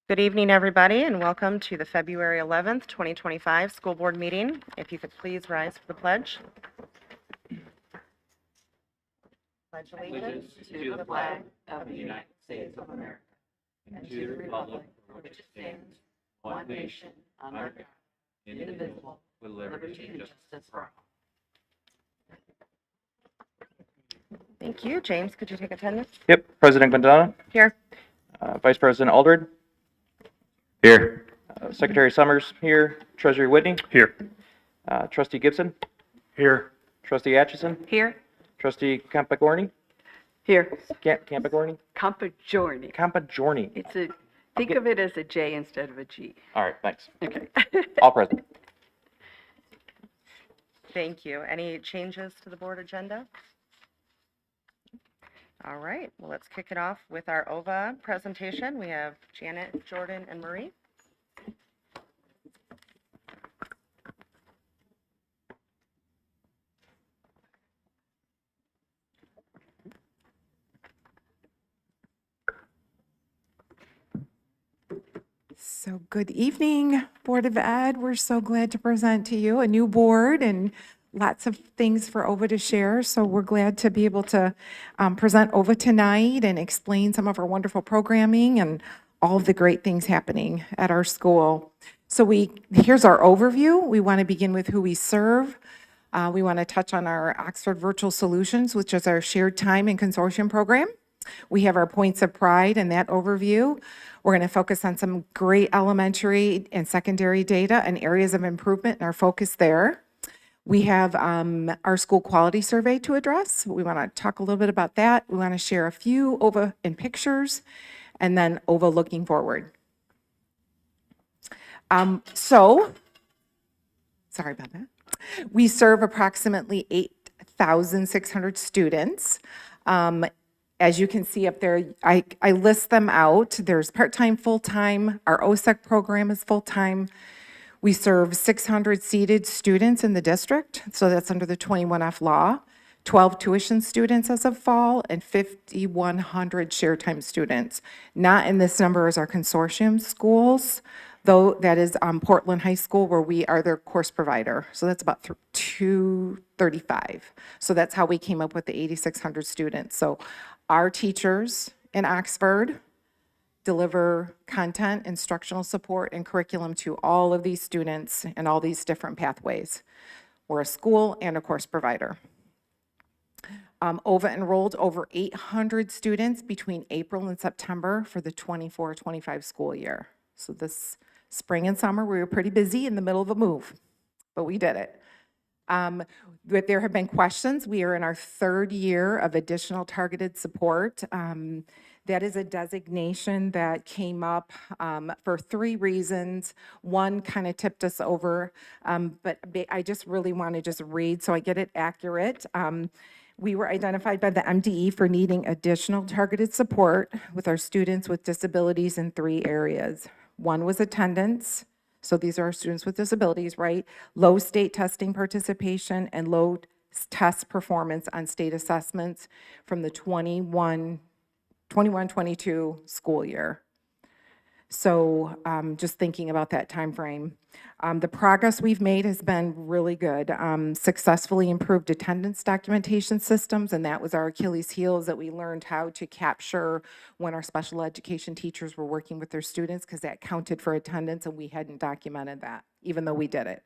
Good evening, everybody, and welcome to the February 11th, 2025 school board meeting. If you could please rise for the pledge. Pledge allegiance to the flag of the United States of America and to the republic for which it stands, one nation, under God, indivisible, with liberty and justice for all. Thank you. James, could you take attendance? Yep. President Quintana. Here. Vice President Aldred. Here. Secretary Summers here. Treasurer Whitney. Here. Trustee Gibson. Here. Trustee Atchison. Here. Trustee Campagorni. Here. Campagorni. Campaggiorni. Campaggiorni. Think of it as a J instead of a G. All right. Thanks. Okay. All present. Thank you. Any changes to the board agenda? All right. Well, let's kick it off with our OVA presentation. We have Janet, Jordan, and Marie. So good evening, Board of Ed. We're so glad to present to you a new board and lots of things for OVA to share. So we're glad to be able to present OVA tonight and explain some of our wonderful programming and all of the great things happening at our school. So here's our overview. We want to begin with who we serve. We want to touch on our Oxford Virtual Solutions, which is our shared time and consortium program. We have our points of pride in that overview. We're going to focus on some great elementary and secondary data and areas of improvement and our focus there. We have our school quality survey to address. We want to talk a little bit about that. We want to share a few OVA in pictures and then OVA looking forward. Sorry about that. We serve approximately 8,600 students. As you can see up there, I list them out. There's part-time, full-time. Our OSEC program is full-time. We serve 600 seated students in the district, so that's under the 21F law, 12 tuition students as of fall, and 5,100 shared time students. Not in this number is our consortium schools, though that is Portland High School, where we are their course provider. So that's about 235. So that's how we came up with the 8,600 students. So our teachers in Oxford deliver content, instructional support, and curriculum to all of these students in all these different pathways. We're a school and a course provider. OVA enrolled over 800 students between April and September for the 24-25 school year. So this spring and summer, we were pretty busy in the middle of a move, but we did it. But there have been questions. We are in our third year of additional targeted support. That is a designation that came up for three reasons. One kind of tipped us over, but I just really want to just read so I get it accurate. We were identified by the MDE for needing additional targeted support with our students with disabilities in three areas. One was attendance. So these are our students with disabilities, right? Low state testing participation and low test performance on state assessments from the 21-22 school year. So just thinking about that time frame. The progress we've made has been really good. Successfully improved attendance documentation systems, and that was our Achilles heel, is that we learned how to capture when our special education teachers were working with their students, because that counted for attendance, and we hadn't documented that, even though we did it.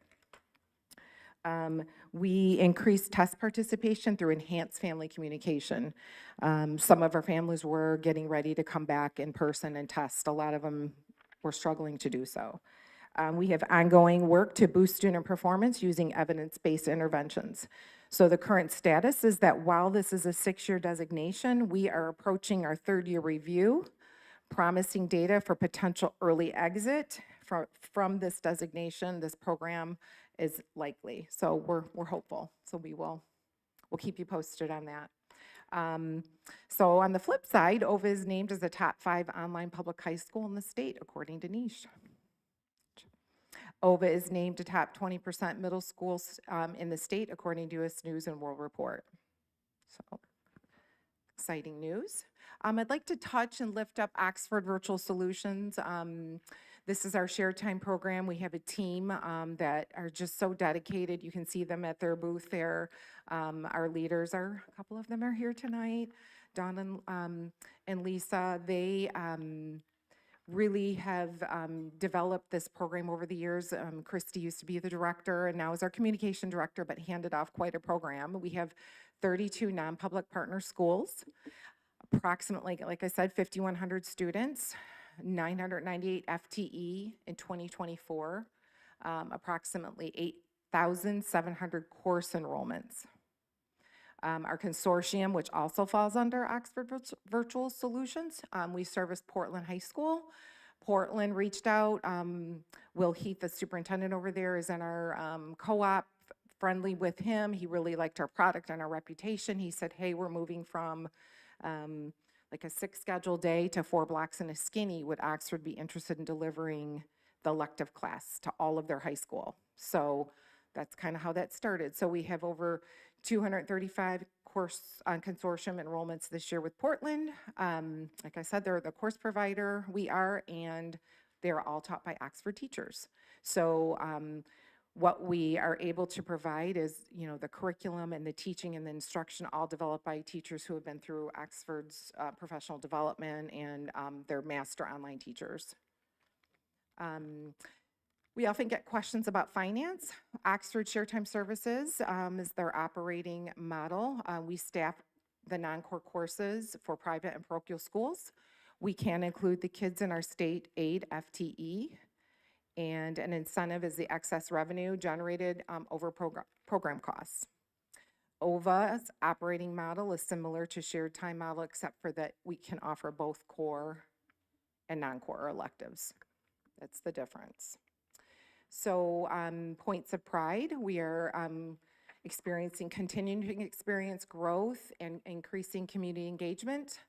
We increased test participation through enhanced family communication. Some of our families were getting ready to come back in person and test. A lot of them were struggling to do so. We have ongoing work to boost student performance using evidence-based interventions. So the current status is that while this is a 6-year designation, we are approaching our 3rd-year review, promising data for potential early exit from this designation. This program is likely, so we're hopeful. So we'll keep you posted on that. So on the flip side, OVA is named as the top 5 online public high school in the state, according to Niche. OVA is named a top 20% middle schools in the state, according to U.S. News and World Report. So exciting news. I'd like to touch and lift up Oxford Virtual Solutions. This is our shared time program. We have a team that are just so dedicated. You can see them at their booth there. Our leaders are, a couple of them are here tonight. Dawn and Lisa, they really have developed this program over the years. Christy used to be the director and now is our communication director, but handed off quite a program. We have 32 non-public partner schools, approximately, like I said, 5,100 students, 998 FTE in 2024, approximately 8,700 course enrollments. Our consortium, which also falls under Oxford Virtual Solutions, we service Portland High School. Portland reached out. Will Heath, the superintendent over there, is in our co-op, friendly with him. He really liked our product and our reputation. He said, hey, we're moving from like a 6 schedule day to 4 blocks and a skinny. Would Oxford be interested in delivering the elective class to all of their high school? So that's kind of how that started. So we have over 235 course consortium enrollments this year with Portland. Like I said, they're the course provider, we are, and they're all taught by Oxford teachers. So what we are able to provide is, you know, the curriculum and the teaching and the instruction all developed by teachers who have been through Oxford's professional development, and they're master online teachers. We often get questions about finance. Oxford Shared Time Services is their operating model. We staff the non-core courses for private and parochial schools. We can include the kids in our state aid FTE, and an incentive is the excess revenue generated over program costs. OVA's operating model is similar to shared time model, except for that we can offer both core and non-core electives. That's the difference. So points of pride, we are continuing to experience growth and increasing community engagement.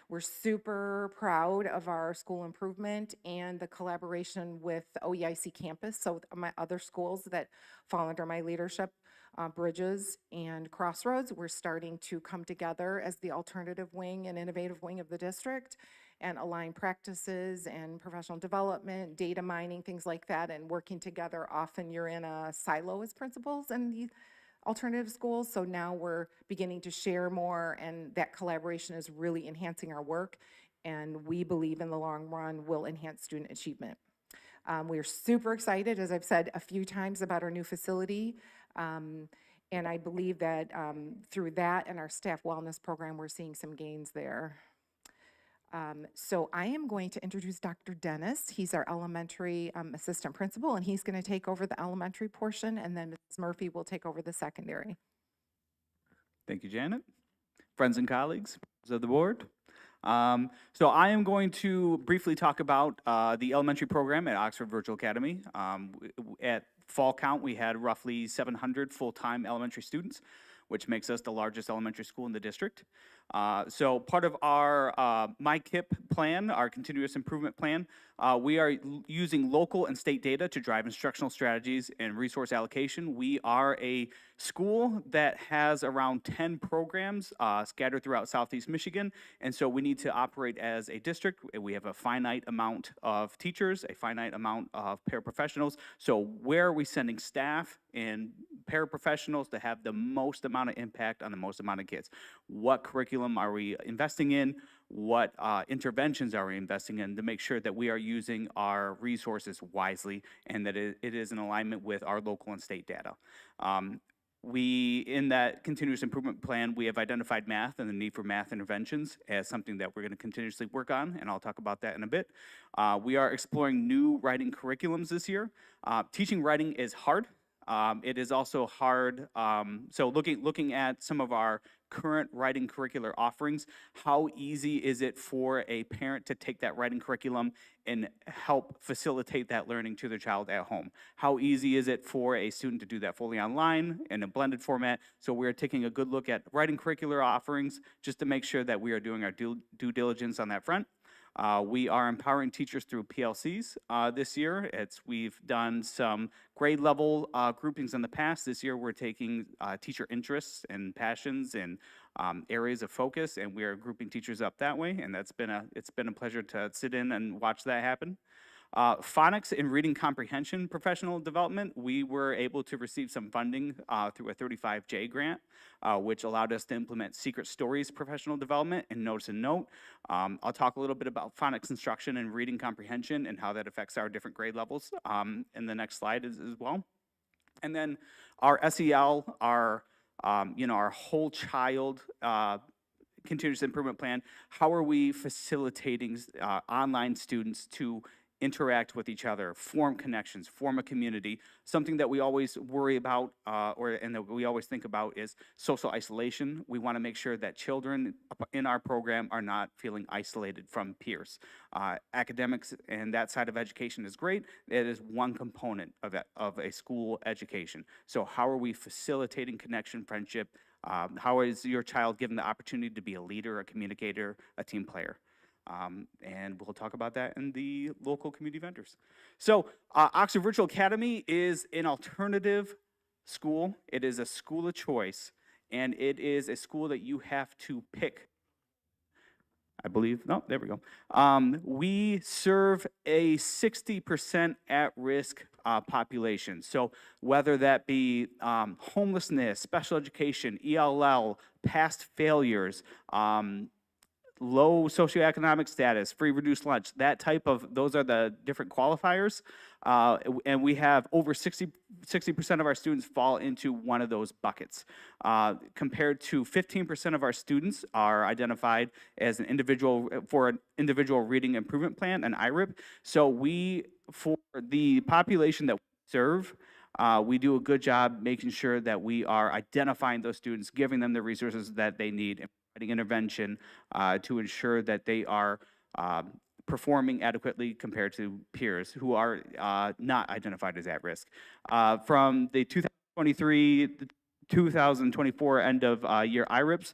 We're super proud of our school improvement and the collaboration with OEIC campus. So my other schools that fall under my leadership, Bridges and Crossroads, we're starting to come together as the alternative wing and innovative wing of the district and align practices and professional development, data mining, things like that, and working together. Often you're in a silo as principals and the alternative schools, so now we're beginning to share more, and that collaboration is really enhancing our work, and we believe in the long run will enhance student achievement. We're super excited, as I've said a few times, about our new facility, and I believe that through that and our staff wellness program, we're seeing some gains there. So I am going to introduce Dr. Dennis. He's our elementary assistant principal, and he's going to take over the elementary portion, and then Ms. Murphy will take over the secondary. Thank you, Janet. Friends and colleagues, members of the board. So I am going to briefly talk about the elementary program at Oxford Virtual Academy. At fall count, we had roughly 700 full-time elementary students, which makes us the largest elementary school in the district. So part of our MyKIP plan, our continuous improvement plan, we are using local and state data to drive instructional strategies and resource allocation. We are a school that has around 10 programs scattered throughout Southeast Michigan, and so we need to operate as a district. We have a finite amount of teachers, a finite amount of paraprofessionals. So where are we sending staff and paraprofessionals to have the most amount of impact on the most amount of kids? What curriculum are we investing in? What interventions are we investing in to make sure that we are using our resources wisely and that it is in alignment with our local and state data? In that continuous improvement plan, we have identified math and the need for math interventions as something that we're going to continuously work on, and I'll talk about that in a bit. We are exploring new writing curriculums this year. Teaching writing is hard. It is also hard. So looking at some of our current writing curricular offerings, how easy is it for a parent to take that writing curriculum and help facilitate that learning to their child at home? How easy is it for a student to do that fully online in a blended format? So we're taking a good look at writing curricular offerings just to make sure that we are doing our due diligence on that front. We are empowering teachers through PLCs this year. We've done some grade level groupings in the past. This year we're taking teacher interests and passions and areas of focus, and we are grouping teachers up that way, and it's been a pleasure to sit in and watch that happen. Phonics and reading comprehension professional development, we were able to receive some funding through a 35J grant, which allowed us to implement Secret Stories professional development and Notice and Note. I'll talk a little bit about phonics instruction and reading comprehension and how that affects our different grade levels in the next slide as well. And then our SEL, our whole child continuous improvement plan, how are we facilitating online students to interact with each other, form connections, form a community. Something that we always worry about and that we always think about is social isolation. We want to make sure that children in our program are not feeling isolated from peers. Academics and that side of education is great. It is one component of a school education. So how are we facilitating connection, friendship? How is your child given the opportunity to be a leader, a communicator, a team player? And we'll talk about that in the local community vendors. So Oxford Virtual Academy is an alternative school. It is a school of choice, and it is a school that you have to pick. I believe, no, there we go. We serve a 60% at-risk population. So whether that be homelessness, special education, ELL, past failures, low socioeconomic status, free reduced lunch, those are the different qualifiers. And we have over 60% of our students fall into one of those buckets. Compared to 15% of our students are identified as an individual reading improvement plan, an IRIP. So for the population that we serve, we do a good job making sure that we are identifying those students, giving them the resources that they need, and providing intervention to ensure that they are performing adequately compared to peers who are not identified as at risk. From the 2023-2024 end of year IRIPS,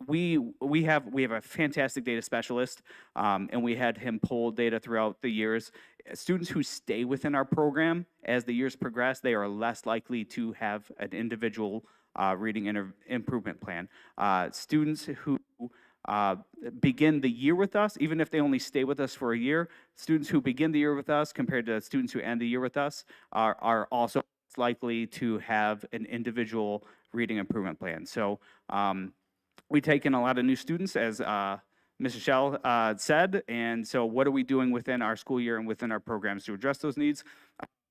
we have a fantastic data specialist, and we had him pull data throughout the years. Students who stay within our program as the years progress, they are less likely to have an individual reading improvement plan. Students who begin the year with us, even if they only stay with us for a year, students who begin the year with us compared to students who end the year with us are also likely to have an individual reading improvement plan. So we take in a lot of new students, as Mrs. Shell said, and so what are we doing within our school year and within our programs to address those needs?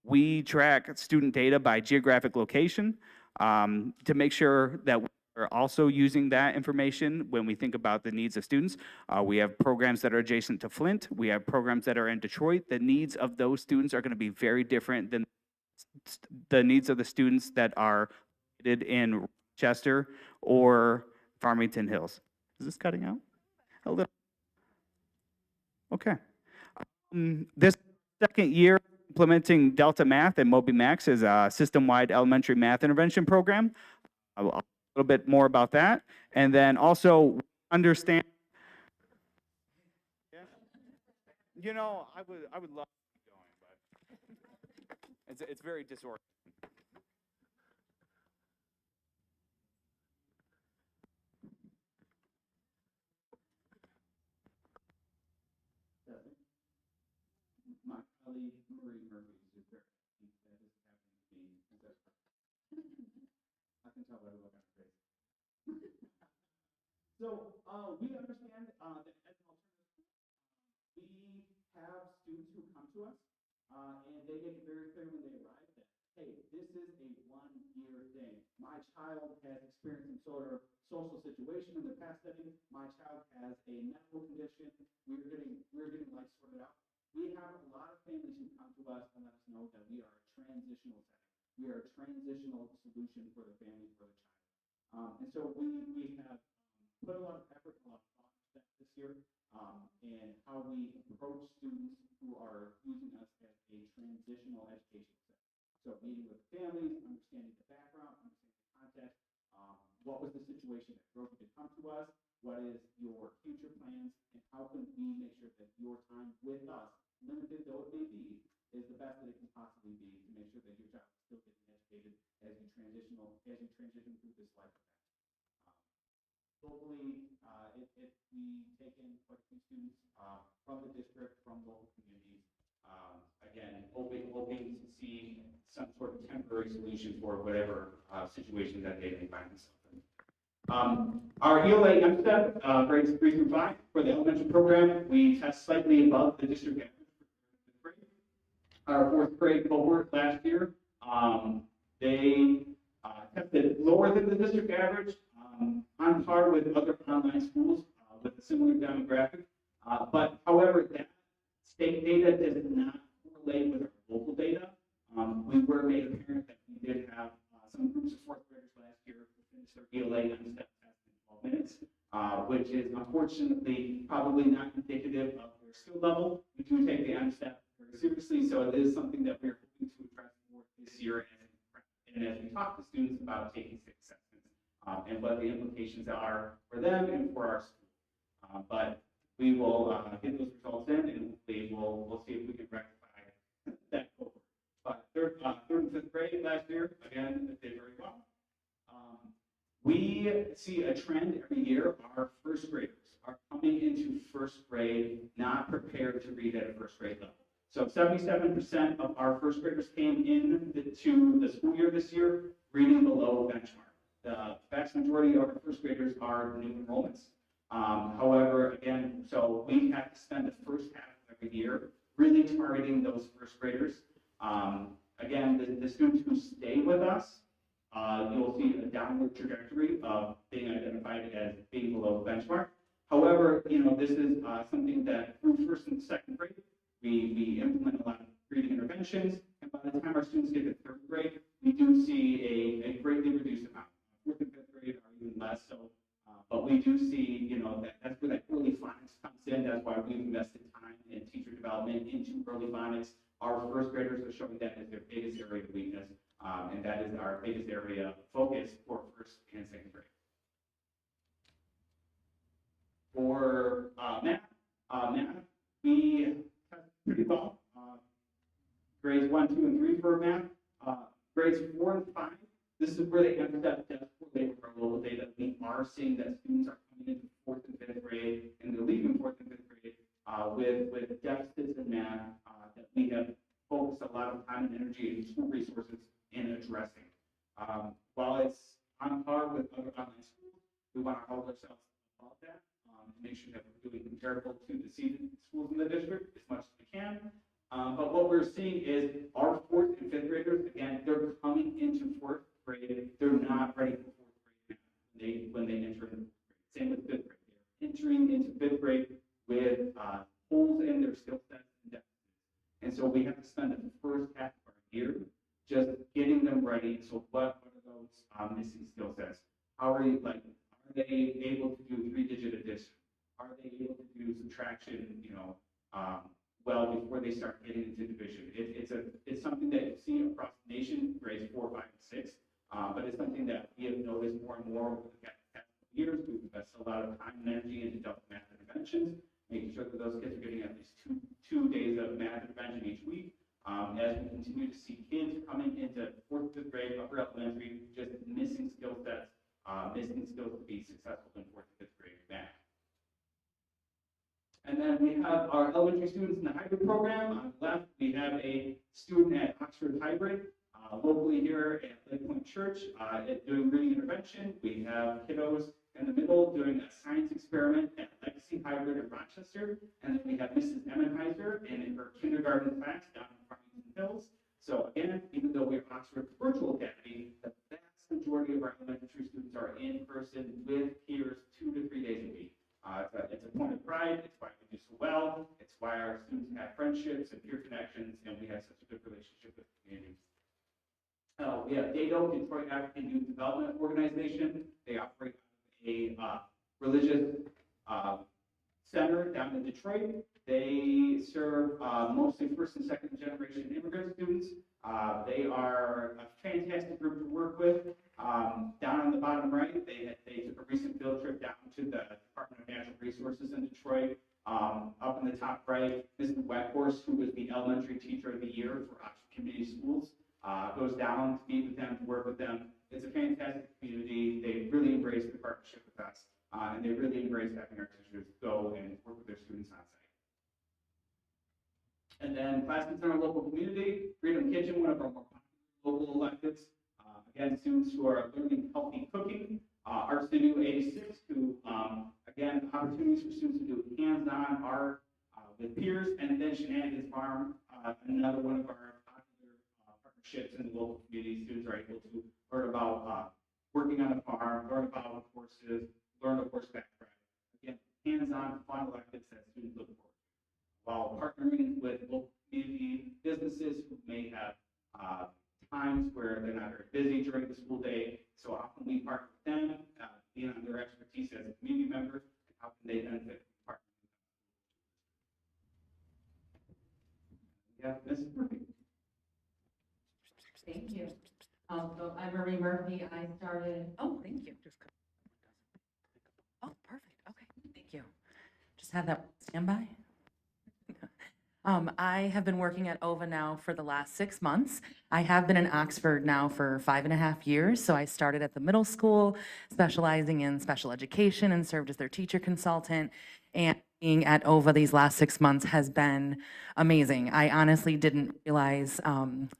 We track student data by geographic location to make sure that we're also using that information when we think about the needs of students. We have programs that are adjacent to Flint. We have programs that are in Detroit. The needs of those students are going to be very different than the needs of the students that are located in Rochester or Farmington Hills. Is this cutting out? A little. Okay. This second year implementing Delta Math and Moby Max is a system-wide elementary math intervention program. I'll talk a little bit more about that. And then also understand, you know, I would love to keep going, but it's very disorienting. My colleague Marie Murphy is very that is happening to me. I can tell by the look on her face. So we understand that as an alternative, we have students who come to us and they make it very clear when they arrive that, hey, this is a one-year thing. My child has experienced some sort of social situation in the past setting. My child has a medical condition. We're getting life sorted out. We have a lot of families who come to us and let us know that we are a transitional setting. We are a transitional solution for the family, for the child. And so we have put a lot of effort and a lot of thought into that this year, and how we approach students who are using us as a transitional education setting. So meeting with families, understanding the background, understanding the context, what was the situation that drove you to come to us? What is your future plans? And how can we make sure that your time with us, limited though it may be, is the best that it can possibly be to make sure that your child is still getting educated as you transition through this life event. Locally, we take in quite a few students from the district, from local communities. Again, hoping to see some sort of temporary solution for whatever situation that they may find themselves in. Our ELA MSTEP, grades 3 through 5 for the elementary program, we test slightly above the district average for 5th grade. Our 4th grade cohort last year, they tested lower than the district average, on par with other online schools with a similar demographic. But however, that state data does not correlate with our local data. We were made apparent that we did have some groups of 4th graders last year who finished their ELA on step test in 12 minutes, which is unfortunately probably not indicative of their skill level. We do take the MSTEP very seriously, so it is something that we're hoping to address more this year and as we talk to students about taking state assessments and what the implications are for them and for our school. But we will get those results in, and hopefully we'll see if we can rectify that cohort. But 3rd and 5th grade last year, again, did very well. We see a trend every year. Our 1st graders are coming into 1st grade not prepared to read at a 1st grade level. So 77% of our 1st graders came into the school year this year reading below benchmark. The vast majority of our 1st graders are new enrollments. However, again, so we have to spend the first half of every year really targeting those 1st graders. Again, the students who stay with us, you'll see a downward trajectory of being identified as being below benchmark. However, this is something that through 1st and 2nd grade, we implement a lot of reading interventions, and by the time our students get to 3rd grade, we do see a greatly reduced amount. 4th and 5th grade are even less so, but we do see, that's where that early phonics comes in. That's why we've invested time in teacher development into early phonics. Our 1st graders are showing that as their biggest area of weakness, and that is our biggest area of focus for 1st and 2nd grade. For math, we test pretty well. Grades 1, 2, and 3 for math. Grades 4 and 5, this is where the MSTEP does correlate with our local data. We are seeing that students are coming into 4th and 5th grade, and they're leaving 4th and 5th grade with deficits in math that we have focused a lot of time and energy and school resources in addressing. While it's on par with other online schools, we want to hold ourselves above that to make sure that we're doing comparable to the seeded schools in the district as much as we can. But what we're seeing is our 4th and 5th graders, again, they're coming into 4th grade. They're not ready for 4th grade when they enter 5th grade. Same with 5th grade. They're entering into 5th grade with holes in their skill sets and deficits. And so we have to spend the first half of our year just getting them ready. So what are those missing skill sets? Are they able to do 3-digit addition? Are they able to do subtraction, well before they start getting into division? It's something that you see across the nation, grades 4, 5, and 6. But it's something that we have noticed more and more over the past couple of years. We've invested a lot of time and energy into adult math interventions, making sure that those kids are getting at least two days of math intervention each week. As we continue to see kids coming into 4th, 5th grade, upper elementary, just missing skill sets, missing skills to be successful in 4th and 5th grade math. And then we have our elementary students in the hybrid program. On the left, we have a student at Oxford Hybrid, locally here at Lake Point Church, doing reading intervention. We have kiddos in the middle doing a science experiment at Legacy Hybrid in Rochester. And then we have Mrs. Emmenheiser in her kindergarten class down in Farmington Hills. So again, even though we're Oxford Virtual Academy, the vast majority of our elementary students are in person with peers 2 to 3 days a week. It's a point of pride. It's why we do so well. It's why our students have friendships and peer connections, and we have such a good relationship with the community. We have DADO, Detroit African Youth Development Organization. They operate a religious center down in Detroit. They serve mostly 1st and 2nd generation immigrant students. They are a fantastic group to work with. Down on the bottom right, they took a recent field trip down to the Department of Natural Resources in Detroit. Up in the top right, Mrs. Wethorse, who was the elementary teacher of the year for Oxford Community Schools, goes down to meet with them, to work with them. It's a fantastic community. They really embrace the partnership with us, and they really embrace having our teachers go and work with their students on site. And then classmates in our local community, Freedom Kitchen, one of our more popular local electives. Again, students who are learning healthy cooking. Arts to Do 86, who, again, opportunities for students to do hands-on art with peers. And then Shenanigans Farm, another one of our popular partnerships in the local community. Students are able to learn about working on a farm, learn about horses, learn a horseback ride. Again, hands-on fun electives that students look forward to, while partnering with local community businesses who may have times where they're not very busy during the school day. So often we partner with them, being on their expertise as a community member, and how can they benefit from partnering with them. Yeah, Mrs. Murphy. Thank you. So I'm Marie Murphy. I started, oh, thank you. Oh, perfect. Okay, thank you. Just have that standby. I have been working at OVA now for the last 6 months. I have been in Oxford now for 5.5 years. So I started at the middle school, specializing in special education, and served as their teacher consultant. And being at OVA these last 6 months has been amazing. I honestly didn't realize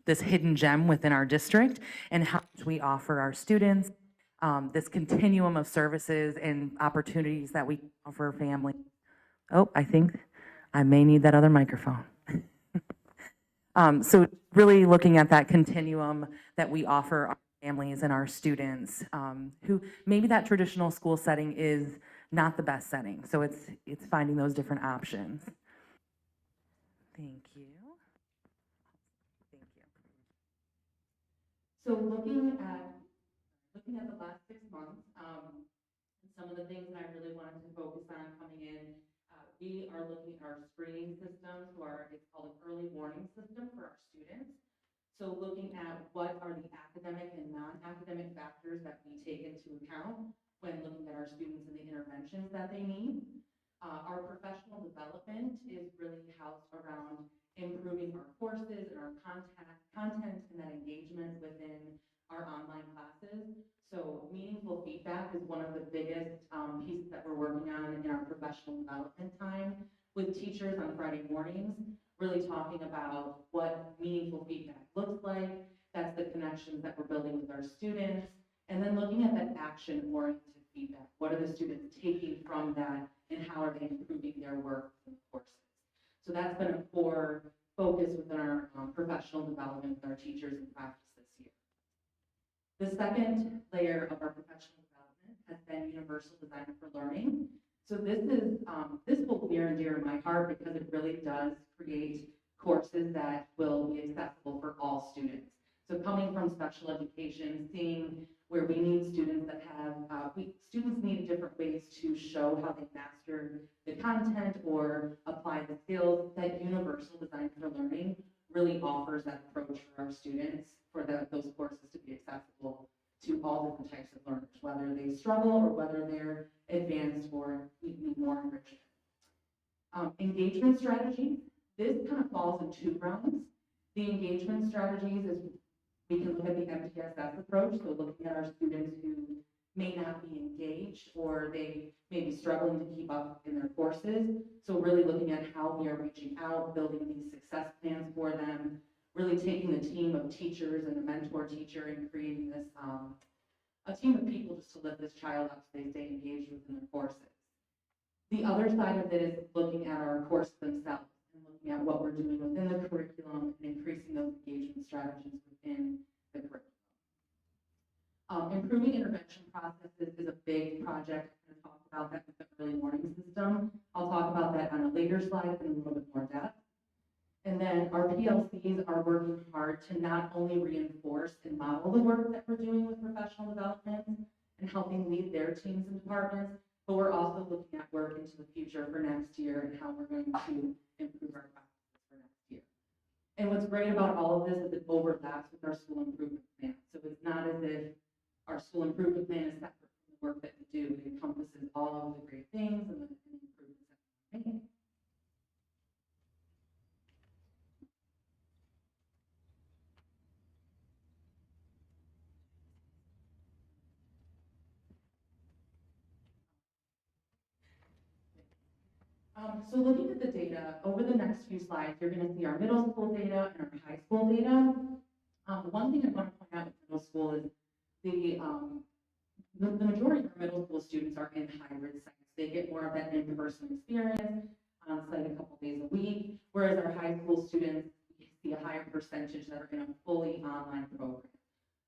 this hidden gem within our district and how much we offer our students, this continuum of services and opportunities that we offer families. Oh, I think I may need that other microphone. So really looking at that continuum that we offer our families and our students, who maybe that traditional school setting is not the best setting. So it's finding those different options. Thank you. Thank you. So looking at the last 6 months, some of the things that I really wanted to focus on coming in, we are looking at our screening system, it's called an early warning system for our students. So looking at what are the academic and non-academic factors that we take into account when looking at our students and the interventions that they need. Our professional development is really housed around improving our courses and our content and that engagement within our online classes. So meaningful feedback is one of the biggest pieces that we're working on in our professional development time with teachers on Friday mornings, really talking about what meaningful feedback looks like. That's the connections that we're building with our students. And then looking at that action-oriented feedback. What are the students taking from that and how are they improving their work in the courses? So that's been a core focus within our professional development with our teachers in practice this year. The second layer of our professional development has been universal design for learning. So this will near and dear to my heart because it really does create courses that will be accessible for all students. So coming from special education, seeing where we need students that have, students need different ways to show how they master the content or apply the skills, that universal design for learning really offers that approach for our students for those courses to be accessible to all different types of learners, whether they struggle or whether they're advanced or need more enrichment. Engagement strategies, this kind of falls in 2 realms. The engagement strategies is we can look at the MTSS approach, so looking at our students who may not be engaged or they may be struggling to keep up in their courses. So really looking at how we are reaching out, building these success plans for them, really taking the team of teachers and a mentor teacher and creating this, a team of people just to lift this child up so they stay engaged within their courses. The other side of it is looking at our courses themselves and looking at what we're doing within the curriculum and increasing those engagement strategies within the curriculum. Improving intervention processes is a big project. I'm going to talk about that with the early warning system. I'll talk about that on a later slide in a little bit more depth. And then our PLCs are working hard to not only reinforce and model the work that we're doing with professional development and helping lead their teams and departments, but we're also looking at work into the future for next year and how we're going to improve our practices for next year. And what's great about all of this is it overlaps with our school improvement plan. So it's not as if our school improvement plan is separate from the work that we do. It encompasses all of the great things and the improvements that we make. So looking at the data, over the next few slides, you're going to see our middle school data and our high school data. The one thing I want to point out with middle school is the majority of our middle school students are in hybrid settings. They get more of that in-person experience on site a couple days a week, whereas our high school students, we see a higher percentage that are in a fully online program.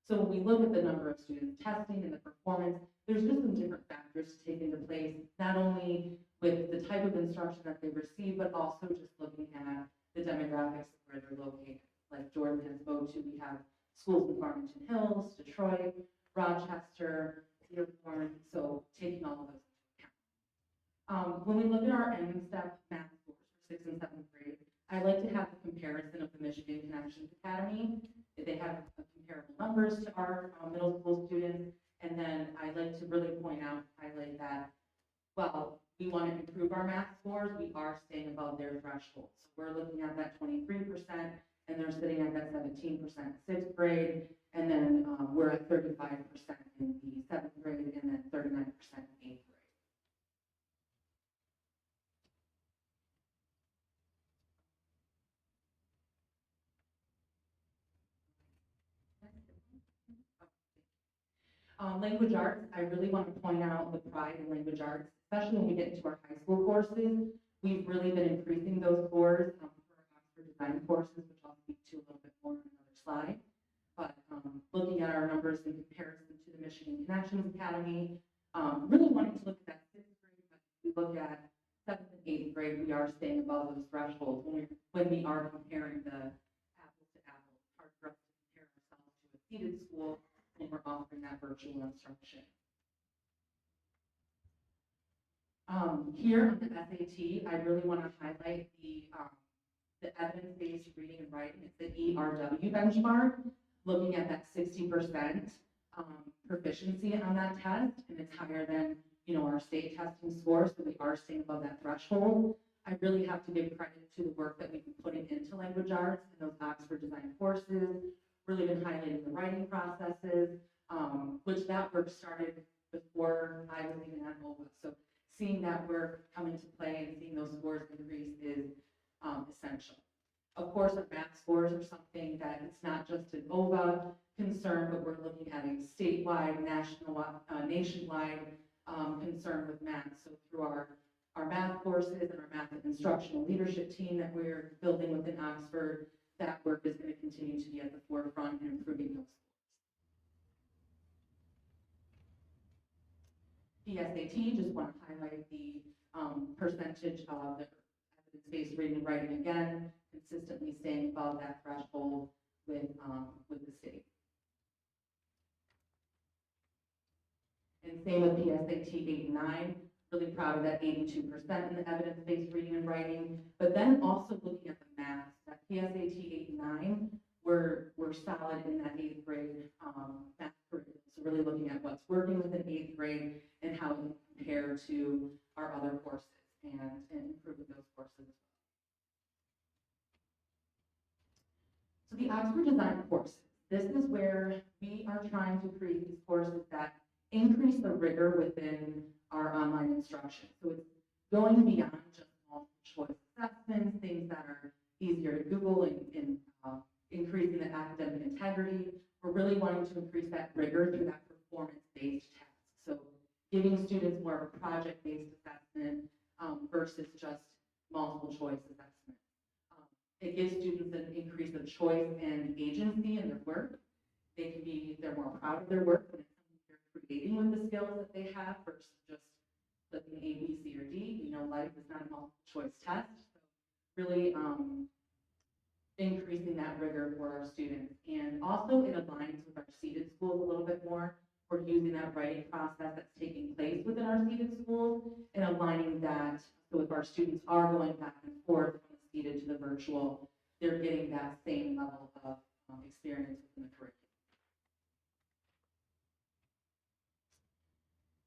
So when we look at the number of students testing and the performance, there's just some different factors to take into place, not only with the type of instruction that they receive, but also just looking at the demographics of where they're located. Like Jordan has spoke to, we have schools in Farmington Hills, Detroit, Rochester, Dearborn, so taking all of those into account. When we look at our M-STEP math scores for 6th and 7th grade, I like to have a comparison of the Michigan Connections Academy. They have comparable numbers to our middle school students, and then I like to really highlight that, well, we want to improve our math scores, we are staying above their threshold. So we're looking at that 23%, and they're sitting at that 17% in 6th grade, and then we're at 35% in the 7th grade, and then 39% in 8th grade. Language arts, I really want to point out the pride in language arts, especially when we get into our high school courses. We've really been increasing those scores for our Oxford design courses, which I'll speak to a little bit more on another slide. But looking at our numbers in comparison to the Michigan Connections Academy, really wanting to look at that 6th grade, but if we look at 7th and 8th grade, we are staying above those thresholds when we are comparing the apples to apples. It's hard for us to compare ourselves to a seated school when we're offering that virtual instruction. Here on the SAT, I really want to highlight the evidence-based reading and writing. It's the ERW benchmark, looking at that 60% proficiency on that test, and it's higher than our state testing score, so we are staying above that threshold. I really have to give credit to the work that we've been putting into language arts and those Oxford design courses, really been highlighting the writing processes, which that work started before I was even at OVA. So seeing that work come into play and seeing those scores increase is essential. Of course, our math scores are something that it's not just an OVA concern, but we're looking at a statewide, nationwide concern with math. So through our math courses and our math and instructional leadership team that we're building within Oxford, that work is going to continue to be at the forefront and improving those scores. PSAT, just want to highlight the percentage of the evidence-based reading and writing again, consistently staying above that threshold with the state. And same with PSAT 8 and 9, really proud of that 82% in the evidence-based reading and writing, but then also looking at the math, that PSAT 8 and 9, we're solid in that 8th grade math curriculum. So really looking at what's working within 8th grade and how we compare to our other courses and improving those courses as well. So the Oxford Design courses, this is where we are trying to create these courses that increase the rigor within our online instruction. So it's going beyond just multiple choice assessments, things that are easier to Google and increasing the academic integrity. We're really wanting to increase that rigor through that performance-based test. So giving students more of a project-based assessment versus just multiple choice assessment. It gives students an increase of choice and agency in their work. They're more proud of their work when it's something they're creating with the skills that they have versus just clicking A, B, C, or D. We know life is not a multiple choice test. So really increasing that rigor for our students. And also it aligns with our seated schools a little bit more. We're using that writing process that's taking place within our seated schools and aligning that so if our students are going back and forth from the seated to the virtual, they're getting that same level of experience within the curriculum.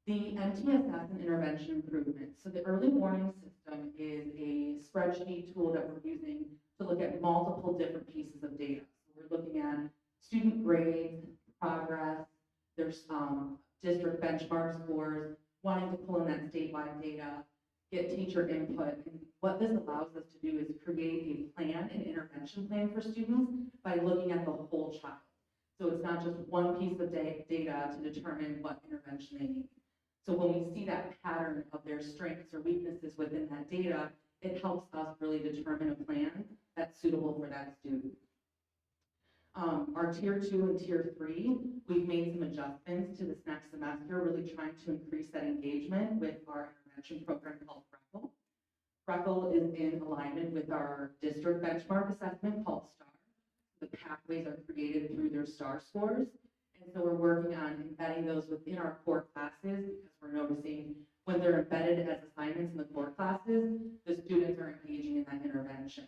The MTSS and intervention improvement. So the early warning system is a spreadsheet tool that we're using to look at multiple different pieces of data. So we're looking at student grades, progress, there's district benchmark scores, wanting to pull in that statewide data, get teacher input. And what this allows us to do is create a plan, an intervention plan for students by looking at the whole child. So it's not just one piece of data to determine what intervention they need. So when we see that pattern of their strengths or weaknesses within that data, it helps us really determine a plan that's suitable for that student. Our tier 2 and tier 3, we've made some adjustments to this next semester, really trying to increase that engagement with our intervention program called Freckle. Freckle is in alignment with our district benchmark assessment called STAR. The pathways are created through their STAR scores. And so we're working on embedding those within our core classes because we're noticing when they're embedded as assignments in the core classes, the students are engaging in that intervention.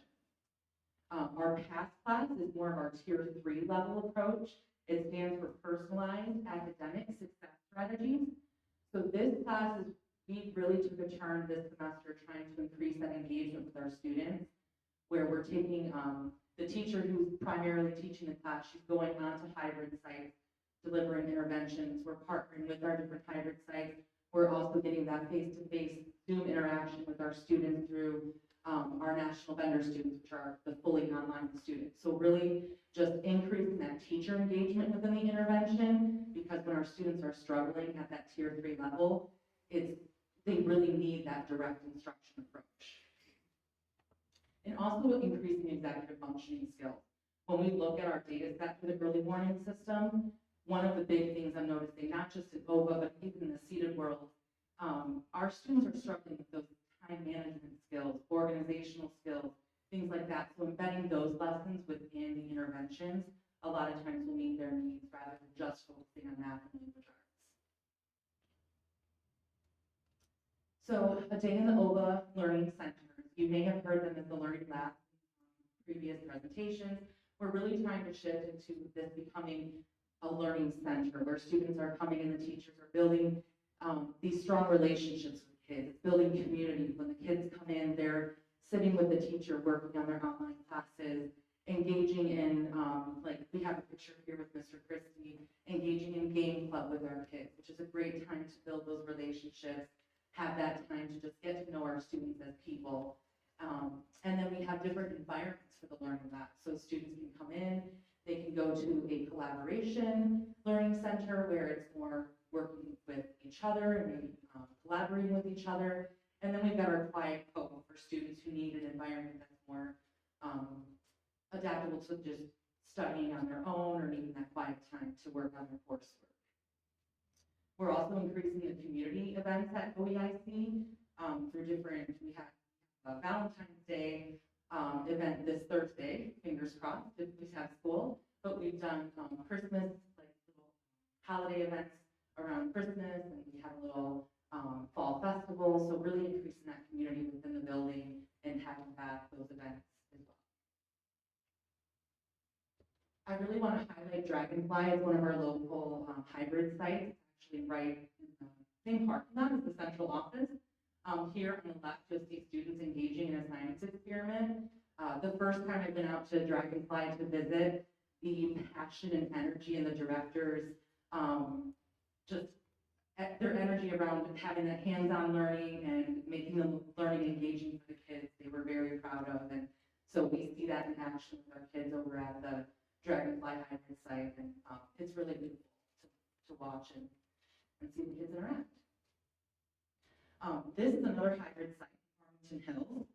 Our PASS class is more of our tier 3 level approach. It stands for Personalized Academic Success Strategies. So this class is, we really took a turn this semester trying to increase that engagement with our students, where we're taking the teacher who's primarily teaching the class, she's going on to hybrid sites, delivering interventions. We're partnering with our different hybrid sites. We're also getting that face-to-face Zoom interaction with our students through our national vendor students, which are the fully online students. So really just increasing that teacher engagement within the intervention, because when our students are struggling at that tier 3 level, they really need that direct instruction approach. And also increasing executive functioning skills. When we look at our data set for the early warning system, one of the big things I'm noticing, not just in OVA, but even in the seated world, our students are struggling with those time management skills, organizational skills, things like that. So embedding those lessons within the interventions, a lot of times will meet their needs rather than just focusing on math and language arts. So a day in the OVA Learning Center. You may have heard them as the Learning Lab in previous presentations. We're really trying to shift into this becoming a learning center where students are coming and the teachers are building these strong relationships with kids, building community. When the kids come in, they're sitting with the teacher, working on their online classes, engaging in, like we have a picture here with Mr. Christie, engaging in game club with our kids, which is a great time to build those relationships, have that time to just get to know our students as people. And then we have different environments for the Learning Lab. So students can come in, they can go to a collaboration learning center where it's more working with each other and maybe collaborating with each other. And then we've got our quiet co for students who need an environment that's more adaptable to just studying on their own or needing that quiet time to work on their coursework. We're also increasing the community events at OEIC through different, we have a Valentine's Day event this Thursday, fingers crossed, if we have school, but we've done Christmas, like little holiday events around Christmas, and we have a little fall festival, so really increasing that community within the building and having those events as well. I really want to highlight Dragonfly as one of our local hybrid sites, actually right in the same parking lot as the central office. Here on the left, you'll see students engaging in a science experiment. The first time I've been out to Dragonfly to visit, the passion and energy and the directors, just their energy around having that hands-on learning and making the learning engaging for the kids, they were very proud of. And so we see that in action with our kids over at the Dragonfly hybrid site, and it's really beautiful to watch and see the kids interact. This is another hybrid site in Farmington Hills.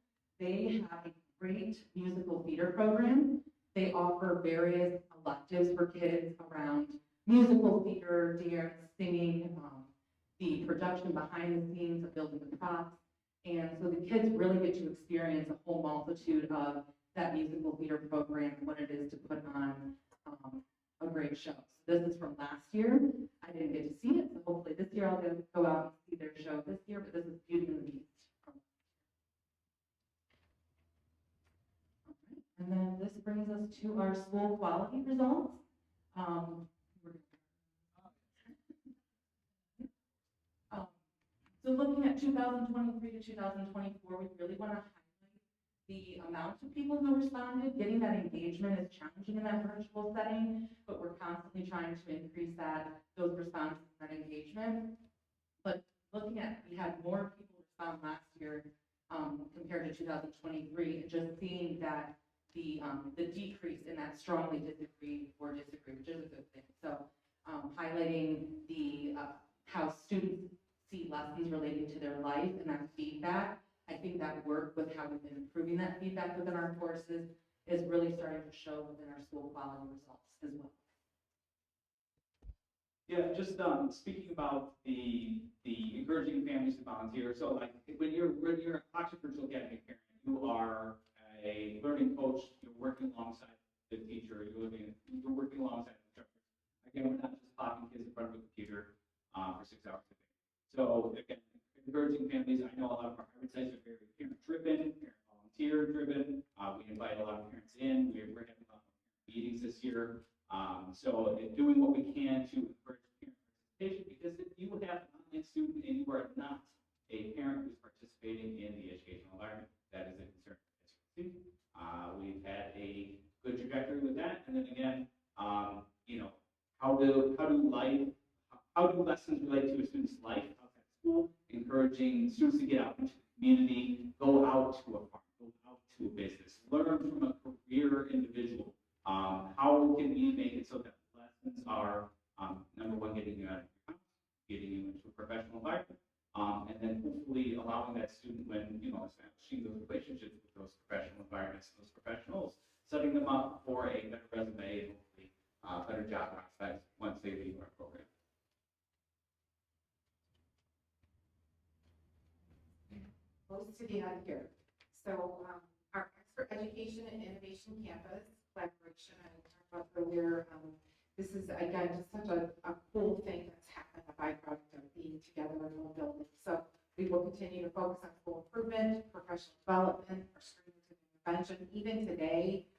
They have a great musical theater program. They offer various electives for kids around musical theater, dance, singing, the production behind the scenes of building the props. And so the kids really get to experience a whole multitude of that musical theater program and what it is to put on a great show. So this is from last year. I didn't get to see it, so hopefully this year I'll go out and see their show this year, but this is Beauty and the Beast. All right. And then this brings us to our school quality results. looking at 2023 to 2024, we really want to highlight the amount of people who responded. Getting that engagement is challenging in that virtual setting, but we're constantly trying to increase those responses and that engagement. But looking at, we had more people respond last year compared to 2023, and just seeing that the decrease in that strongly disagree, which is a good thing. So highlighting the how students see lessons relating to their life and that feedback. I think that work with how we've been improving that feedback within our courses is really starting to show within our school quality results as well. Yeah, just speaking about the encouraging families to volunteer. So like when you're Oxford Virtual Academy parent, you are a learning coach. You're working alongside the teacher. You're working alongside the instructor. Again, we're not just talking kids in front of a computer for 6 hours a day. So again, encouraging families. I know a lot of our hybrid sites are very parent-driven, parent-volunteer-driven. We invite a lot of parents in. We're having a lot of meetings this year. So doing what we can to encourage parent participation, because if you have an online student and you are not a parent who's participating in the educational environment, that is a concern. We've had a good trajectory with that, and then again, how do lessons relate to a student's life outside school? Encouraging students to get out into the community, go out to a farm, go out to a business, learn from a career individual. How can we make it so that lessons are, number one, getting you out of your house, getting you into a professional environment, and then hopefully allowing that student, when, establishing those relationships with those professional environments, those professionals, setting them up for a better resume and hopefully better job prospects once they leave our program. Close to the end here. So our Expert Education and Innovation Campus collaboration I talked about earlier, this is again just such a cool thing that's happened, a byproduct of being together in one building. So we will continue to focus on school improvement, professional development, our screening and intervention. Even today,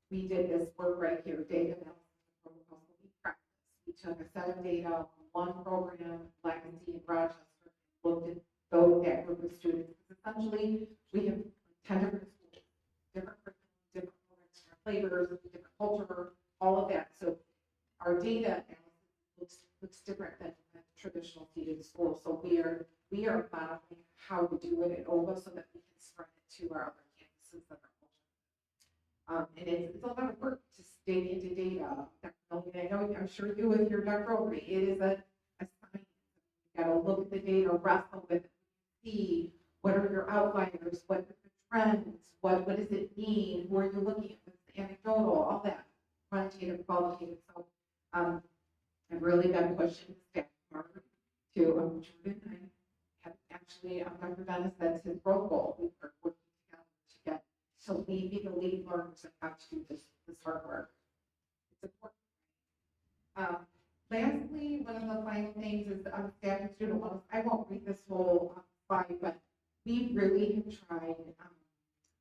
we did this work right here, data analysis protocols that we practice. We took a set of data, one program, Legacy in Rochester, looked at that group of students. Essentially, we have 10 different schools, different curriculum, different programs, different flavors, different culture, all of that. So our data analysis looks different than a traditional seated school. So we are modeling how to do it at OVA so that we can spread it to our other campuses that are culture. And it's a lot of work to dig into data. I'm sure you with your doctoral, it is a science. You got to look at the data, wrestle with it, see what are your outliers, what are the trends, what does it mean, who are you looking at, what's the anecdotal, all that, quantitative, qualitative. So I've really been pushing the staff hard to Jordan. I have actually, Dr. Dennis, that's his growth goal. We are working together to be the lead learners and how to do this hard work. It's important. Lastly, one of the final things is staff and student wellness. I won't read this whole slide, but we really have tried.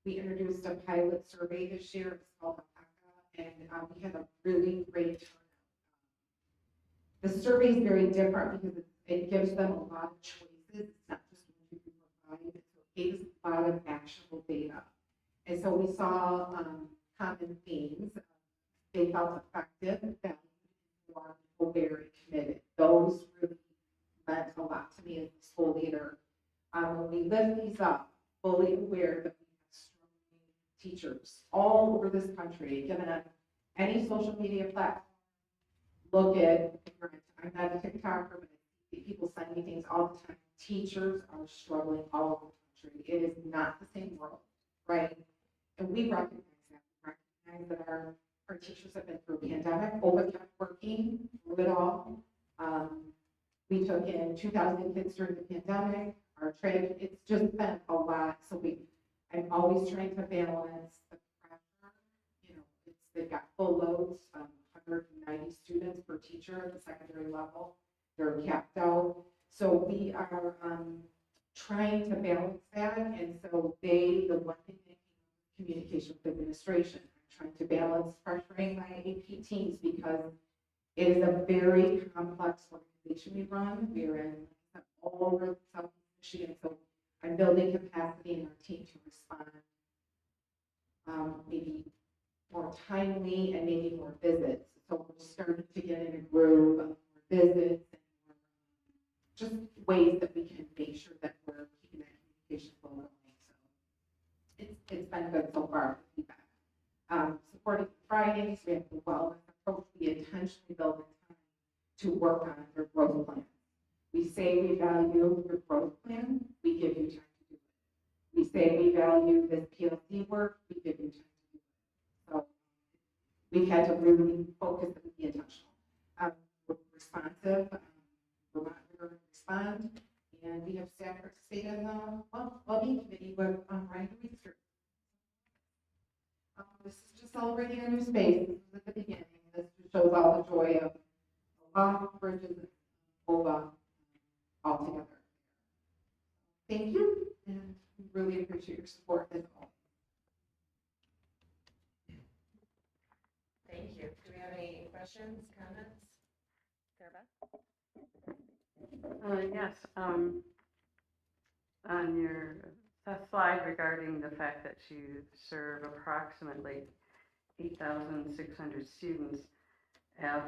We introduced a pilot survey this year. It's called APACA, and we had a really great turnout. The survey is very different because it gives them a lot of choices. It's not just 1, 2, 3, 4, 5. So it gave us a lot of actionable data. And so we saw common themes. They felt effective, valued, informed, aware, and committed. Those really meant a lot to me as a school leader. When we lift these up, fully aware that we have struggling teachers all over this country, given on any social media platform, look at, I'm not a TikToker, but I see people send me things all the time. Teachers are struggling all over the country. It is not the same world, right? And we recognize that. We recognize that our teachers have been through a pandemic, but kept working through it all. We took in 2,000 kids during the pandemic. Our trade, it's just been a lot. So I'm always trying to balance the pressure. They've got full loads, 190 students per teacher at the secondary level. They're capped out. So we are trying to balance that. And so the one thing they communication with administration. I'm trying to balance pressuring my AP teams because it is a very complex organization we run. We're in all over Southeast Michigan. So I'm building capacity in our team to respond maybe more timely and maybe more visits. So we're starting to get in a groove of more visits and more, just ways that we can make sure that we're keeping that communication flow going. So it's been good so far. Supporting Fridays, we have the wellness approach. We intentionally build the time to work on your growth plan. We say we value your growth plan, we give you time to do it. We say we value this PLC work, we give you time to do it. So we've had to really focus and be intentional. We're responsive, we're not going to respond, and we have staff participate in the well-being committee with Ryan Reeser. This is just celebrating a new space. This is at the beginning. This just shows all the joy of Ola, Bridges, and Ova all together. Thank you, and we really appreciate your support as always. Thank you. Do we have any questions, comments? Yes, on your slide regarding the fact that you serve approximately 8,600 students,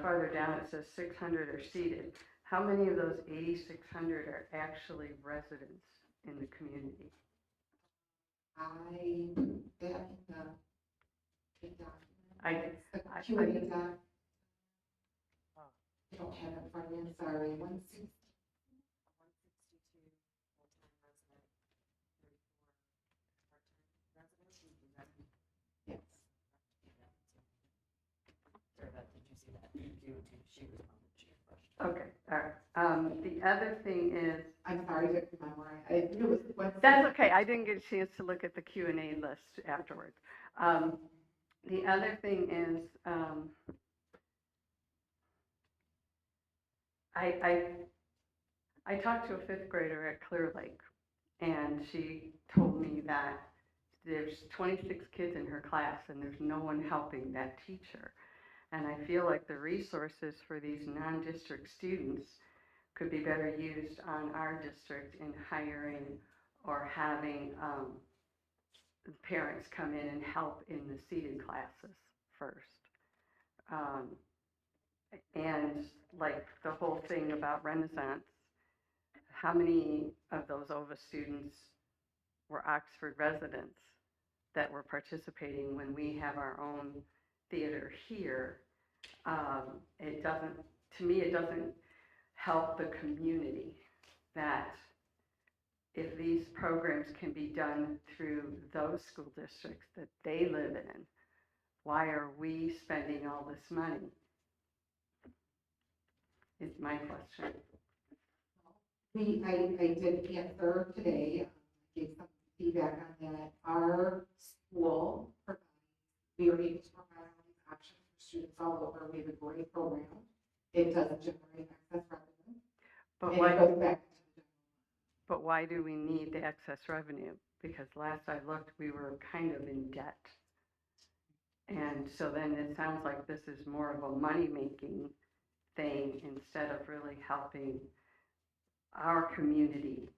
farther down it says 600 are seated. How many of those 8,600 are actually residents in the community? I put that in the document. The I- Q&A doc. I don't have it in front of me, I'm sorry. 160. 162 full-time resident, 34 part-time residents. Yes. Sorry, Beth, did you see that? She responded, she rushed. Okay, all right. The other thing is, I'm sorry, I couldn't remember. I knew it was 160. that's okay, I didn't get a chance to look at the Q&A list afterwards. The other thing is, I talked to a fifth grader at Clear Lake, and she told me that there's 26 kids in her class, and there's no one helping that teacher. And I feel like the resources for these non-district students could be better used on our district in hiring or having parents come in and help in the seated classes first. And like the whole thing about Renaissance, how many of those OVA students were Oxford residents that were participating when we have our own theater here? It doesn't, to me, it doesn't help the community that if these programs can be done through those school districts that they live in, why are we spending all this money? Is my question. I did answer today, gave some feedback on that. Our school provides, we are able to provide all these options for students all over. We have a great program. It doesn't generate excess revenue. But And why, it goes back to the general. but why do we need the excess revenue? Because last I looked, we were kind of in debt. And so then it sounds like this is more of a money-making thing instead of really helping our community.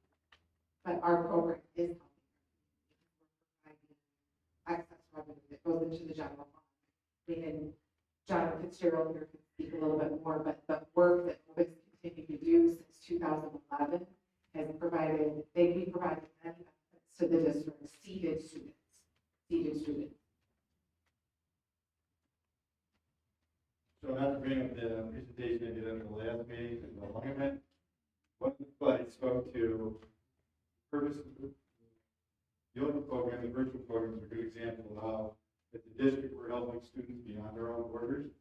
But our program is helping. We're providing excess revenue that goes into the general fund. And John Fitzgerald here can speak a little bit more, but the work that we've continued to do since 2011 has provided, we provided many benefits to the district, seated students. So not to bring up the presentation I did at the last meeting, the alignment, what the slide spoke to purpose of the open program, the virtual program is a good example of how at the district we're helping students beyond our own borders.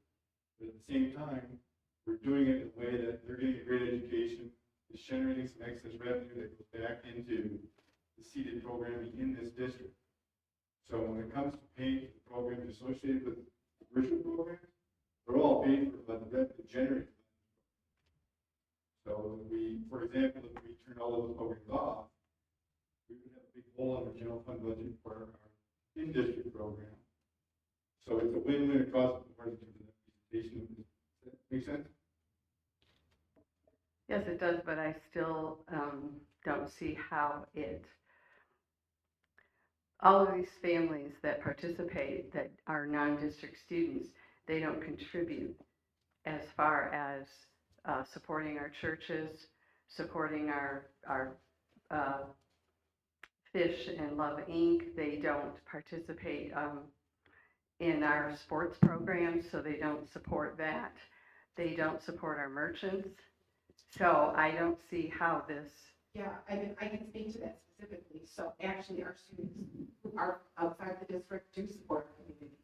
But at the same time, we're doing it in a way that they're getting a great education, it's generating some excess revenue that goes back into the seated programming in this district. So when it comes to paying for the programs associated with the virtual programs, they're all paid for by the revenue generated. So if we, for example, if we turn all those programs off, we would have a big hole in the general fund budget for our in-district program. So it's a win-win across the board in terms of the presentation. Does that make sense? Yes, it does, but I still don't see how all of these families that participate that are non-district students, they don't contribute as far as supporting our churches, supporting our Fish and Love Inc. They don't participate in our sports programs, so they don't support that. They don't support our merchants. So I don't see how this. Yeah, I can speak to that specifically. So actually, our students who are outside the district do support our community.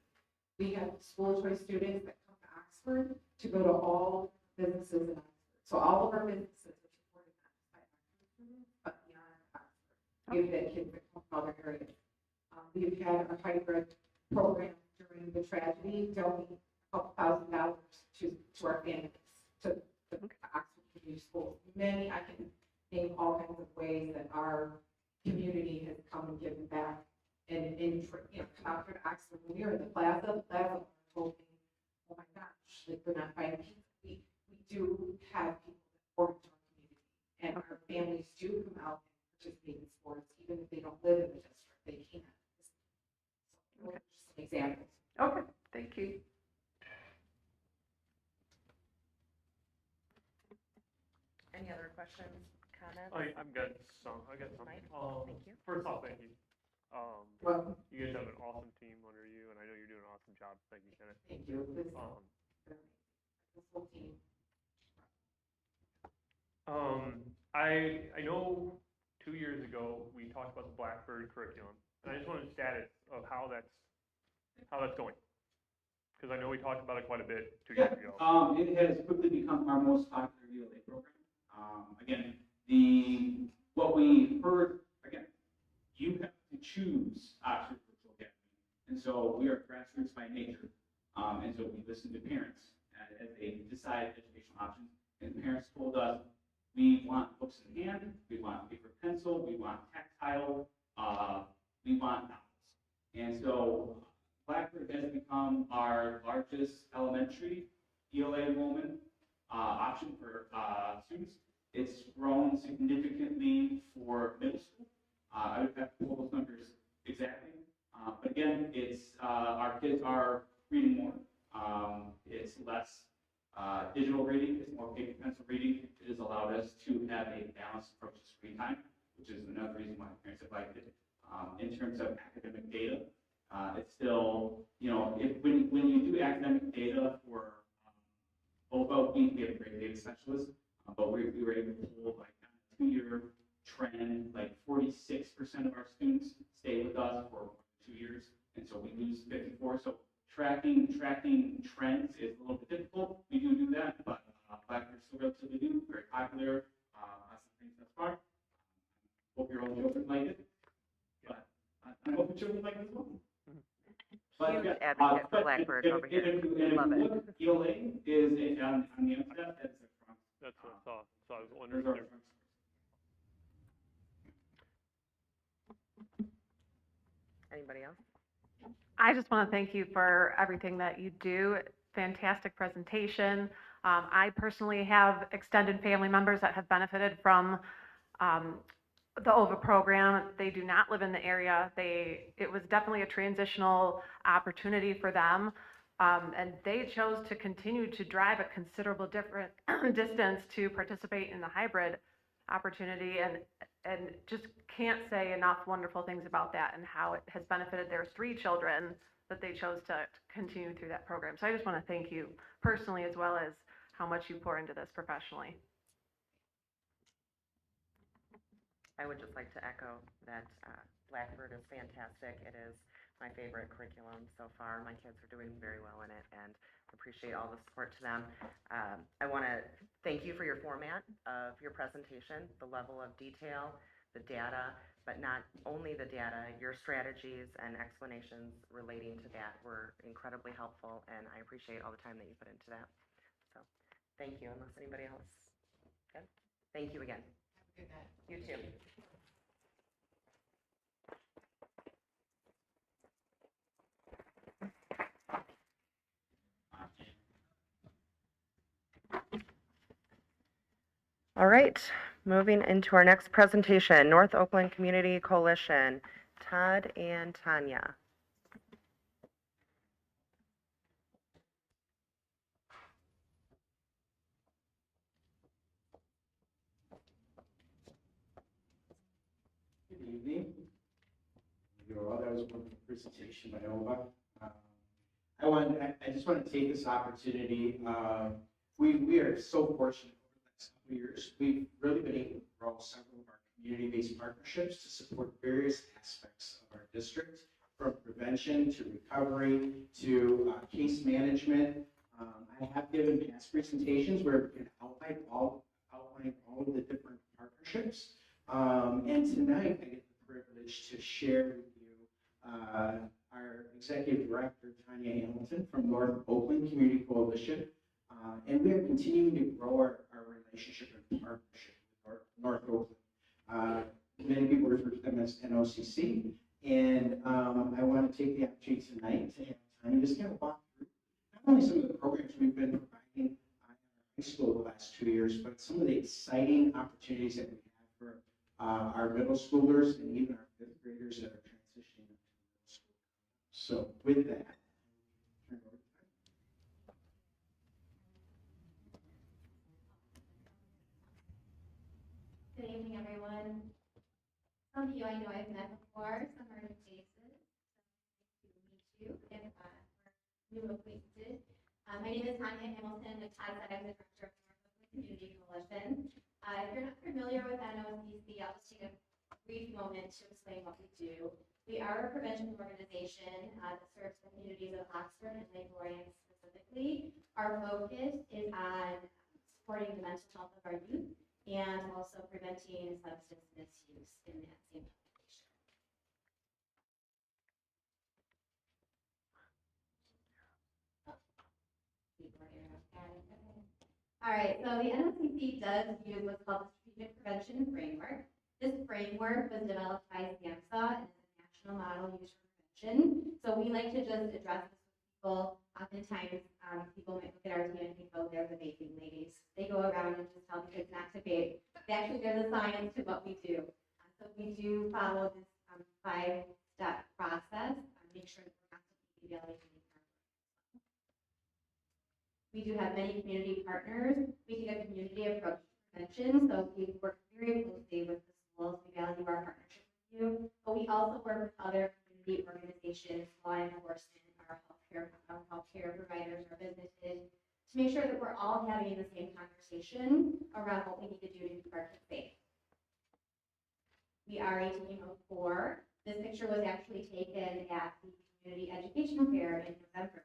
We have school choice students that come to Oxford to go to all businesses in Oxford. So all of our businesses are supported not by Oxford students, but beyond Oxford. We have that kids that come from other areas. We've had a hybrid program during the tragedy, donating a couple $1,000 to our families, to Oxford Community Schools. Many, I can name all kinds of ways that our community has come and given back and come out here to Oxford. When we were in the plaza told me, oh my gosh, like we're not buying pizza. We do have people that support our community, and our families do come out and participate in sports, even if they don't live in the district, they can. So, Okay. just some examples. Okay, thank you. Any other questions, comments? I'm good. I got some. Mike, thank you. First off, thank you. Well, You guys have an awesome team under you, and I know you're doing an awesome job. Thank you, Janet. thank you. This whole team. I know 2 years ago we talked about the Blackbird curriculum, and I just wanted status of how that's going, because I know we talked about it quite a bit 2 years ago. It has quickly become our most popular ELA program. Again, what we heard, again, you have to choose Oxford Virtual Academy. And so we are grassroots by nature. And so we listen to parents as they decide educational options. And parents told us, we want books in hand, we want paper pencil, we want tactile, we want novels. And so Blackbird has become our largest elementary ELA enrollment option for students. It's grown significantly for middle school. I would have to pull those numbers exactly. But again, it's our kids are reading more. It's less digital reading, it's more paper pencil reading. It has allowed us to have a balanced approach to screen time, which is another reason why parents have liked it. In terms of academic data, it's still, when you do academic data for both, we have a great data specialist, but we were able to pull like a 2-year trend, like 46% of our students stay with us for 2 years, and so we lose 54. So tracking trends is a little bit difficult. We do that, but Blackbird's still relatively new, very popular. Lots of things thus far. Hope your own children like it, but I hope your children like it as well. But, Huge advocate for Blackbird over here. Love it. Look, ELA is on the MSF, that's the front. That's what I saw. So I was wondering. Those are our front. Anybody else? I just want to thank you for everything that you do. Fantastic presentation. I personally have extended family members that have benefited from the OVA program. They do not live in the area. It was definitely a transitional opportunity for them. And they chose to continue to drive a considerable different distance to participate in the hybrid opportunity, and just can't say enough wonderful things about that and how it has benefited their 3 children that they chose to continue through that program. So I just want to thank you personally as well as how much you pour into this professionally. I would just like to echo that Blackbird is fantastic. It is my favorite curriculum so far. My kids are doing very well in it and appreciate all the support to them. I want to thank you for your format of your presentation, the level of detail, the data, but not only the data, your strategies and explanations relating to that were incredibly helpful, and I appreciate all the time that you put into that. So thank you, unless anybody else. Good. Thank you again. Have a good night. You too. All right, Moving into our next presentation, North Oakland Community Coalition, Todd and Tanya. Good evening. That was a wonderful presentation by Ova. I just want to take this opportunity. We are so fortunate over the last couple of years. We've really been able to grow several of our community-based partnerships to support various aspects of our district, from prevention to recovery to case management. I have given past presentations where we can outline all of the different partnerships. And tonight I get the privilege to share with you our Executive Director, Tanya Hamilton from North Oakland Community Coalition. And we are continuing to grow our relationship and partnership with North Oakland. Many people refer to them as NOCC. And I want to take the opportunity tonight to have Tanya just kind of walk through not only some of the programs we've been providing in our high school the last 2 years, but some of the exciting opportunities that we have for our middle schoolers and even our fifth graders that are transitioning into middle school. So with that, turn it over to Tanya. Good evening, everyone. Some of you I know I've met before, some are new faces. So nice to meet you if we're new acquaintances. My name is Tanya Hamilton. Like Todd said, I'm the director of North Oakland Community Coalition. If you're not familiar with NOCC, I'll just take a brief moment to explain what we do. We are a prevention organization that serves the communities of Oxford and Lake Lorraine specifically. Our focus is on supporting the mental health of our youth and also preventing substance misuse in that same population. All right, so the NOCC does use what's called the Strategic Prevention Framework. This framework was developed by SAMHSA and is a national model used for prevention. So we like to just address this with people. Oftentimes, people might look at our team and think, oh, they're the vaping ladies. They go around and just tell the kids not to vape. But actually, there's a science to what we do. So we do follow this 5-step process. Make sure that we're constantly evaluating. We do have many community partners. We take a community approach to prevention, so we work very closely with the schools. We value our partnership with you, but we also work with other community organizations, law enforcement, our healthcare providers, our businesses, to make sure that we're all having the same conversation around what we need to do to keep our kids safe. We are a team of 4. This picture was actually taken at the community education fair in November.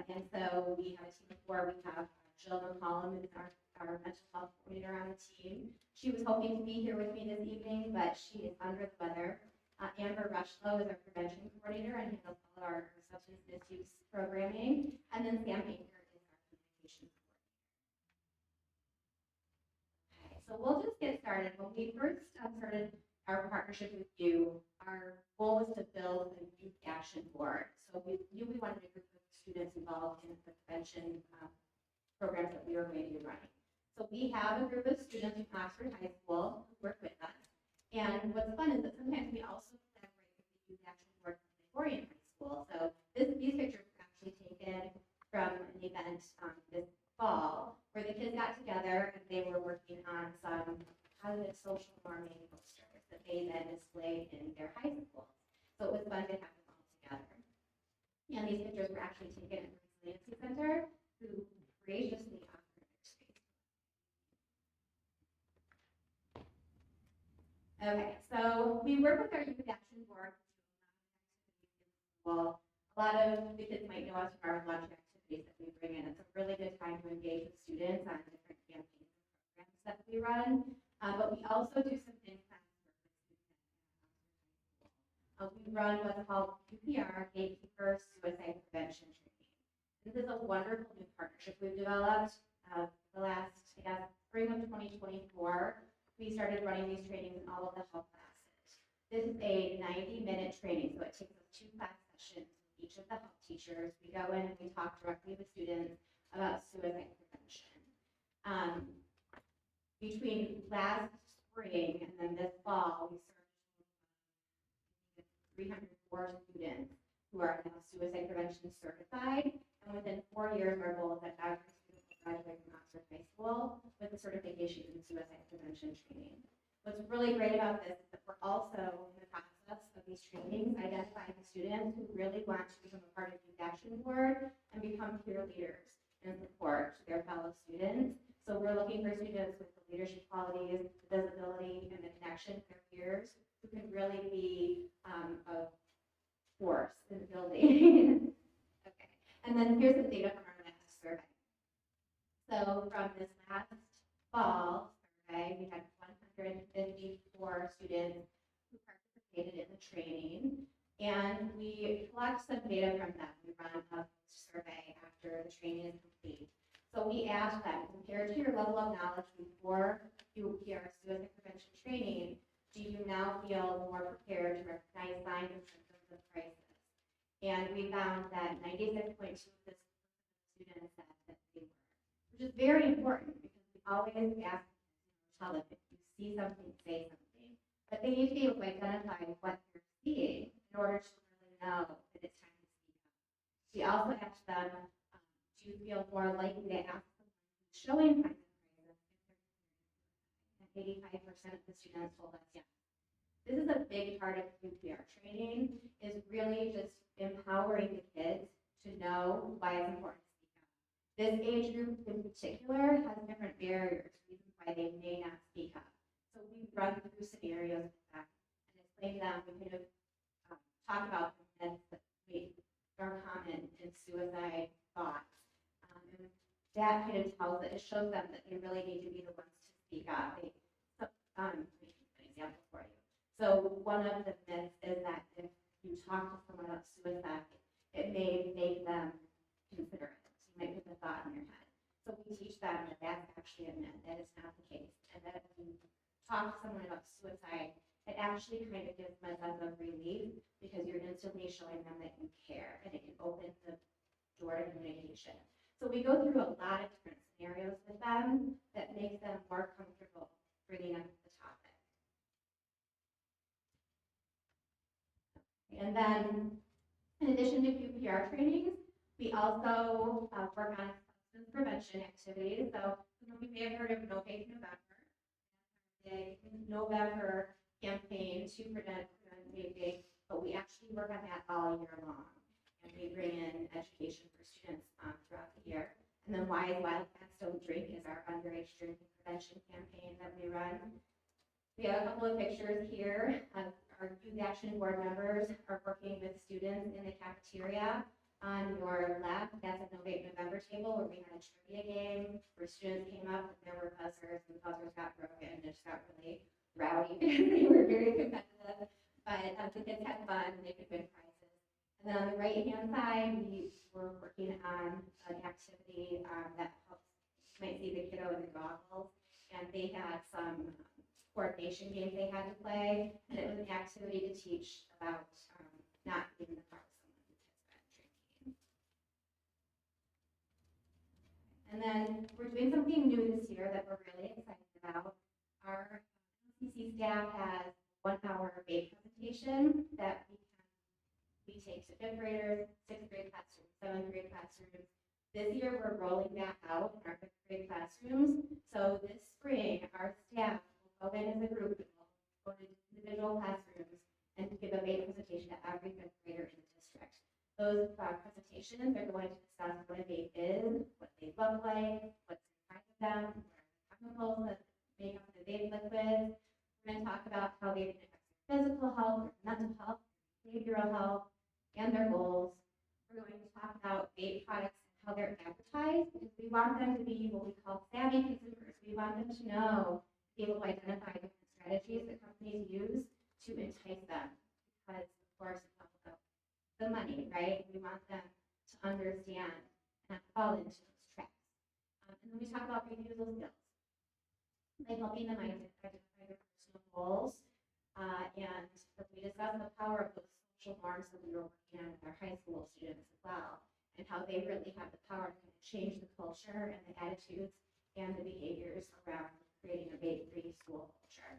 And so we have a team of 4. We have Jill McCollum, who's our mental health coordinator on the team. She was hoping to be here with me this evening, but she is under the weather. Amber Rushlow is our prevention coordinator and handles all of our substance misuse programming. And then Sam Anker is our communications coordinator. Okay, so we'll just get started. When we first started our partnership with you, our goal was to build a youth action board. So we knew we wanted a group of students involved in the prevention programs that we were going to be running. So we have a group of students from Oxford High School who work with us. And what's fun is that sometimes we also collaborate with the youth action board from Lake Lorraine High School. So these pictures were actually taken from an event this fall where the kids got together and they were working on some positive social norming posters that they then displayed in their high schools. So it was fun to have them all together. And these pictures were actually taken at the Resiliency Center, who graciously offered their space. Okay, so we work with our youth action board. Well, a lot of the kids might know us from our lunch activities that we bring in. It's a really good time to engage with students on different campaigns and programs that we run. But we also do some in-class work with students. We run what's called UPR, Gatekeeper Suicide Prevention Training. This is a wonderful new partnership we've developed. The last spring of 2024, we started running these trainings in all of the health classes. This is a 90-minute training, so it takes us 2 class sessions with each of the health teachers. We go in and we talk directly with students about suicide prevention. between last spring and then this fall, we served 304 students who are now suicide prevention certified. And within 4 years, our goal is that every student will graduate from Oxford High School with a certification in suicide prevention training. What's really great about this is that we're also in the process of these trainings identifying students who really want to become a part of Youth Action Board and become peer leaders and support their fellow students. So we're looking for students with the leadership qualities, the visibility, and the connection to their peers who can really be a force in the building. Okay, and then here's the data from our last survey. So from this last fall survey, we had 154 students who participated in the training, and we collect some data from them. We run a survey after the training is complete. So we asked them, compared to your level of knowledge before UPR suicide prevention training, do you now feel more prepared to recognize signs and symptoms of crisis? And we found that 96.2% of the students said that they were, which is very important because we always ask, tell them if you see something, say something. But they need to be able to identify what they're seeing in order to really know that it's time to speak up. We also asked them, do you feel more likely to ask someone who's showing signs of crisis if they're 85% of the students told us yes. This is a big part of UPR training, is really just empowering the kids to know why it's important to speak up. This age group in particular has different barriers, reasons why they may not speak up. So we run through scenarios with them and explain to them, we kind of talk about the myths that are common in suicide thoughts. And that kind of tells it shows them that they really need to be the ones to speak up. Let me give an example for you. So one of the myths is that if you talk to someone about suicide, it may make them consider it. So you might put the thought in your head. So we teach them that that's actually a myth, that is not the case. And that if you talk to someone about suicide, it actually kind of gives them a sense of relief because you're instantly showing them that you care and it can open the door to communication. So we go through a lot of different scenarios with them that makes them more comfortable bringing up the topic. And then, in addition to QPR trainings, we also work on substance prevention activities. So some of you may have heard of No Hate November. The November campaign to prevent vaping, but we actually work on that all year long. And we bring in education for students throughout the year. And then Why Wildcats Don't Drink is our underage drinking prevention campaign that we run. We have a couple of pictures here of our Youth Action Board members are working with students in the cafeteria. On your left, that's a No Vape November table where we had a trivia game where students came up and there were buzzers and the buzzers got broken and it just got really rowdy. They were very competitive, but the kids had fun and they could win prizes. And then on the right-hand side, we were working on an activity that helps, you might see the kiddo in the goggles, and they had some coordination games they had to play, and it was an activity to teach about not being in the car with someone who has been drinking. And then we're doing something new this year that we're really excited about. Our LCC staff has 1 hour vape presentation that we take to 5th graders, 6th grade classrooms, 7th grade classrooms. This year, we're rolling that out in our 5th grade classrooms. So this spring, our staff will go in as a group, will go to individual classrooms and give a vape presentation to every 5th grader in the district. Those presentations are going to discuss what a vape is, what they look like, what's inside of them, what are the chemicals that make up the vape liquids. We're going to talk about how they can affect their physical health, their mental health, behavioral health, and their goals. We're going to talk about vape products and how they're advertised, because we want them to be what we call savvy consumers. We want them to know, be able to identify different strategies that companies use to entice them, because of course it's all about the money, right? We want them to understand and not fall into those traps. And then we talk about refusal skills, like helping them identify their personal goals, and we discuss the power of those social norms that we were working on with our high school students as well, and how they really have the power to change the culture and the attitudes and the behaviors around creating a vape-free school culture.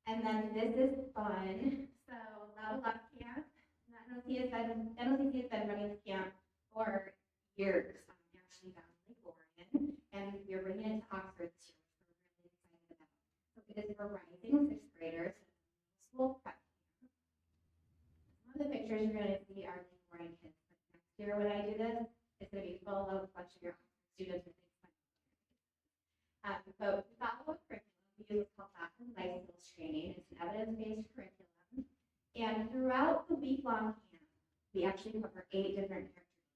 And then this is fun. So Level Up Camp. NOCC has been running this camp for years, actually down in Lake Orion, and we're bringing it to Oxford this year, which we're really excited about. So it is for rising sixth graders, school prep camp. Some of the pictures you're going to see are Lake Orion kids. But next year when I do this, it's going to be full of a bunch of your students with things like that. So we follow a curriculum. We use what's called Classroom Life Skills Training. It's an evidence-based curriculum. And throughout the week-long camp, we actually cover 8 different characteristics.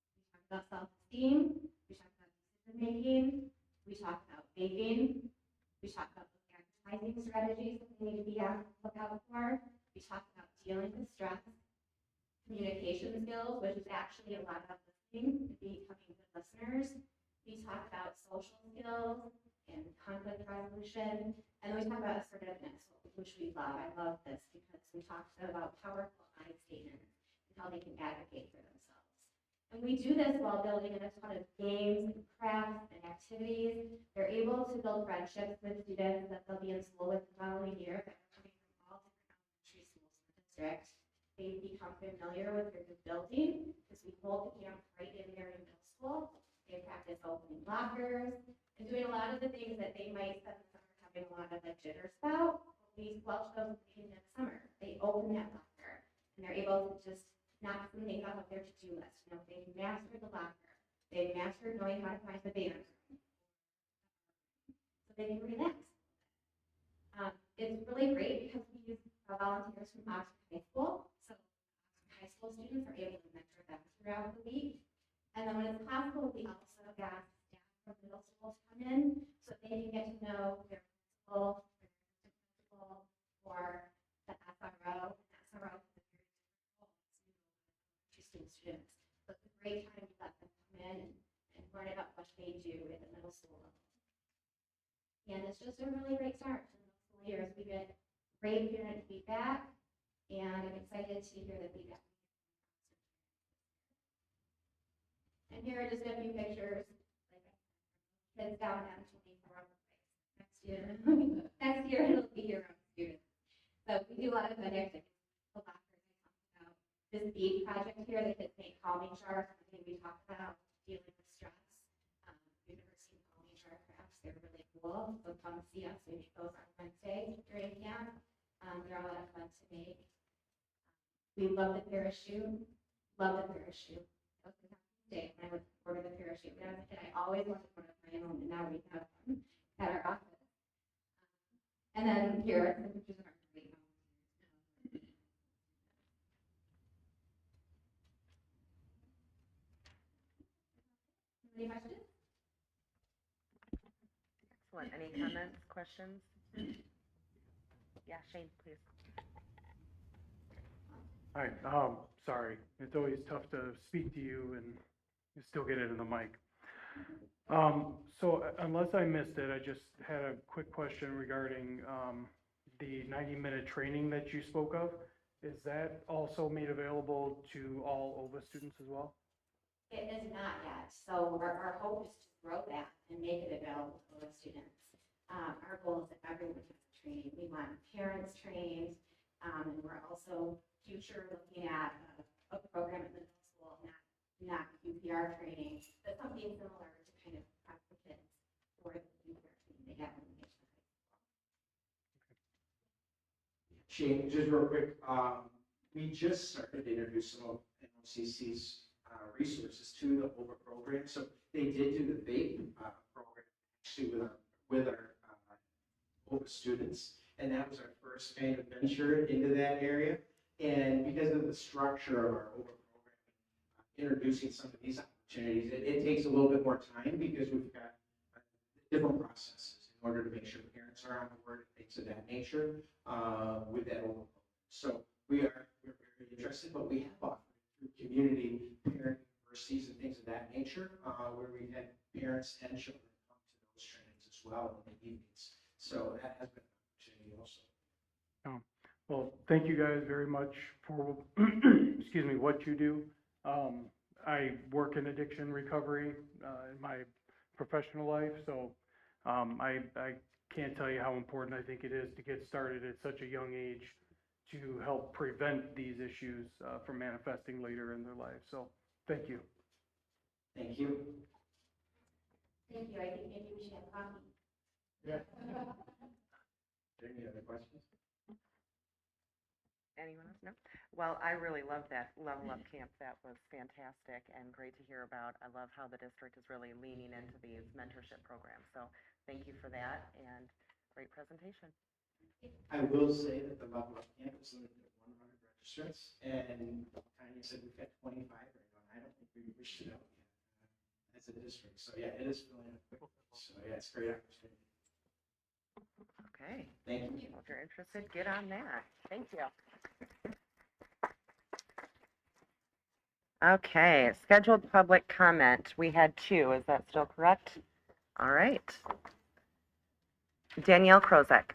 We talk about self-esteem, we talk about decision-making, we talk about vaping, we talk about advertising strategies that they need to be look out for, we talk about dealing with stress, communication skills, which is actually a lot of listening and becoming good listeners. We talk about social skills and conflict resolution, and then we talk about assertiveness, which we love. I love this because we talked about powerful I statements and how they can advocate for themselves. And we do this while building in a ton of games and crafts and activities. They're able to build friendships with students that they'll be in school with the following year that are coming from all different elementary schools in the district. They become familiar with your building because we hold the camp right in there in middle school. They practice opening lockers and doing a lot of the things that they might spend the summer having a lot of like jitters about. We squelch those in the summer. They open that locker and they're able to just knock some things off of their to-do list. You know, they mastered the locker. They mastered knowing how to find the band. So they can relax. It's really great because we use volunteers from Oxford High School. So Oxford High School students are able to mentor them throughout the week. And then when it's possible, we also ask staff from middle school to come in so that they can get to know their principal, or the SRO. SRO is a very different role. Interesting students. So it's a great time to let them come in and learn about what they do at the middle school level. And it's just a really great start to the middle school years. We get great parent feedback, and I'm excited to hear the feedback. And here are just a few pictures, like kids down at 24 on the place. Next year it'll be your own students. So we do a lot of fun activities. The lockers I talked about. This bead project here, the kids make calming jars, something we talked about dealing with stress. If you've never seen calming jar crafts, they're really cool. So come see us. We make those on Wednesday during camp. They're a lot of fun to make. We love the parachute. Love the parachute. That was the day when I would order the parachute. When I was a kid, I always wanted one of my own, and now we have one at our office. And then here are some pictures of our great volunteers. Any questions? Excellent. Any comments, questions? Yeah, Shane, please. Hi, sorry. It's always tough to speak to you and you still get it in the mic. So unless I missed it, I just had a quick question regarding the 90-minute training that you spoke of. Is that also made available to all OVA students as well? It is not yet. So our hope is to grow that and make it available to OVA students. Our goal is that everyone has training. We want parents trained, and we're also future looking at a program at the middle school, not UPR training, but something similar to kind of prep the kids for the UPR training they have in the nation. Shane, just real quick, we just started to introduce some of NOCC's resources to the OVA program. So they did do the vape program actually with our OVA students, and that was our first kind of venture into that area. And because of the structure of our OVA program, introducing some of these opportunities, it takes a little bit more time because we've got different processes in order to make sure parents are on board and things of that nature with that OVA program. So we're very interested, but we have offered through community parent universities and things of that nature where we've had parents and children come to those trainings as well in the evenings. So that has been an opportunity also. Well, thank you guys very much for, excuse me, what you do. I work in addiction recovery in my professional life. So I can't tell you how important I think it is to get started at such a young age to help prevent these issues from manifesting later in their life. So thank you. Thank you. Thank you. I think maybe we should have coffee. Yeah. Any other questions? Anyone else? No? Well, I really love that Level Up Camp. That was fantastic and great to hear about. I love how the district is really leaning into these mentorship programs. So thank you for that and great presentation. I will say that the Level Up Camp is limited to 100 registrants, and Tanya said we've got 25 right now. I don't think we reached it out yet as a district. So yeah, it is filling up quickly. So yeah, it's a great opportunity. Okay. Thank you. Well, if you're interested, get on that. Thank you. Okay, scheduled public comment. We had 2. Is that still correct? All right. Danielle Krozek.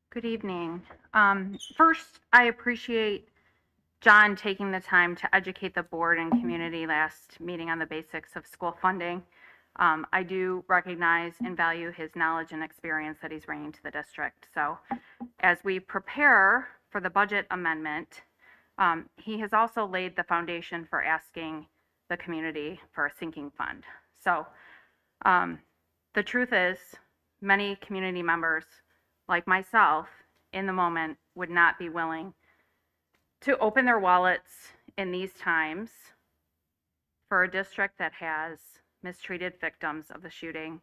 Good evening. First, I appreciate John taking the time to educate the board and community last meeting on the basics of school funding. I do recognize and value his knowledge and experience that he's bringing to the district. So as we prepare for the budget amendment, he has also laid the foundation for asking the community for a sinking fund. So the truth is, many community members like myself in the moment would not be willing to open their wallets in these times for a district that has mistreated victims of the shooting,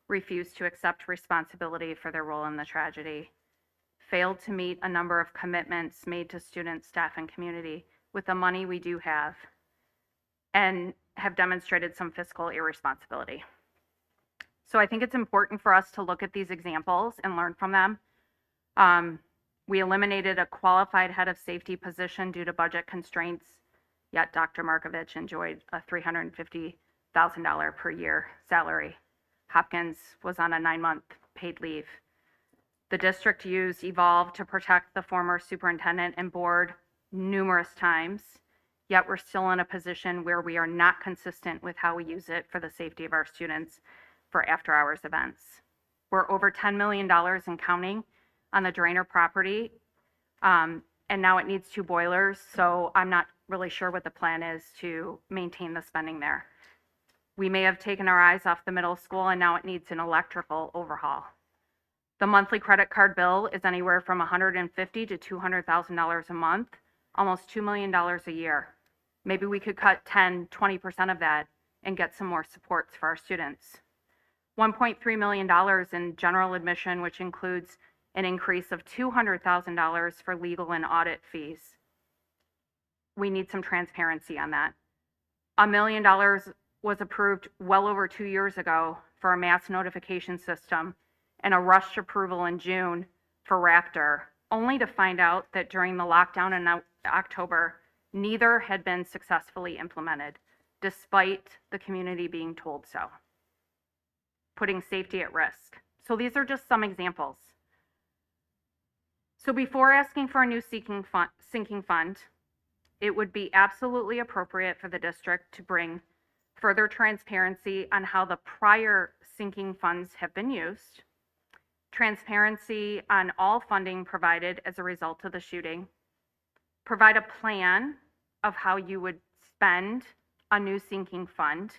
refused to accept responsibility for their role in the tragedy, failed to meet a number of commitments made to students, staff, and community with the money we do have, and have demonstrated some fiscal irresponsibility. So I think it's important for us to look at these examples and learn from them. We eliminated a qualified head of safety position due to budget constraints, yet Dr. Markovich enjoyed a $350,000 per year salary. Hopkins was on a 9-month paid leave. The district used Evolve to protect the former superintendent and board numerous times, yet we're still in a position where we are not consistent with how we use it for the safety of our students for after-hours events. We're over $10 million and counting on the Drainer property, and now it needs 2 boilers, so I'm not really sure what the plan is to maintain the spending there. We may have taken our eyes off the middle school, and now it needs an electrical overhaul. The monthly credit card bill is anywhere from $150,000 to $200,000 a month, almost $2 million a year. Maybe we could cut 10–20% of that and get some more supports for our students. $1.3 million in general admission, which includes an increase of $200,000 for legal and audit fees. We need some transparency on that. $1 million was approved well over 2 years ago for a mass notification system and a rushed approval in June for Raptor, only to find out that during the lockdown in October, neither had been successfully implemented, despite the community being told so, putting safety at risk. So these are just some examples. So before asking for a new sinking fund, it would be absolutely appropriate for the district to bring further transparency on how the prior sinking funds have been used, transparency on all funding provided as a result of the shooting, provide a plan of how you would spend a new sinking fund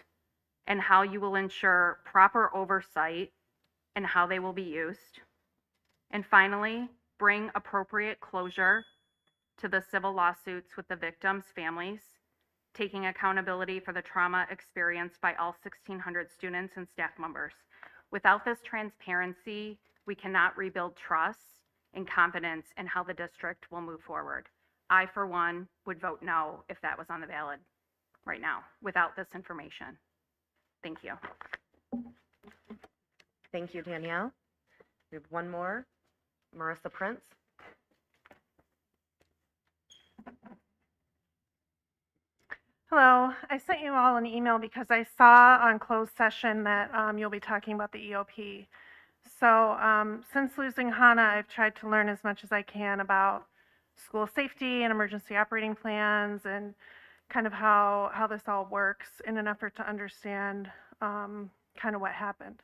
and how you will ensure proper oversight and how they will be used. And finally, bring appropriate closure to the civil lawsuits with the victims' families, taking accountability for the trauma experienced by all 1,600 students and staff members. Without this transparency, we cannot rebuild trust and confidence in how the district will move forward. I, for one, would vote no if that was on the ballot right now, without this information. Thank you. Thank you, Danielle. We have one more, Marissa Prince. Hello, I sent you all an email because I saw on closed session that you'll be talking about the EOP. So since losing Hannah, I've tried to learn as much as I can about school safety and emergency operating plans and kind of how this all works in an effort to understand kind of what happened.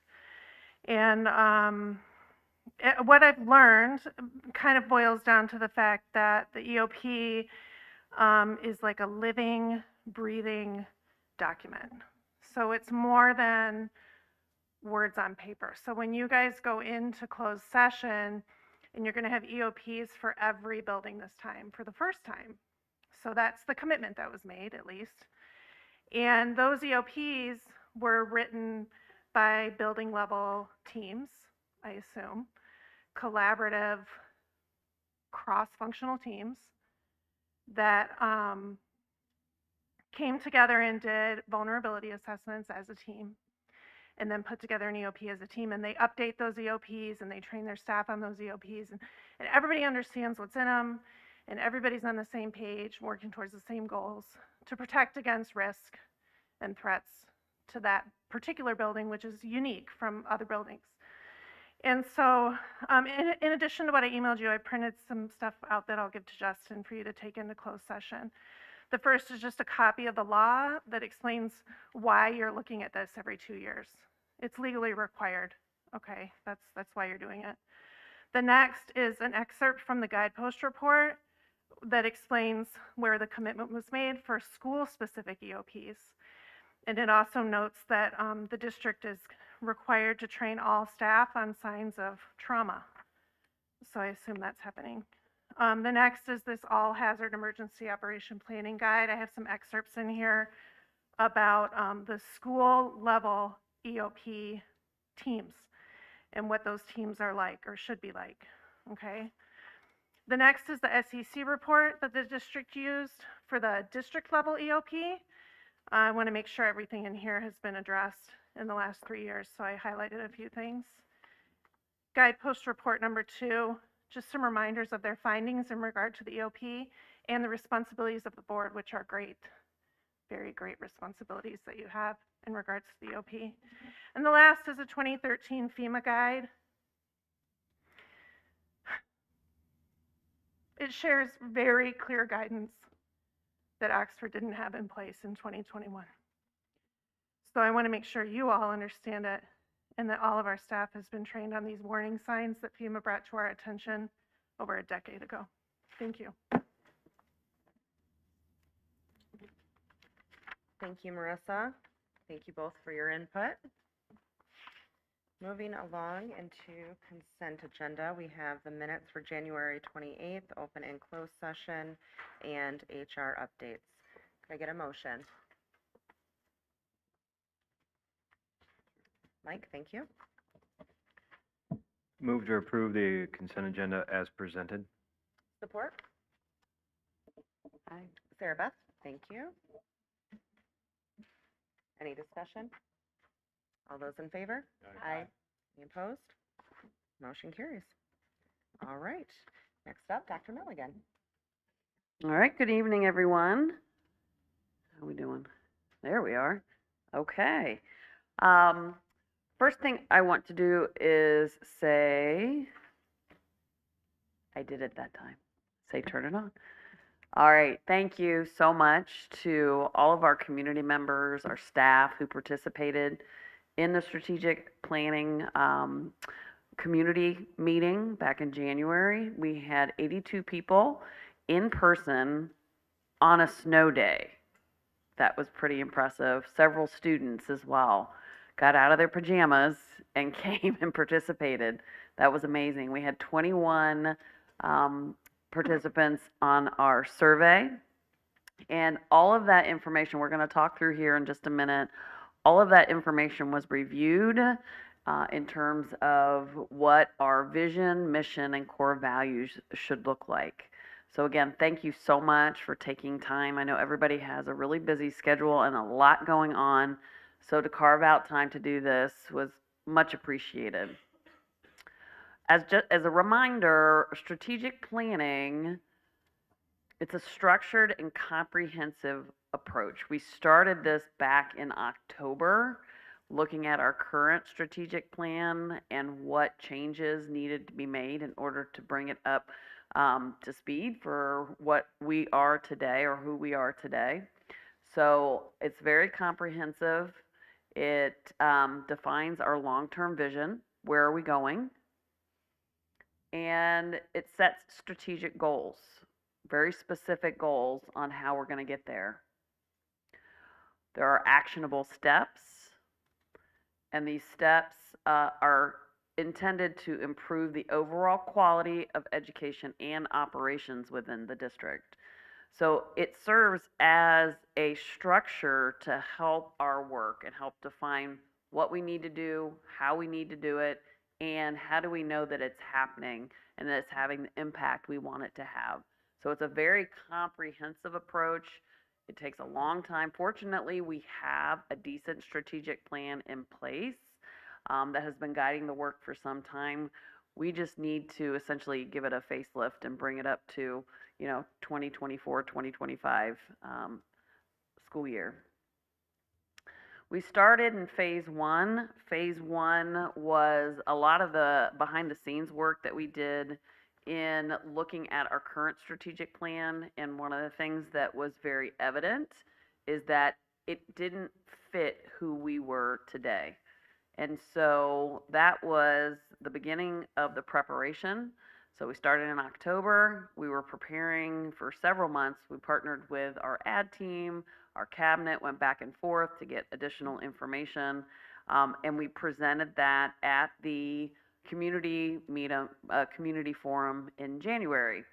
And what I've learned kind of boils down to the fact that the EOP is like a living, breathing document. So it's more than words on paper. So when you guys go into closed session, and you're going to have EOPs for every building this time for the first time. So that's the commitment that was made, at least. And those EOPs were written by building level teams, I assume, collaborative, cross-functional teams that came together and did vulnerability assessments as a team, and then put together an EOP as a team, and they update those EOPs and they train their staff on those EOPs, and everybody understands what's in them, and everybody's on the same page, working towards the same goals to protect against risk and threats to that particular building, which is unique from other buildings. And so in addition to what I emailed you, I printed some stuff out that I'll give to Justin for you to take into closed session. The first is just a copy of the law that explains why you're looking at this every 2 years. It's legally required. Okay, that's why you're doing it. The next is an excerpt from the guidepost report that explains where the commitment was made for school-specific EOPs. And it also notes that the district is required to train all staff on signs of trauma. So I assume that's happening. The next is this all hazard emergency operation planning guide. I have some excerpts in here about the school level EOP teams and what those teams are like or should be like, okay? The next is the SEC report that the district used for the district level EOP. I want to make sure everything in here has been addressed in the last 3 years, so I highlighted a few things. Guidepost report number 2, just some reminders of their findings in regard to the EOP and the responsibilities of the board, which are great, very great responsibilities that you have in regards to the EOP. And the last is a 2013 FEMA guide. It shares very clear guidance that Oxford didn't have in place in 2021. So I want to make sure you all understand it and that all of our staff has been trained on these warning signs that FEMA brought to our attention over a decade ago. Thank you. Thank you, Marissa. Thank you both for your input. Moving along into consent agenda, we have the minutes for January 28th, open and closed session, and HR updates. Can I get a motion? Mike, thank you. Move to approve the consent agenda as presented. Support? Aye. Sarah Beth, thank you. Any discussion? All those in favor? Aye. Any opposed? Motion carries. All right. Next up, Dr. Milligan. All right, good evening, everyone. How are we doing? There we are. Okay. First thing I want to do is say, I did it that time. Say turn it on. All right, thank you so much to all of our community members, our staff who participated in the strategic planning community meeting back in January. We had 82 people in person on a snow day. That was pretty impressive. Several students as well got out of their pajamas and came and participated. That was amazing. We had 21 participants on our survey, and all of that information we're going to talk through here in just a minute. All of that information was reviewed in terms of what our vision, mission, and core values should look like. So again, thank you so much for taking time. I know everybody has a really busy schedule and a lot going on, so to carve out time to do this was much appreciated. As a reminder, strategic planning it's a structured and comprehensive approach. We started this back in October, looking at our current strategic plan and what changes needed to be made in order to bring it up to speed for what we are today or who we are today. So it's very comprehensive. It defines our long-term vision. Where are we going? And it sets strategic goals, very specific goals on how we're going to get there. There are actionable steps, and these steps are intended to improve the overall quality of education and operations within the district. So it serves as a structure to help our work and help define what we need to do, how we need to do it, and how do we know that it's happening and that it's having the impact we want it to have. So it's a very comprehensive approach. It takes a long time. Fortunately, we have a decent strategic plan in place that has been guiding the work for some time. We just need to essentially give it a facelift and bring it up to, 2024, 2025 school year. We started in phase one. Phase one was a lot of the behind the scenes work that we did in looking at our current strategic plan. And one of the things that was very evident is that it didn't fit who we were today. And so that was the beginning of the preparation. So we started in October. We were preparing for several months. We partnered with our ad team, our cabinet, went back and forth to get additional information. And we presented that at the community community forum in January.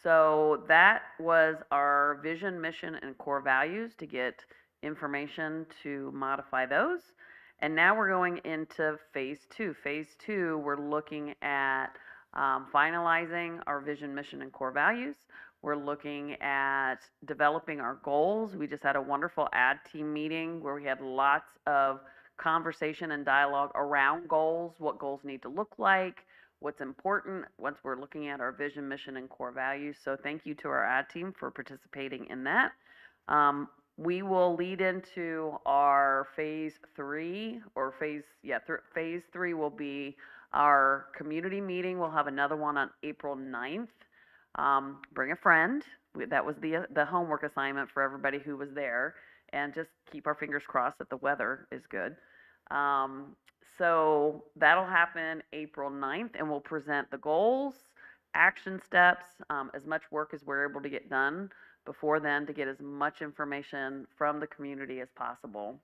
So that was our vision, mission, and core values to get information to modify those. And now we're going into phase two. Phase two, we're looking at finalizing our vision, mission, and core values. We're looking at developing our goals. We just had a wonderful ad team meeting where we had lots of conversation and dialogue around goals, what goals need to look like, what's important once we're looking at our vision, mission, and core values. So thank you to our ad team for participating in that. We will lead into our phase three, or phase three will be our community meeting. We'll have another one on April 9th. Bring a friend. That was the homework assignment for everybody who was there. And just keep our fingers crossed that the weather is good. So that'll happen April 9th, and we'll present the goals, action steps, as much work as we're able to get done before then to get as much information from the community as possible.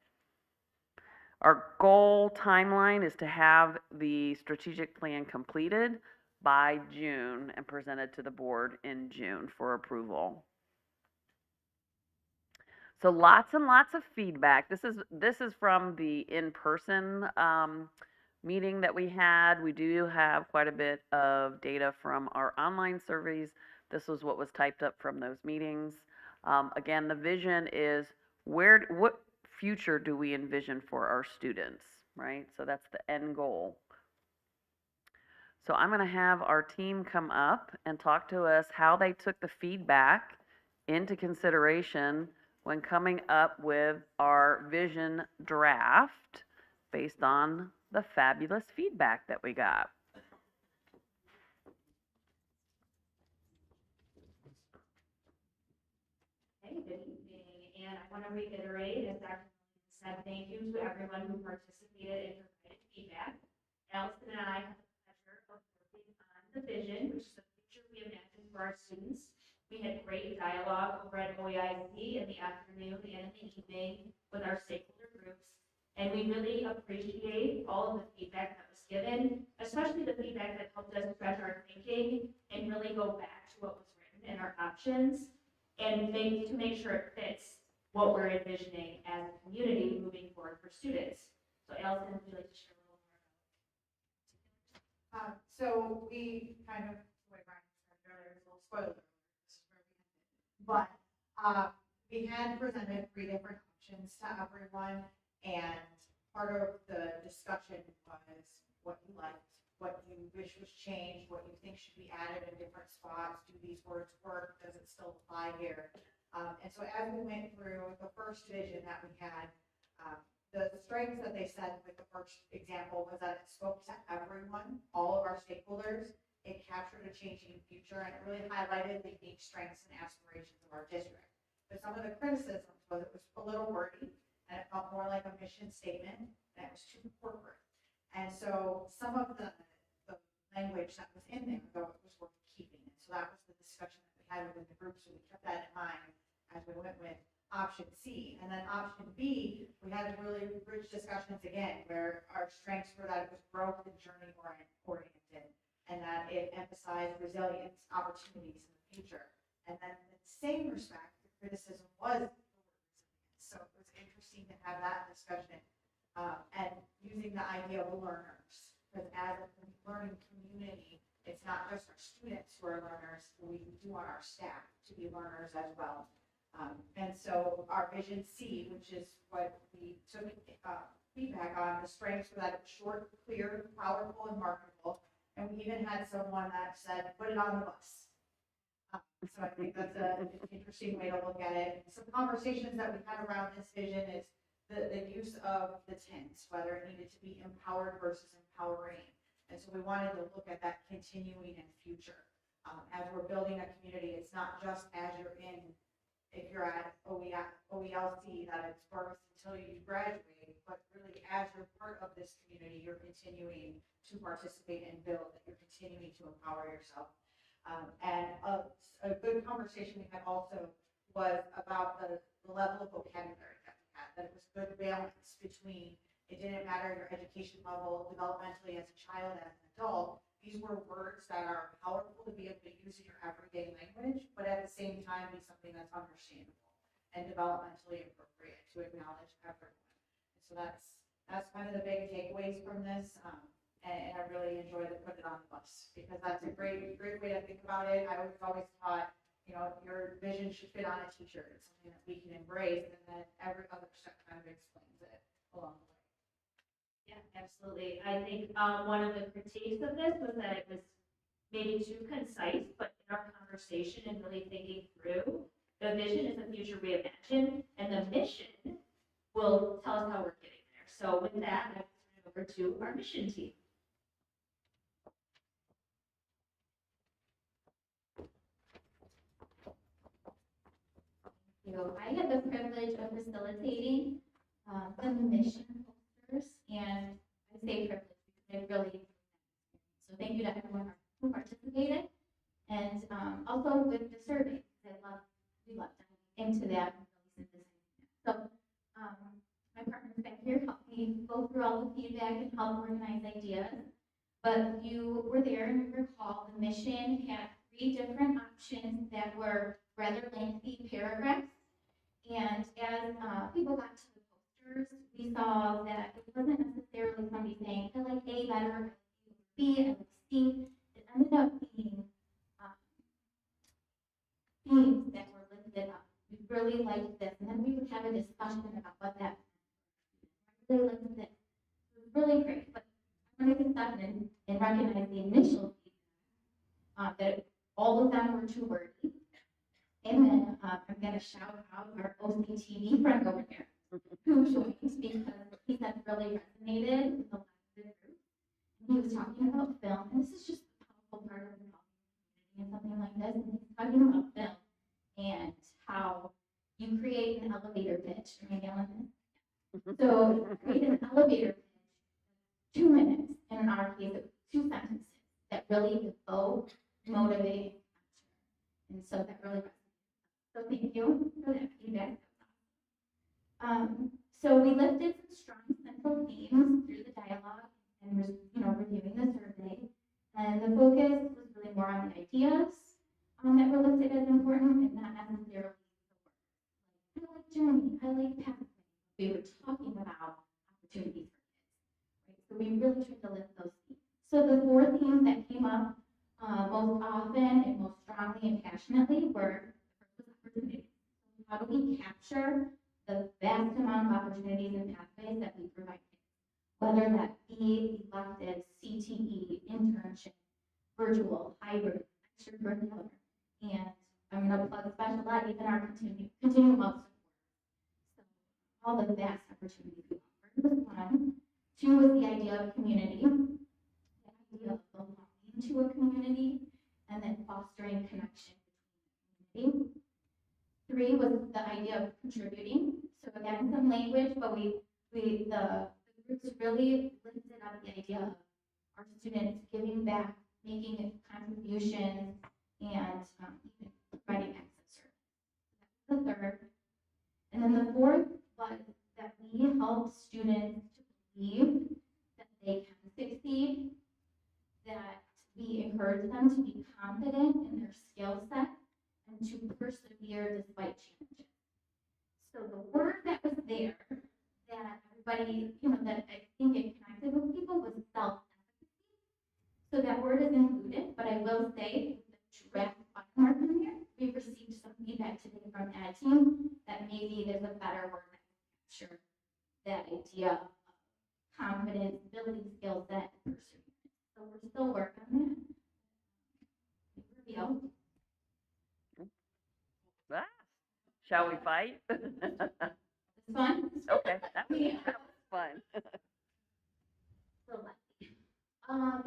Our goal timeline is to have the strategic plan completed by June and presented to the board in June for approval. So lots and lots of feedback. This is from the in-person meeting that we had. We do have quite a bit of data from our online surveys. This was what was typed up from those meetings. Again, the vision is what future do we envision for our students, right? So that's the end goal. So I'm going to have our team come up and talk to us how they took the feedback into consideration when coming up with our vision draft based on the fabulous feedback that we got. Hey, good evening, and I want to reiterate, as Dr. said, thank you to everyone who participated and provided feedback. Allison and I had the pleasure of working on the vision, which is the future we imagine for our students. We had great dialogue over at OEIC in the afternoon and in the evening with our stakeholder groups. And we really appreciate all of the feedback that was given, especially the feedback that helped us stretch our thinking and really go back to what was written in our options and to make sure it fits what we're envisioning as a community moving forward for students. So Allison, would you like to share a little more about it? So we kind of, the way Brian described earlier, it's a little spoiler, this is where we ended. But we had presented 3 different options to everyone, and part of the discussion was what you liked, what you wish was changed, what you think should be added in different spots. Do these words work? Does it still apply here? And so as we went through the first vision that we had, the strengths that they said with the first example was that it spoke to everyone, all of our stakeholders. It captured a changing future, and it really highlighted the unique strengths and aspirations of our district. But some of the criticisms was it was a little wordy, and it felt more like a mission statement, and it was too corporate. And so some of the language that was in there, though, it was worth keeping. And so that was the discussion that we had within the group, so we kept that in mind as we went with option C. And then option B, we had really rich discussions again, where our strengths were that it was growth and journey oriented, and that it emphasized resilience, opportunities in the future. And then in the same respect, the criticism was the word resilience. So it was interesting to have that discussion and using the idea of learners. Because as a learning community, it's not just our students who are learners, we do want our staff to be learners as well. And so our vision C, which is what we took feedback on, the strengths were that it was short, clear, powerful, and marketable. And we even had someone that said, put it on the bus. So I think that's an interesting way to look at it. Some conversations that we had around this vision is the use of the tense, whether it needed to be empowered versus empowering. And so we wanted to look at that continuing in future. As we're building a community, it's not just as you're in, if you're at OELC, that it's birth until you graduate, but really as you're part of this community, you're continuing to participate and build, that you're continuing to empower yourself. And a good conversation we had also was about the level of vocabulary that we had, that it was good balance between, it didn't matter your education level, developmentally as a child, as an adult, these were words that are powerful to be able to use in your everyday language, but at the same time be something that's understandable and developmentally appropriate to acknowledge everyone. So that's kind of the big takeaways from this. And I really enjoy the put it on the bus, because that's a great way to think about it. I was always taught, your vision should fit on a t-shirt. It's something that we can embrace, and then every other step kind of explains it along the way. Yeah, absolutely. I think one of the critiques of this was that it was maybe too concise, but in our conversation and really thinking through, the vision is a future reimagined, and the mission will tell us how we're getting there. So with that, I will turn it over to our mission team. I had the privilege of facilitating the mission posters, and I say privilege because I really, so thank you to everyone who participated, and also with the survey, because we love diving into that and really synthesizing it. So my partners back here helped me go through all the feedback and help organize ideas, but you were there and you recall the mission had 3 different options that were rather lengthy paragraphs. And as people got to the posters, we saw that it wasn't necessarily somebody saying, I like A better, I like B, I like C. It ended up being themes that were lifted up. We really liked this. And then we would have a discussion about what that meant. I really liked this. It was really great. But I wanted to step in and recognize the initial feedback, that all of them were too wordy. And then I'm going to shout out our OCTV friend over there, who joined because he said really resonated with the last group. And he was talking about film, and this is just a powerful part of the community and something like this. And he's talking about film and how you create an elevator pitch. Am I yelling it? So you create an elevator pitch, 2 minutes, and in our case, it was 2 sentences that really evoke, motivate, and so that really resonated. So thank you for that feedback. So we lifted some strong central themes through the dialogue and reviewing the survey. And the focus was really more on the ideas that were listed as important and not necessarily the work. I like journey, I like pathway. We were talking about opportunities for kids, right? So we really tried to lift those themes. So the 4 themes that came up most often and most strongly and passionately were opportunity. How do we capture the vast amount of opportunities and pathways that we provide kids, whether that be elective CTE, internship, virtual, hybrid, extracurricular, and I'm gonna plug special ed, even our continuum of support. So all the vast opportunities we offered was one. Two was the idea of community, the idea of belonging to a community, and then fostering connection between the community. Three was the idea of contributing. So again, some language, but the groups really lifted up the idea of our students giving back, making contributions, and even providing access service. That's the third. And then the fourth was that we help students to believe that they can succeed, that we encourage them to be confident in their skill set and to persevere despite challenges. So the word that was there that everybody, that I think it connected with people was self-efficacy. So that word is included, but I will say the draft bottom in here, we received some feedback today from Ed team that maybe there's a better word that can capture that idea of confidence, building skill set, and perseverance. So we're still working on that. Reveal. Ah, shall we fight? It's fun. Okay, that was fun. So let's see.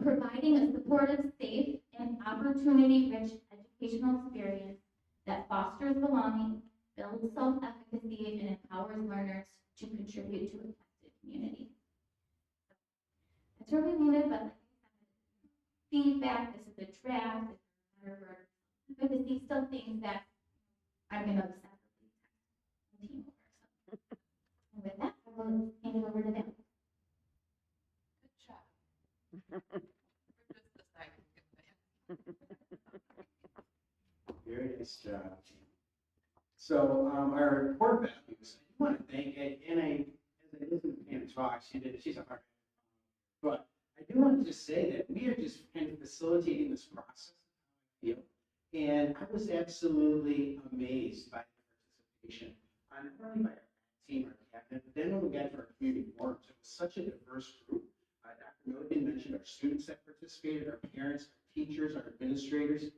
Providing a supportive, safe, and opportunity-rich educational experience that fosters belonging, builds self-efficacy, and empowers learners to contribute to a connected community. That's where we needed, but like feedback, this is a draft, this is a better word. Because these still things that I'm going to separately text the team over. So. And with that, I will hand it over to them. Good job. We're just the second. Very nice job. So our core values, I want to thank Ed, and as I listen to Pam talk, she's a hard, but I do want to just say that we are just kind of facilitating this process, I feel, and I was absolutely amazed by the participation, not only by our team, our cabinet, but then when we got to our community forums, it was such a diverse group. Dr. Milligan mentioned our students that participated, our parents, our teachers, our administrators.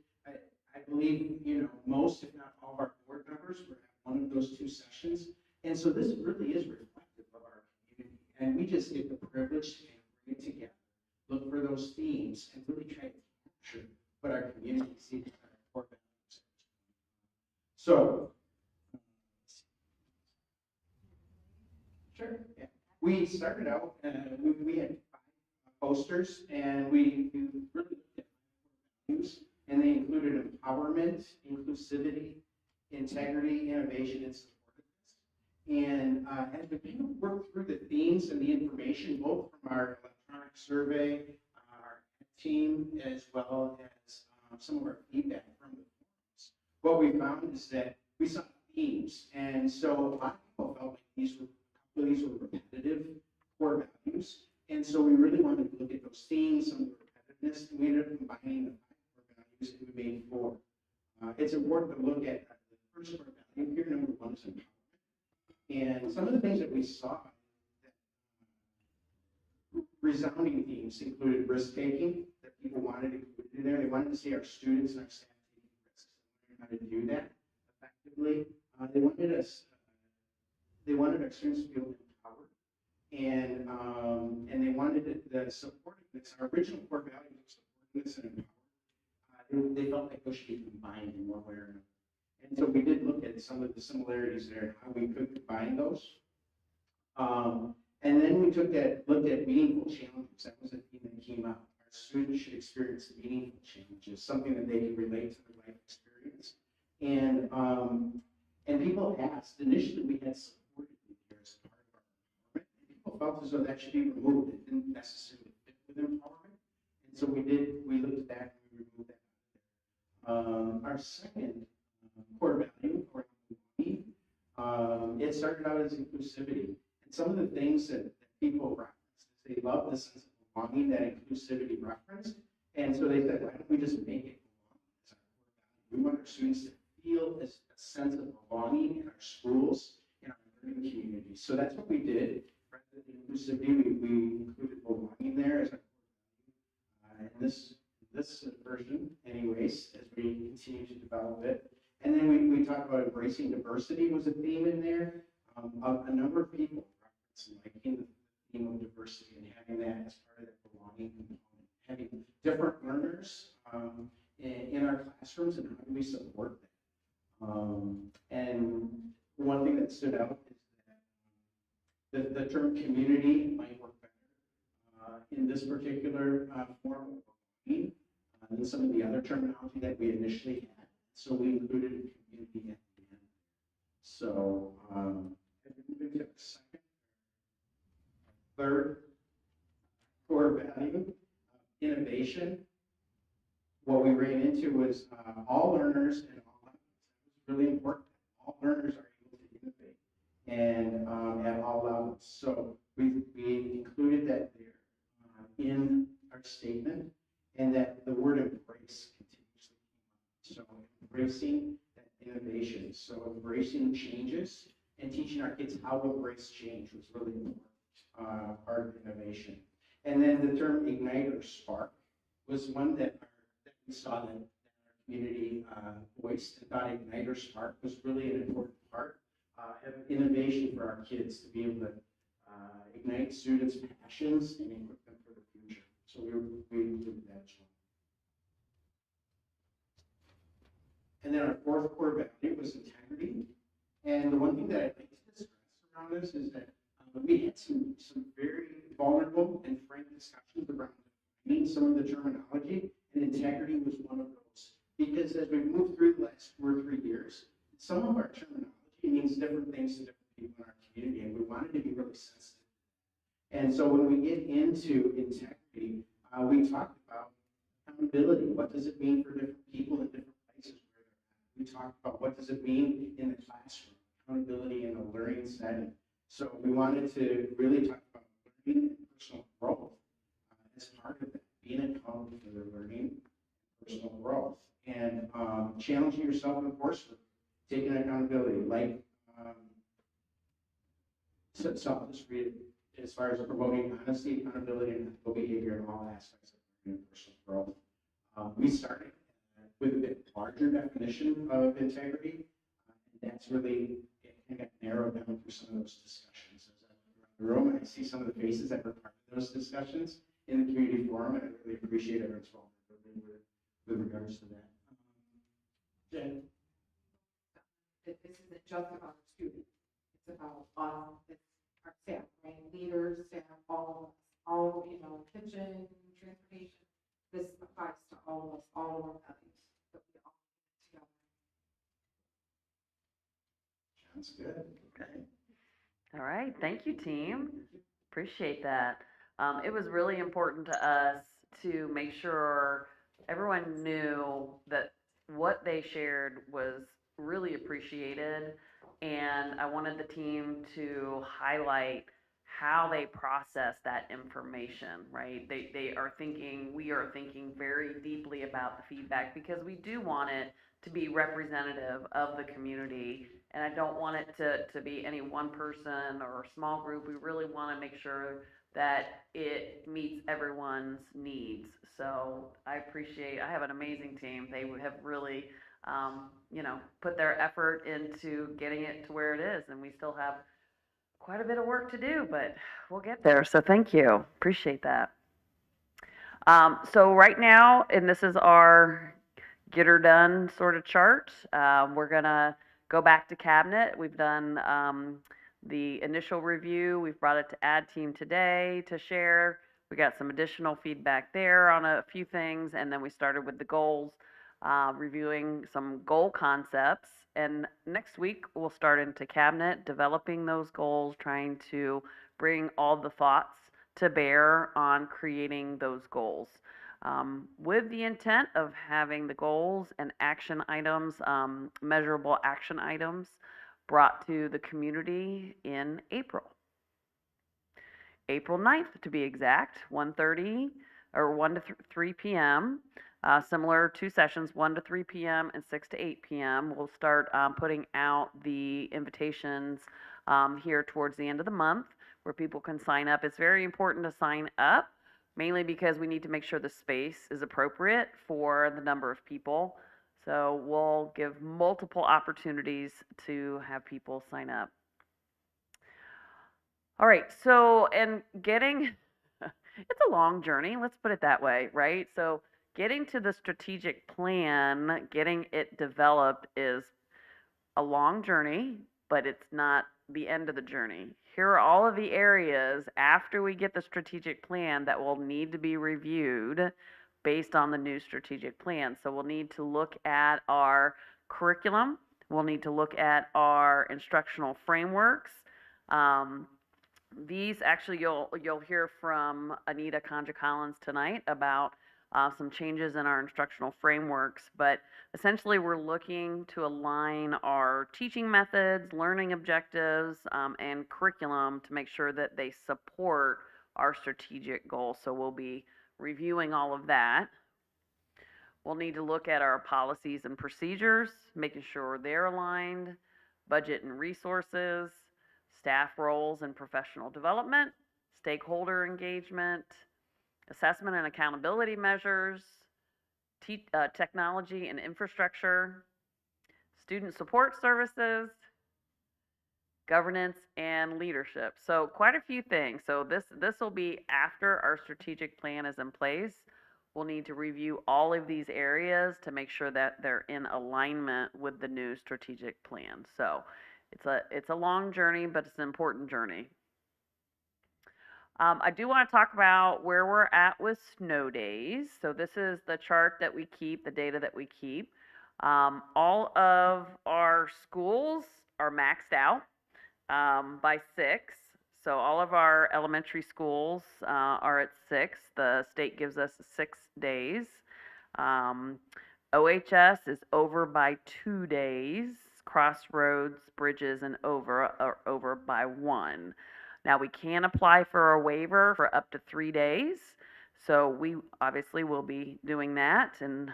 I believe, most, if not all of our board members were at one of those two sessions. And so this really is reflective of our community. And we just get the privilege to bring it together, look for those themes, and really try to capture what our community sees as our core values. So, sure, yeah. We started out, we had 5 posters, and we really looked at values. And they included empowerment, inclusivity, integrity, innovation, and supportiveness. And as we kind of worked through the themes and the information, both from our electronic survey, our team, as well as some of our feedback from the forums, what we found is that we saw themes. And so a lot of people felt like these were repetitive core values. And so we really wanted to look at those themes, some of the repetitiveness, and we ended up combining the and we made 4. It's important to look at the first core value here. Number 1 is empowerment. And some of the things that we saw, resounding themes included risk-taking, that people wanted included in there. They wanted to see our students and our staff taking risks and learning how to do that effectively. They wanted our students to feel empowered. And they wanted the supportiveness. Our original core values of supportiveness and empowerment. They felt like those should be combined in one way or another. And so we did look at some of the similarities there and how we could combine those. And then we looked at meaningful challenges. That was a theme that came out. Our students should experience meaningful challenges, something that they can relate to their life experience. And people asked, initially we had supported there as part of our empowerment. And people felt as though that should be removed. It didn't necessarily fit with empowerment. And so we looked at that and we removed that. Our second core value, or belonging, it started out as inclusivity. And some of the things that people referenced is they love the sense of belonging, that inclusivity reference. And so they said, why don't we just make it belong as our core value? We want our students to feel a sense of belonging in our schools, in our learning communities. So that's what we did. Rather than inclusivity, we included belonging there as our core value. in this version anyways, as we continue to develop it. And then we talked about embracing diversity was a theme in there. A number of people referenced liking the theme of diversity and having that as part of their belonging component, having different learners in our classrooms, and how do we support them? And one thing that stood out is that the term community might work better in this particular form of belonging than some of the other terminology that we initially had. So we included community at the end. So moving to the second, third core value, innovation. What we ran into was all learners and all levels. It was really important. All learners are able to innovate and at all levels. So we included that there in our statement, and that the word embrace continuously came up. So embracing that innovation. So embracing changes and teaching our kids how to embrace change was really important part of innovation. And then the term ignite or spark was one that we saw that our community voiced, and thought ignite or spark was really an important part of innovation for our kids to be able to ignite students' passions and equip them for the future. So we included that as well. And then our fourth core value was integrity. And the one thing that I'd like to discuss around this is that we had some very vulnerable and frank discussions around defining some of the terminology, and integrity was one of those. Because as we've moved through the last 2 or 3 years, some of our terminology means different things to different people in our community, and we wanted to be really sensitive. And so when we get into integrity, we talked about accountability. What does it mean for different people in different places where they're at? We talked about what does it mean in the classroom, accountability in a learning setting. So we wanted to really talk about learning and personal growth as part of that, being accountable for their learning and personal growth. And challenging yourself in coursework, taking accountability, like so I'll just read it. As far as promoting honesty, accountability, and ethical behavior in all aspects of learning and personal growth. We started with a bit larger definition of integrity, and that's really it got narrowed down through some of those discussions. As I look around the room, I see some of the faces that were part of those discussions in the community forum, and I really appreciate everyone's vulnerability with regards to that. Jen? That this isn't just about students, it's about it's our staff, right? Leaders, staff, all of us, kitchen, transportation. This applies to all of us, all of our values that we all put together. Sounds good. Okay. All right, thank you, team. Appreciate that. It was really important to us to make sure everyone knew that what they shared was really appreciated, and I wanted the team to highlight how they process that information, right? We are thinking very deeply about the feedback, because we do want it to be representative of the community, and I don't want it to be any one person or a small group. We really want to make sure that it meets everyone's needs. So I have an amazing team. They have really put their effort into getting it to where it is, and we still have quite a bit of work to do, but we'll get there. So thank you. Appreciate that. So right now, and this is our get her done sort of chart, we're gonna go back to cabinet. We've done the initial review. We've brought it to ad team today to share. We got some additional feedback there on a few things, and then we started with the goals, reviewing some goal concepts. And next week, we'll start into cabinet, developing those goals, trying to bring all the thoughts to bear on creating those goals, with the intent of having the goals and action items, measurable action items, brought to the community in April 9th, to be exact, 1:30 or 1 to 3 p.m. Similar 2 sessions, 1 to 3 p.m. and 6 to 8 p.m. We'll start putting out the invitations here towards the end of the month, where people can sign up. It's very important to sign up. mainly because we need to make sure the space is appropriate for the number of people. So we'll give multiple opportunities to have people sign up. All right, so, and getting, it's a long journey, let's put it that way, right? So getting to the strategic plan, getting it developed is a long journey, but it's not the end of the journey. Here are all of the areas after we get the strategic plan that will need to be reviewed based on the new strategic plan. So we'll need to look at our curriculum. We'll need to look at our instructional frameworks. These actually, you'll hear from Anita Conja-Collins tonight about some changes in our instructional frameworks, but essentially we're looking to align our teaching methods, learning objectives, and curriculum to make sure that they support our strategic goals. So we'll be reviewing all of that. We'll need to look at our policies and procedures, making sure they're aligned, budget and resources, staff roles and professional development, stakeholder engagement, assessment and accountability measures, technology and infrastructure, student support services, governance, and leadership. So quite a few things. So this will be after our strategic plan is in place. We'll need to review all of these areas to make sure that they're in alignment with the new strategic plan. So it's a long journey, but it's an important journey. I do want to talk about where we're at with snow days. So this is the chart that we keep, the data that we keep. All of our schools are maxed out by 6. So all of our elementary schools are at 6. The state gives us 6 days. OHS is over by 2 days. Crossroads, Bridges, and Over are over by 1. Now, we can apply for a waiver for up to 3 days. So we obviously will be doing that. And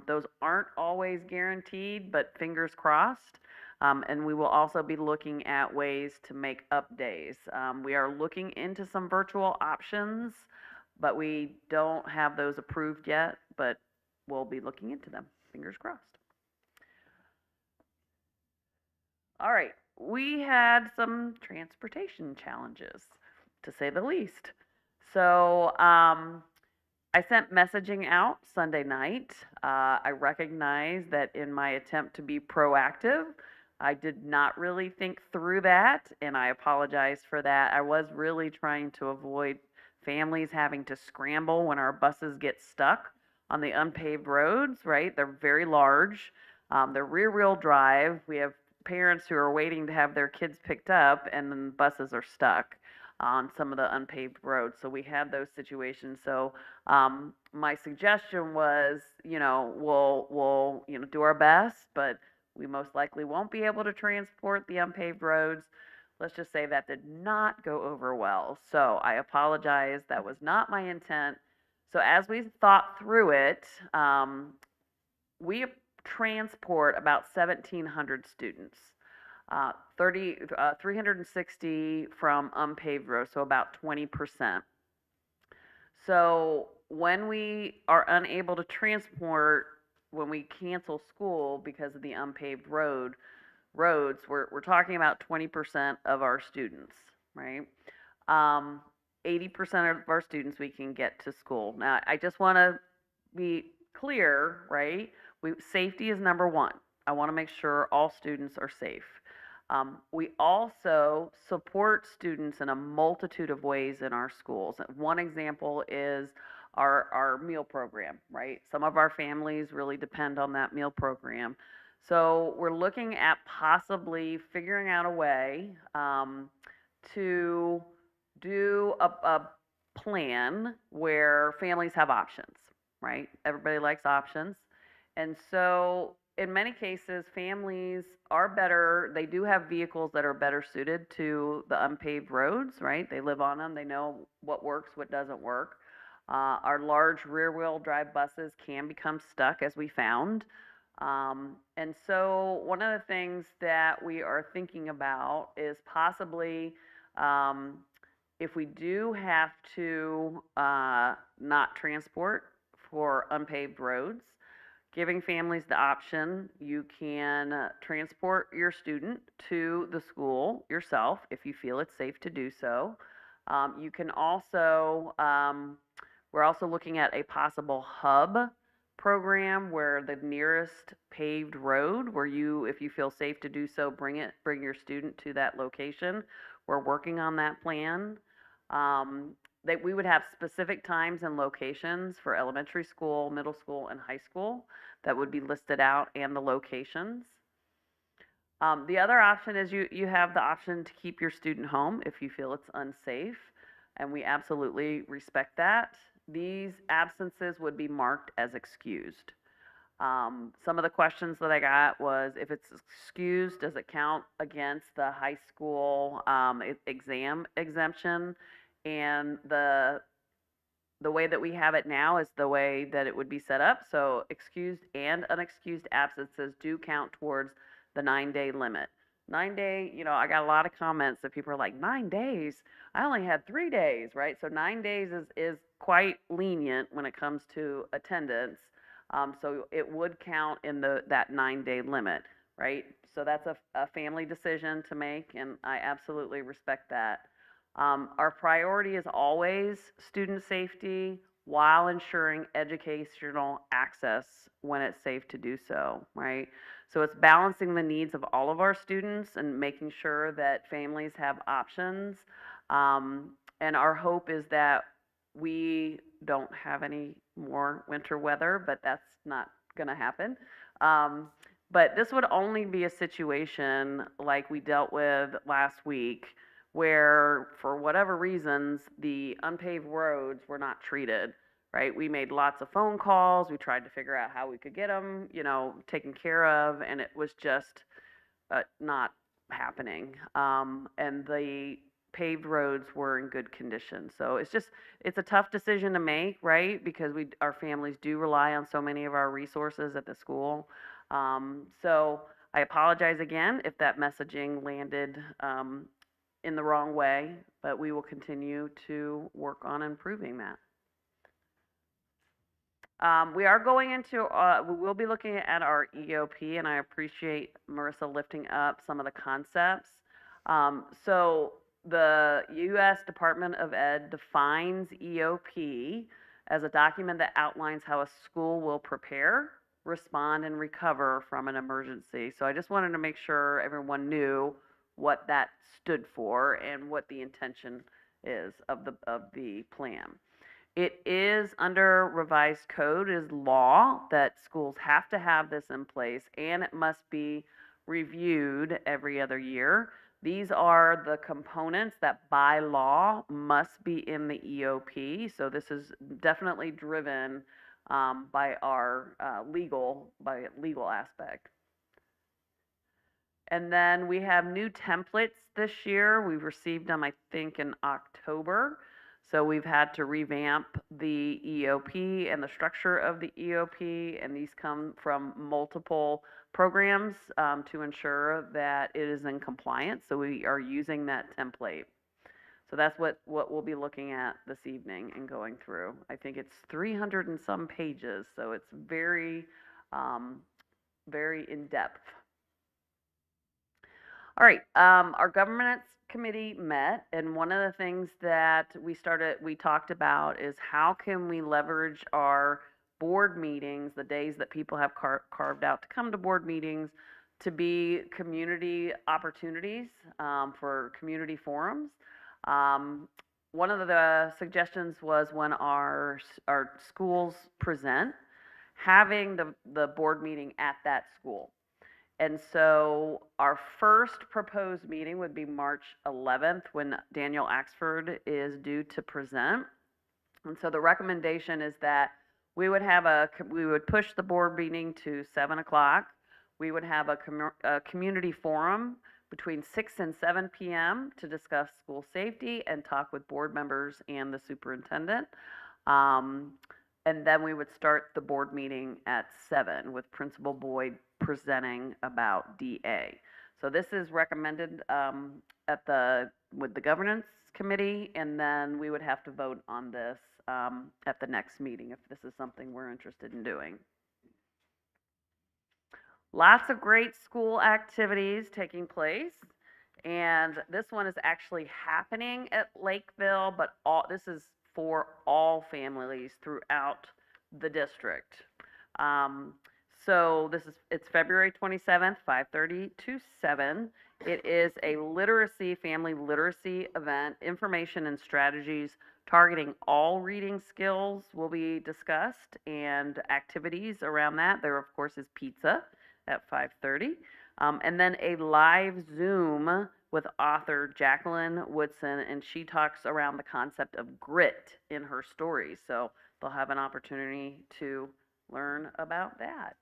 those aren't always guaranteed, but fingers crossed. And we will also be looking at ways to make up days. We are looking into some virtual options, but we don't have those approved yet, but we'll be looking into them. Fingers crossed. All right, we had some transportation challenges, to say the least. So I sent messaging out Sunday night. I recognize that in my attempt to be proactive, I did not really think through that, and I apologize for that. I was really trying to avoid families having to scramble when our buses get stuck on the unpaved roads, right? They're very large. They're rear-wheel drive. We have parents who are waiting to have their kids picked up, and then buses are stuck on some of the unpaved roads. So we had those situations. So my suggestion was, we'll do our best, but we most likely won't be able to transport the unpaved roads. Let's just say that did not go over well. So I apologize. That was not my intent. So as we thought through it, we transport about 1,700 students, 360 from unpaved roads, so about 20%. So when we are unable to transport, when we cancel school because of the unpaved roads, we're talking about 20% of our students, right? 80% of our students we can get to school. Now, I just want to be clear, right? Safety is number one. I want to make sure all students are safe. We also support students in a multitude of ways in our schools. One example is our meal program, right? Some of our families really depend on that meal program. So we're looking at possibly figuring out a way to do a plan where families have options, right? Everybody likes options. And so in many cases, families are better, they do have vehicles that are better suited to the unpaved roads, right? They live on them, they know what works, what doesn't work. Our large rear-wheel drive buses can become stuck, as we found. And so one of the things that we are thinking about is possibly If we do have to not transport for unpaved roads, giving families the option, you can transport your student to the school yourself if you feel it's safe to do so. You can also, we're also looking at a possible hub program where the nearest paved road, where you, if you feel safe to do so, bring your student to that location. We're working on that plan. That we would have specific times and locations for elementary school, middle school, and high school that would be listed out, and the locations. The other option is you have the option to keep your student home if you feel it's unsafe, and we absolutely respect that. These absences would be marked as excused. Some of the questions that I got was, if it's excused, does it count against the high school exam exemption? And the way that we have it now is the way that it would be set up. So excused and unexcused absences do count towards the 9-day limit. 9-day, you know, I got a lot of comments that people are like, 9 days? I only had 3 days, right? So 9 days is quite lenient when it comes to attendance. So it would count in that 9-day limit, right? So that's a family decision to make, and I absolutely respect that. Our priority is always student safety while ensuring educational access when it's safe to do so, right? So it's balancing the needs of all of our students and making sure that families have options. And our hope is that we don't have any more winter weather, but that's not going to happen. But this would only be a situation like we dealt with last week, where for whatever reasons, the unpaved roads were not treated, right? We made lots of phone calls. We tried to figure out how we could get them, you know, taken care of, and it was just not happening. And the paved roads were in good condition. So it's a tough decision to make, right? Because our families do rely on so many of our resources at the school. So I apologize again if that messaging landed in the wrong way, but we will continue to work on improving that. We are going into, we will be looking at our EOP, and I appreciate Marissa lifting up some of the concepts. So the U.S. Department of Ed defines EOP as a document that outlines how a school will prepare, respond, and recover from an emergency. So I just wanted to make sure everyone knew what that stood for and what the intention is of the plan. It is under revised code, is law that schools have to have this in place, and it must be reviewed every other year. These are the components that by law must be in the EOP. So this is definitely driven by our legal aspect. And then we have new templates this year. We received them, I think, in October. So we've had to revamp the EOP and the structure of the EOP, and these come from multiple programs to ensure that it is in compliance. So we are using that template. So that's what we'll be looking at this evening and going through. I think it's 300 and some pages, so it's very, very in-depth. All right, our governance committee met, and one of the things that we talked about is how can we leverage our board meetings, the days that people have carved out to come to board meetings, to be community opportunities for community forums. One of the suggestions was when our schools present, having the board meeting at that school. And so our first proposed meeting would be March 11th, when Daniel Axford is due to present. And so the recommendation is that we would push the board meeting to 7 o'clock. We would have a community forum between 6 and 7 p.m. to discuss school safety and talk with board members and the superintendent. And then we would start the board meeting at 7 with Principal Boyd presenting about DA. So this is recommended with the governance committee, and then we would have to vote on this at the next meeting if this is something we're interested in doing. Lots of great school activities taking place, and this one is actually happening at Lakeville, but this is for all families throughout the district. So it's February 27th, 5:30 to 7. It is a family literacy event. Information and strategies targeting all reading skills will be discussed, and activities around that. There, of course, is pizza at 5:30. And then a live Zoom with author Jacqueline Woodson, and she talks around the concept of grit in her stories. So they'll have an opportunity to learn about that.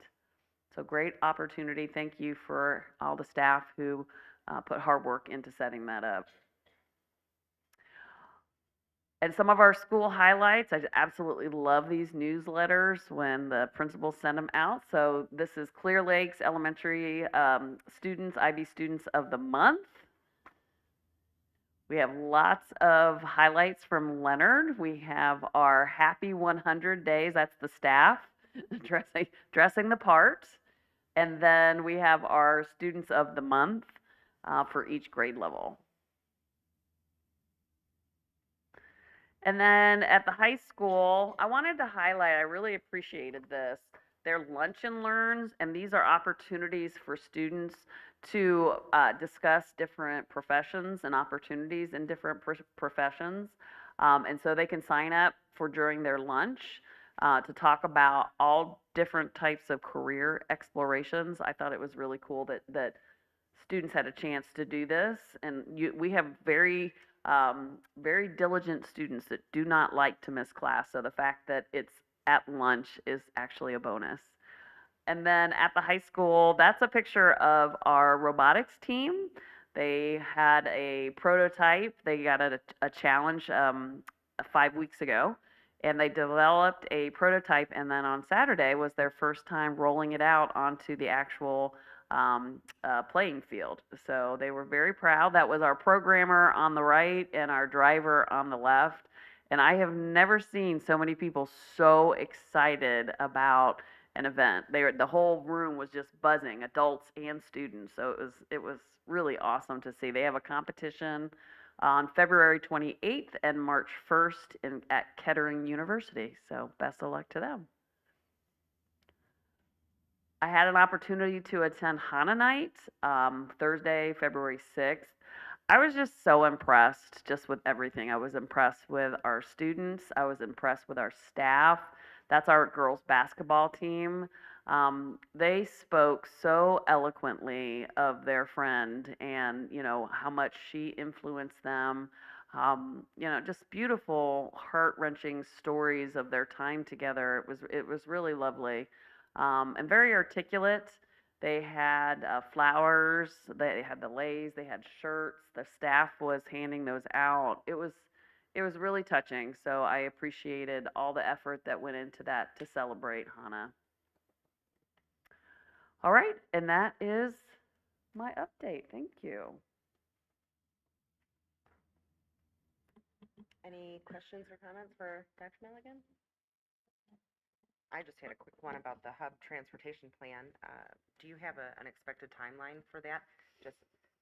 So great opportunity. Thank you for all the staff who put hard work into setting that up. And some of our school highlights, I absolutely love these newsletters when the principals send them out. So this is Clear Lakes Elementary students, IB Students of the Month. We have lots of highlights from Leonard. We have our Happy 100 Days, that's the staff, dressing the part. And then we have our Students of the Month for each grade level. And then at the high school, I wanted to highlight, I really appreciated this, their lunch and learns, and these are opportunities for students to discuss different professions and opportunities in different professions. And so they can sign up for during their lunch to talk about all different types of career explorations. I thought it was really cool that students had a chance to do this, and we have very diligent students that do not like to miss class. So the fact that it's at lunch is actually a bonus. And then at the high school, that's a picture of our robotics team. They had a prototype. They got a challenge 5 weeks ago, and they developed a prototype. And then on Saturday was their first time rolling it out onto the actual playing field. So they were very proud. That was our programmer on the right and our driver on the left. And I have never seen so many people so excited about an event. The whole room was just buzzing, adults and students. So it was really awesome to see. They have a competition on February 28th and March 1st at Kettering University. So best of luck to them. I had an opportunity to attend Hana Night Thursday, February 6th. I was just so impressed just with everything. I was impressed with our students. I was impressed with our staff. That's our girls basketball team. They spoke so eloquently of their friend and, how much she influenced them. Just beautiful, heart-wrenching stories of their time together. It was really lovely. And very articulate. They had flowers, they had the leis, they had shirts. The staff was handing those out. It was really touching. So I appreciated all the effort that went into that to celebrate Hana. All right, and that is my update. Thank you. Any questions or comments for Dr. Milligan? I just had a quick one about the hub transportation plan. Do you have an expected timeline for that? Just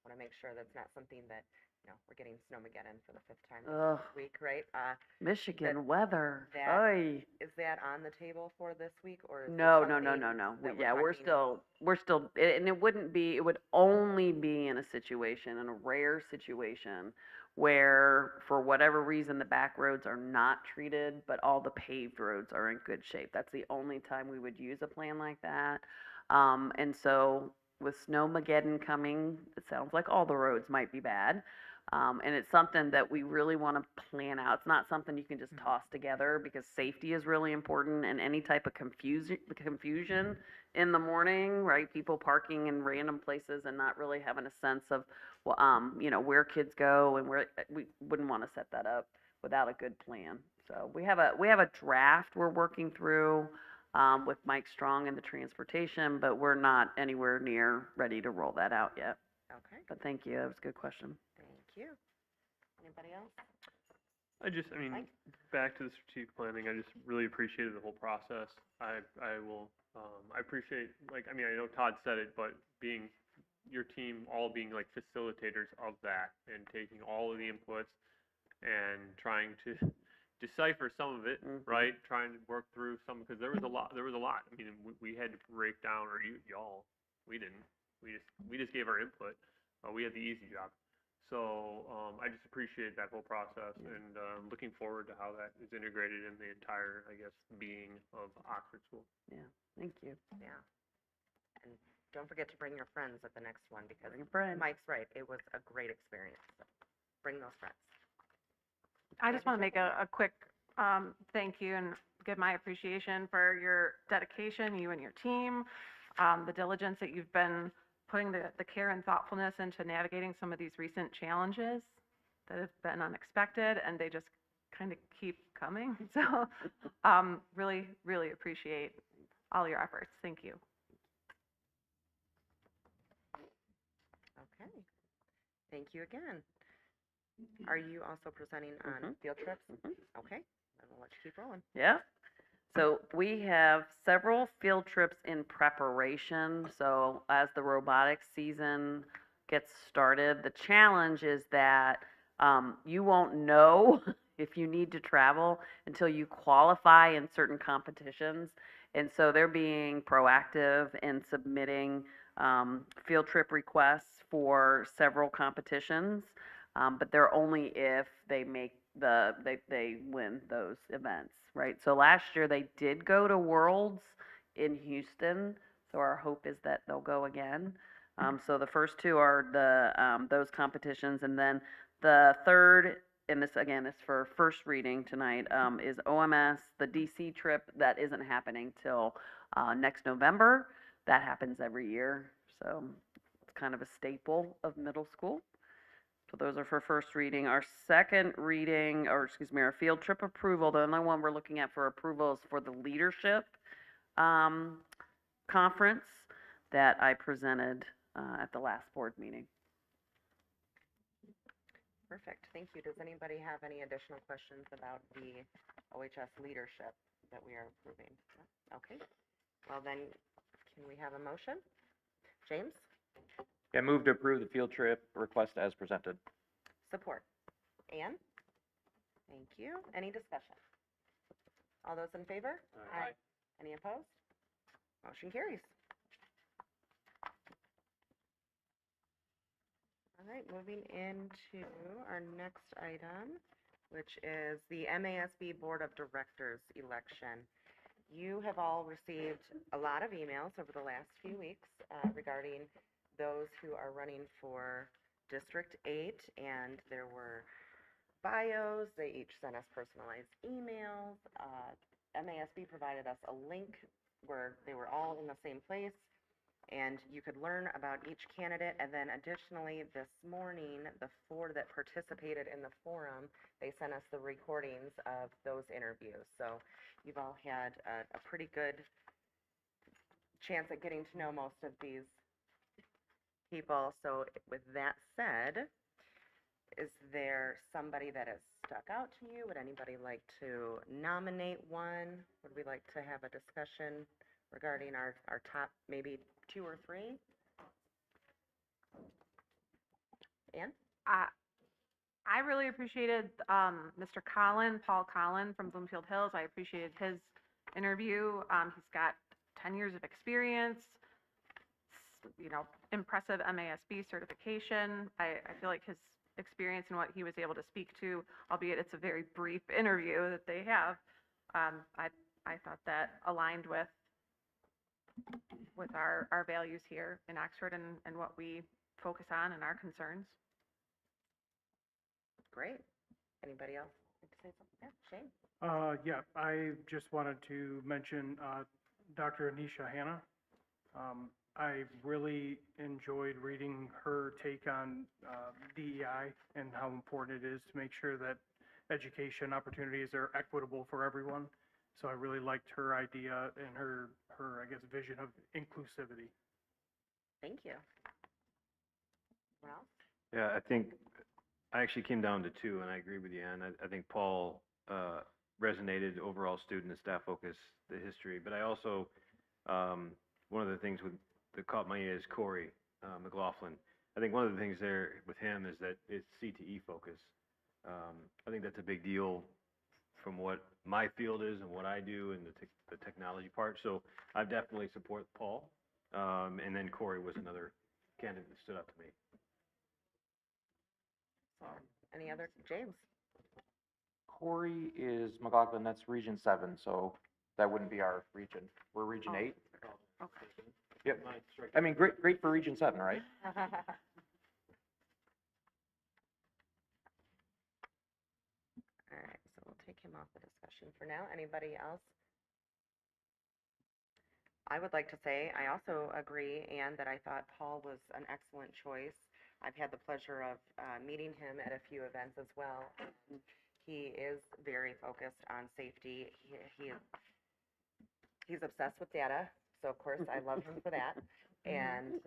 want to make sure that's not something that, we're getting snowmageddon for the 5th time this week, right? Michigan weather. Is that on the table for this week, or is No. Yeah, we're still, and it would only be in a rare situation where for whatever reason the back roads are not treated, but all the paved roads are in good shape. That's the only time we would use a plan like that. And so with snowmageddon coming, it sounds like all the roads might be bad. And it's something that we really want to plan out. It's not something you can just toss together because safety is really important, and any type of confusion in the morning, right? People parking in random places and not really having a sense of, where kids go, and we wouldn't want to set that up without a good plan. So we have a draft we're working through with Mike Strong and the transportation, but we're not anywhere near ready to roll that out yet. Okay. But thank you. That was a good question. Thank you. Anybody else? I mean, Mike? back to the strategic planning, I just really appreciated the whole process. I will, I appreciate, like, I mean, I know Todd said it, but being, your team all being like facilitators of that and taking all of the inputs and trying to decipher some of it, right? Trying to work through some, because there was a lot. I mean, we had to break down, or y'all, we didn't. We just gave our input. We had the easy job. So I just appreciate that whole process, and looking forward to how that is integrated in the entire, I guess, being of Oxford School. Yeah, thank you. Yeah. And don't forget to bring your friends at the next one, because Bring a friend. Mike's right, it was a great experience. So bring those friends. I just want to make a quick thank you and give my appreciation for your dedication, you and your team, the diligence that you've been putting the care and thoughtfulness into navigating some of these recent challenges that have been unexpected, and they just kind of keep coming. So really, really appreciate all your efforts. Thank you. Okay. Thank you again. Are you also presenting on field trips? Okay, then we'll let you keep rolling. Yeah. So we have several field trips in preparation. So as the robotics season gets started, the challenge is that you won't know if you need to travel until you qualify in certain competitions. And so they're being proactive in submitting field trip requests for several competitions, but they're only if they make they win those events, right? So last year they did go to Worlds in Houston, so our hope is that they'll go again. So the first two are the those competitions, and then the third, and this again is for first reading tonight, is OMS, the DC trip that isn't happening till next November. That happens every year, so it's kind of a staple of middle school. So those are for first reading. Our second reading, or excuse me, our field trip approval, the only one we're looking at for approval is for the leadership conference that I presented at the last board meeting. Perfect, thank you. Does anybody have any additional questions about the OHS leadership that we are approving? No? Okay, well then, can we have a motion? James? Yeah, move to approve the field trip request as presented. Support. Ann? Thank you. Any discussion? All those in favor? Aye. Any opposed? Motion carries. All right, moving into our next item, which is the MASB Board of Directors election. You have all received a lot of emails over the last few weeks regarding those who are running for District 8, and there were bios. They each sent us personalized emails. MASB provided us a link where they were all in the same place, and you could learn about each candidate. And then additionally, this morning, the 4 that participated in the forum, they sent us the recordings of those interviews. So you've all had a pretty good chance at getting to know most of these people. So with that said, is there somebody that has stuck out to you? Would anybody like to nominate one? Would we like to have a discussion regarding our top maybe 2 or 3? Ann? I really appreciated Mr. Paul Collin from Bloomfield Hills. I appreciated his interview. He's got 10 years of experience, you know, impressive MASB certification. I feel like his experience and what he was able to speak to, albeit it's a very brief interview that they have, I thought that aligned with our values here in Oxford and what we focus on and our concerns. Great. Anybody else like to say something? Yeah, Shane? Yeah, I just wanted to mention Dr. Anisha Hanna. I really enjoyed reading her take on DEI and how important it is to make sure that education opportunities are equitable for everyone. So I really liked her idea and her I guess, vision of inclusivity. Thank you. Well? Yeah, I think I actually came down to two, and I agree with you, Ann. I think Paul resonated, overall student and staff focus, the history. But I also, one of the things that caught my ear is Corey McLaughlin. I think one of the things there with him is that it's CTE focus. I think that's a big deal from what my field is and what I do and the technology part. So I definitely support Paul. And then Corey was another candidate that stood out to me. So, any other, James? Corey is McLaughlin, that's Region 7, so that wouldn't be our region. We're Region 8. Okay. Yep. I mean, great for Region 7, right? All right, so we'll take him off the discussion for now. Anybody else? I would like to say, I also agree, Anne, that I thought Paul was an excellent choice. I've had the pleasure of meeting him at a few events as well. He is very focused on safety. He's obsessed with data, so of course I love him for that. And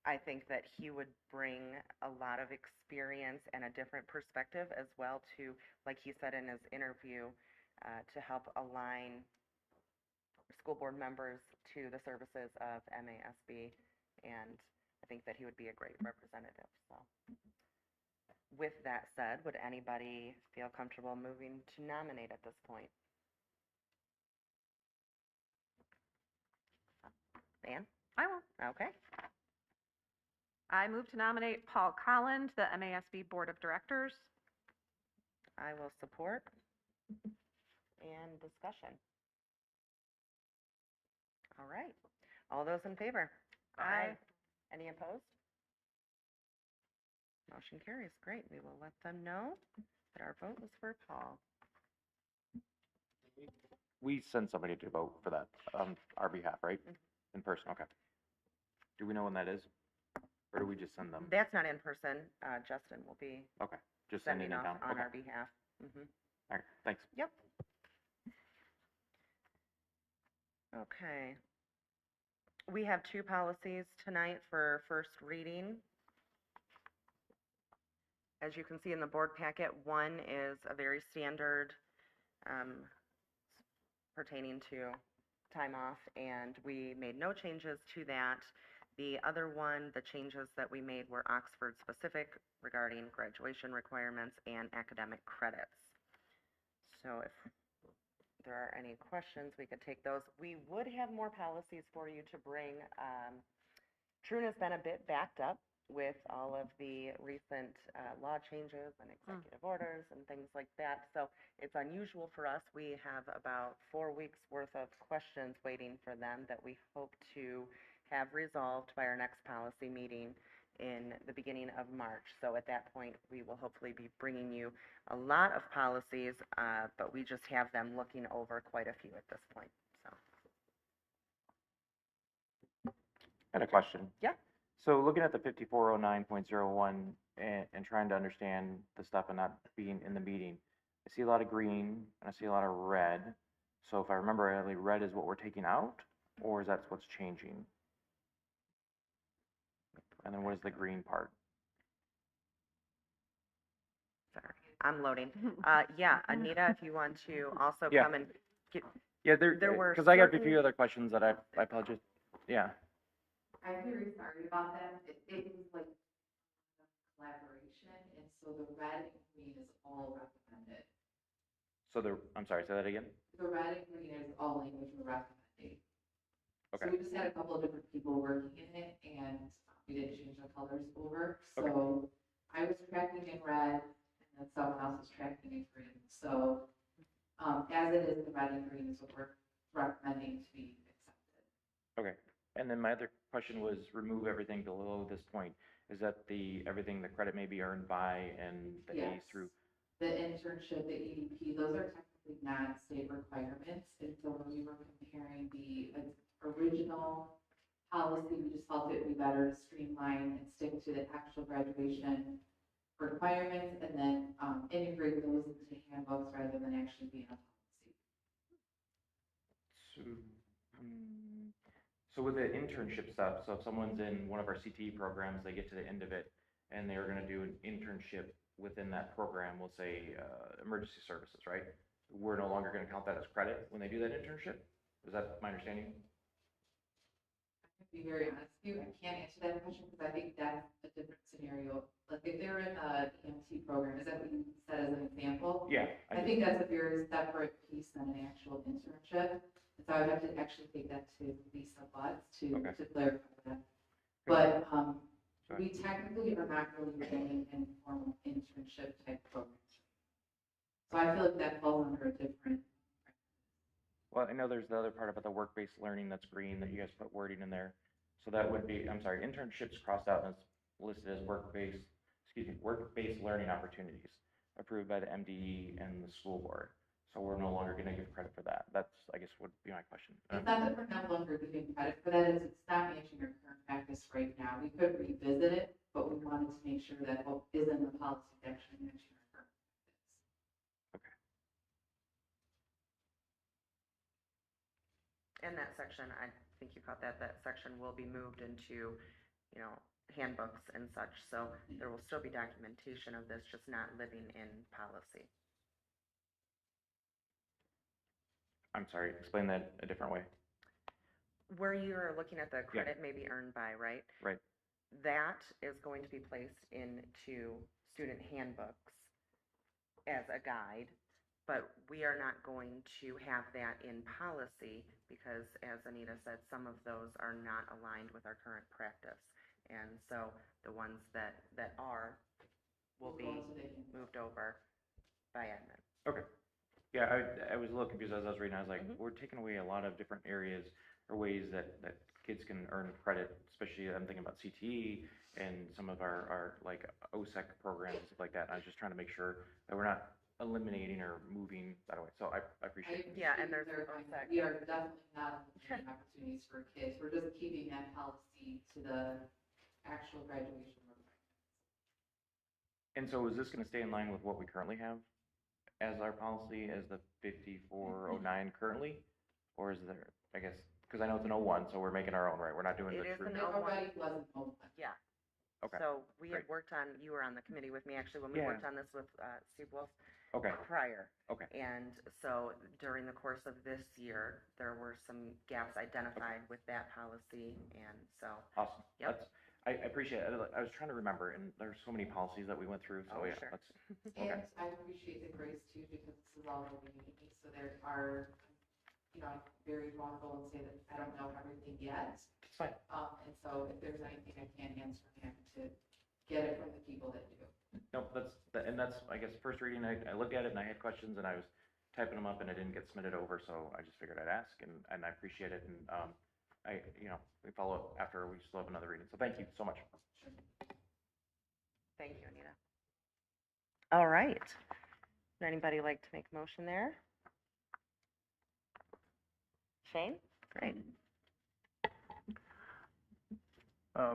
I think that he would bring a lot of experience and a different perspective as well to, like he said in his interview, to help align school board members to the services of MASB, and I think that he would be a great representative. So, with that said, would anybody feel comfortable moving to nominate at this point? Ann? I will. Okay. I move to nominate Paul Collin to the MASB Board of Directors. I will support. And discussion. All right. All those in favor? Aye. Any opposed? Motion carries. Great. We will let them know that our vote was for Paul. We send somebody to vote for that on our behalf, right? In person, okay. Do we know when that is? Or do we just send them? That's not in person. Justin will be Okay, just sending sending it off down. on Okay. our behalf. All right, thanks. Yep. Okay. We have two policies tonight for first reading. As you can see in the board packet, one is a very standard pertaining to time off, and we made no changes to that. The other one, the changes that we made were Oxford specific regarding graduation requirements and academic credits. So if there are any questions, we could take those. We would have more policies for you to bring. Troon has been a bit backed up with all of the recent law changes and executive orders and things like that. So it's unusual for us. We have about 4 weeks worth of questions waiting for them that we hope to have resolved by our next policy meeting in the beginning of March. So at that point, we will hopefully be bringing you a lot of policies, but we just have them looking over quite a few at this point. So. I had a question. Yeah. So looking at the 5409.01 and trying to understand the stuff and not being in the meeting, I see a lot of green and I see a lot of red. So if I remember rightly, red is what we're taking out, or is that what's changing? And then what is the green part? Sorry, I'm loading. Yeah, Anita, if you want to also Yeah. come and get. Yeah, There were because I got a certain- few other questions that I apologize. Yeah. I'm very sorry about that. It was like collaboration, and so the red and green is all recommended. So I'm sorry, say that again? The red and green is all language we're recommending. Okay. So we just had a couple of different people working in it, and we didn't change the colors over. So I was tracking in red, and then someone else was tracking in green. So as it is, the red and green is what we're recommending to be accepted. Okay. And then my other question was remove everything below this point. Is that everything the credit may be earned by and the A Yes. through? The internship, the EDP, those are technically not state requirements. And so when we were comparing the original policy, we just felt it would be better to streamline and stick to the actual graduation requirements and then integrate those into handbooks rather than actually being a policy. So with the internship stuff, so if someone's in one of our CTE programs, they get to the end of it, and they're gonna do an internship within that program, we'll say, emergency services, right? We're no longer gonna count that as credit when they do that internship? Is that my understanding? To be very honest with you, I can't answer that question because I think that's a different scenario. Like if they're in a EMT program, is that what you said as an example? Yeah. I think that's a very separate piece than an actual internship. So I would have to actually take that to Lisa Butts to clarify that. But, we technically are not really doing an informal internship type program. So I feel like that falls under a different. Well, I know there's the other part about the work-based learning that's green that you guys put wording in there. So that would be, I'm sorry, internships crossed out and it's listed as work-based learning opportunities approved by the MDE and the school board. So we're no longer gonna give credit for that. That's, I guess, would be my question. It's not that we're no longer giving credit for that, it's not matching your current practice right now. We could revisit it, but we wanted to make sure that what is in the policy is actually matching our current practice. In that section, I think you caught that, that section will be moved into, you know, handbooks and such. So there will still be documentation of this, just not living in policy. I'm sorry, explain that a different way. Where you're looking at the credit may be earned by, right? Right. That is going to be placed into student handbooks as a guide, but we are not going to have that in policy because, as Anita said, some of those are not aligned with our current practice. And so the ones that are will be moved over by admin. Okay. Yeah, I was a little confused as I was reading. I was like, we're taking away a lot of different areas or ways that kids can earn credit, especially I'm thinking about CTE and some of our like OSEC programs and stuff like that. And I was just trying to make sure that we're not eliminating or moving that away. So I appreciate it. Yeah, and there's OSEC. We are definitely not eliminating opportunities for kids. We're just keeping that policy to the actual graduation requirements. And so is this gonna stay in line with what we currently have as our policy, as the 5409 currently? Or is there, I guess, because I know it's an 01, so we're making our own, right? We're not doing the It is true. an It already was an 01. Yeah. Okay. So we had Great. worked on, you were on the committee with me actually when we Yeah. worked on this with Steve Wolf Okay. prior. Okay. And so during the course of this year, there were some gaps identified with that policy, and so. Awesome. Yep. That's, I appreciate it. I was trying to remember, and there's so many policies that we went through, so Oh, yeah, sure. that's, And okay. I appreciate the grace too, because this is all really new, so there are, you know, I'm very vulnerable and say that I don't know everything yet. It's fine. And so if there's anything I can't answer, I'm happy to get it from the people that do. Nope, that's, I guess, first reading, I looked at it and I had questions and I was typing them up and it didn't get submitted over, so I just figured I'd ask and I appreciate it. And, we follow up after we still have another reading. So thank you so much. Sure. Thank you, Anita. All right. Would anybody like to make a motion there? Shane? Great.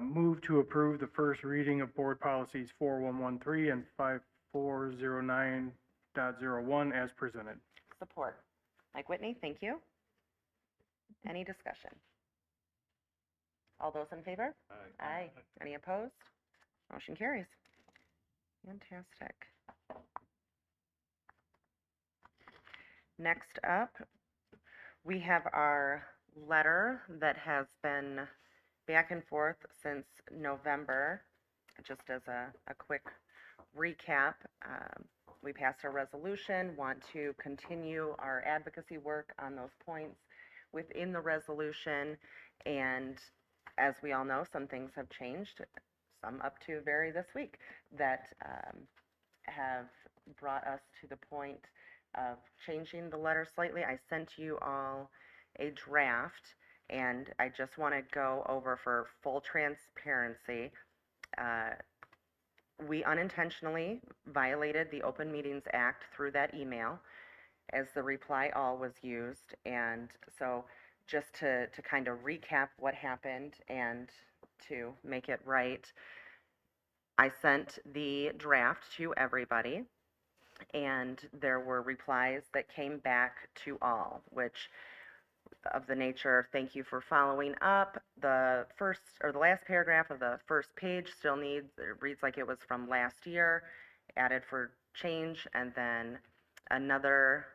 Move to approve the first reading of board policies 4113 and 5409.01 as presented. Support. Mike Whitney, thank you. Any discussion? All those in favor? Aye. Any opposed? Motion carries. Fantastic. Next up, we have our letter that has been back and forth since November. Just as a quick recap, we passed a resolution, want to continue our advocacy work on those points within the resolution, and as we all know, some things have changed, some up to very this week, that have brought us to the point of changing the letter slightly. I sent you all a draft, and I just want to go over for full transparency. We unintentionally violated the Open Meetings Act through that email, as the reply all was used, and so just to kind of recap what happened and to make it right, I sent the draft to everybody, and there were replies that came back to all, which of the nature, thank you for following up. The first, or the last paragraph of the first page still needs, it reads like it was from last year, added for change, and then another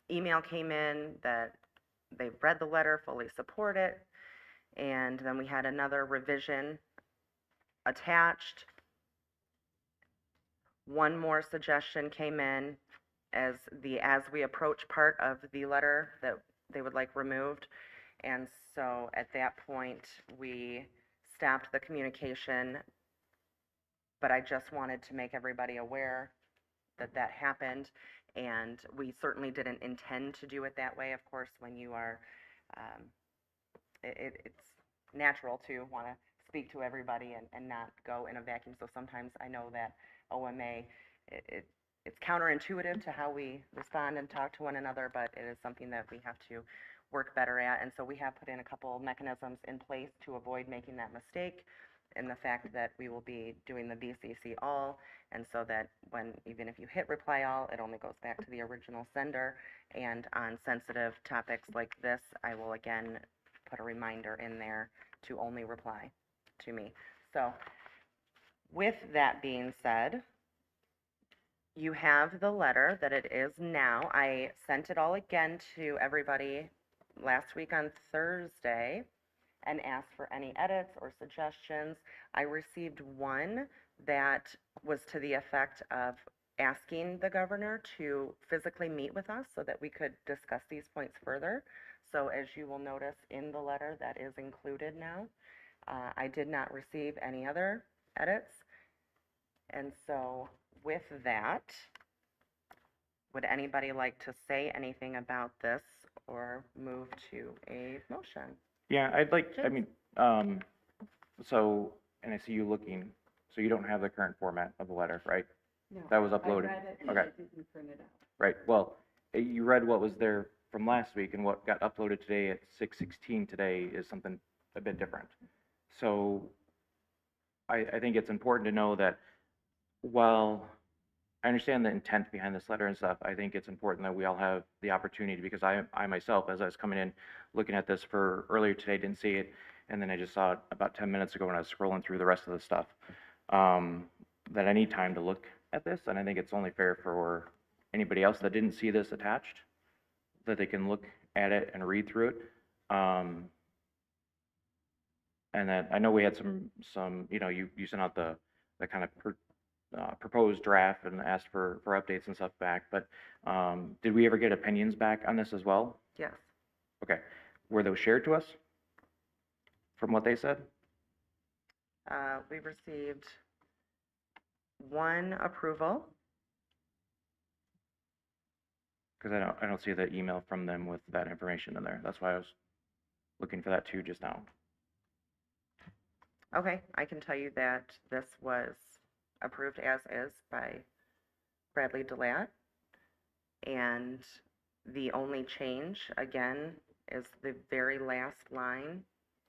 email came in that they read the letter, fully support it, and then we had another revision attached. One more suggestion came in as we approach part of the letter that they would like removed. And so at that point, we stopped the communication, but I just wanted to make everybody aware that that happened. And we certainly didn't intend to do it that way. Of course, when you are, it's natural to want to speak to everybody and not go in a vacuum. So sometimes I know that OMA, it's counterintuitive to how we respond and talk to one another, but it is something that we have to work better at. And so we have put in a couple mechanisms in place to avoid making that mistake, in the fact that we will be doing the BCC all, and so that even if you hit reply all, it only goes back to the original sender. And on sensitive topics like this, I will again put a reminder in there to only reply to me. So with that being said, you have the letter that it is now. I sent it all again to everybody last week on Thursday and asked for any edits or suggestions. I received one that was to the effect of asking the governor to physically meet with us so that we could discuss these points further. So as you will notice in the letter, that is included now. I did not receive any other edits. And so with that, would anybody like to say anything about this or move to a motion? Yeah, I'd like, I mean, so, and I see you looking, so you don't have the current format of the letter, right? No, That was uploaded. I read it and Okay. I didn't print it out. Right, well, you read what was there from last week, and what got uploaded today at 6:16 today is something a bit different. So I think it's important to know that while I understand the intent behind this letter and stuff, I think it's important that we all have the opportunity, because I myself, as I was coming in, looking at this for earlier today, didn't see it, and then I just saw it about 10 minutes ago when I was scrolling through the rest of the stuff, that I need time to look at this, and I think it's only fair for anybody else that didn't see this attached, that they can look at it and read through it. And that, I know we had some, you know, you sent out the kind of proposed draft and asked for updates and stuff back, but did we ever get opinions back on this as well? Yes. Okay. Were those shared to us from what they said? We received one approval. Because I don't see the email from them with that information in there. That's why I was looking for that too just now. Okay, I can tell you that this was approved as is by Bradley Delat. And the only change, again, is the very last line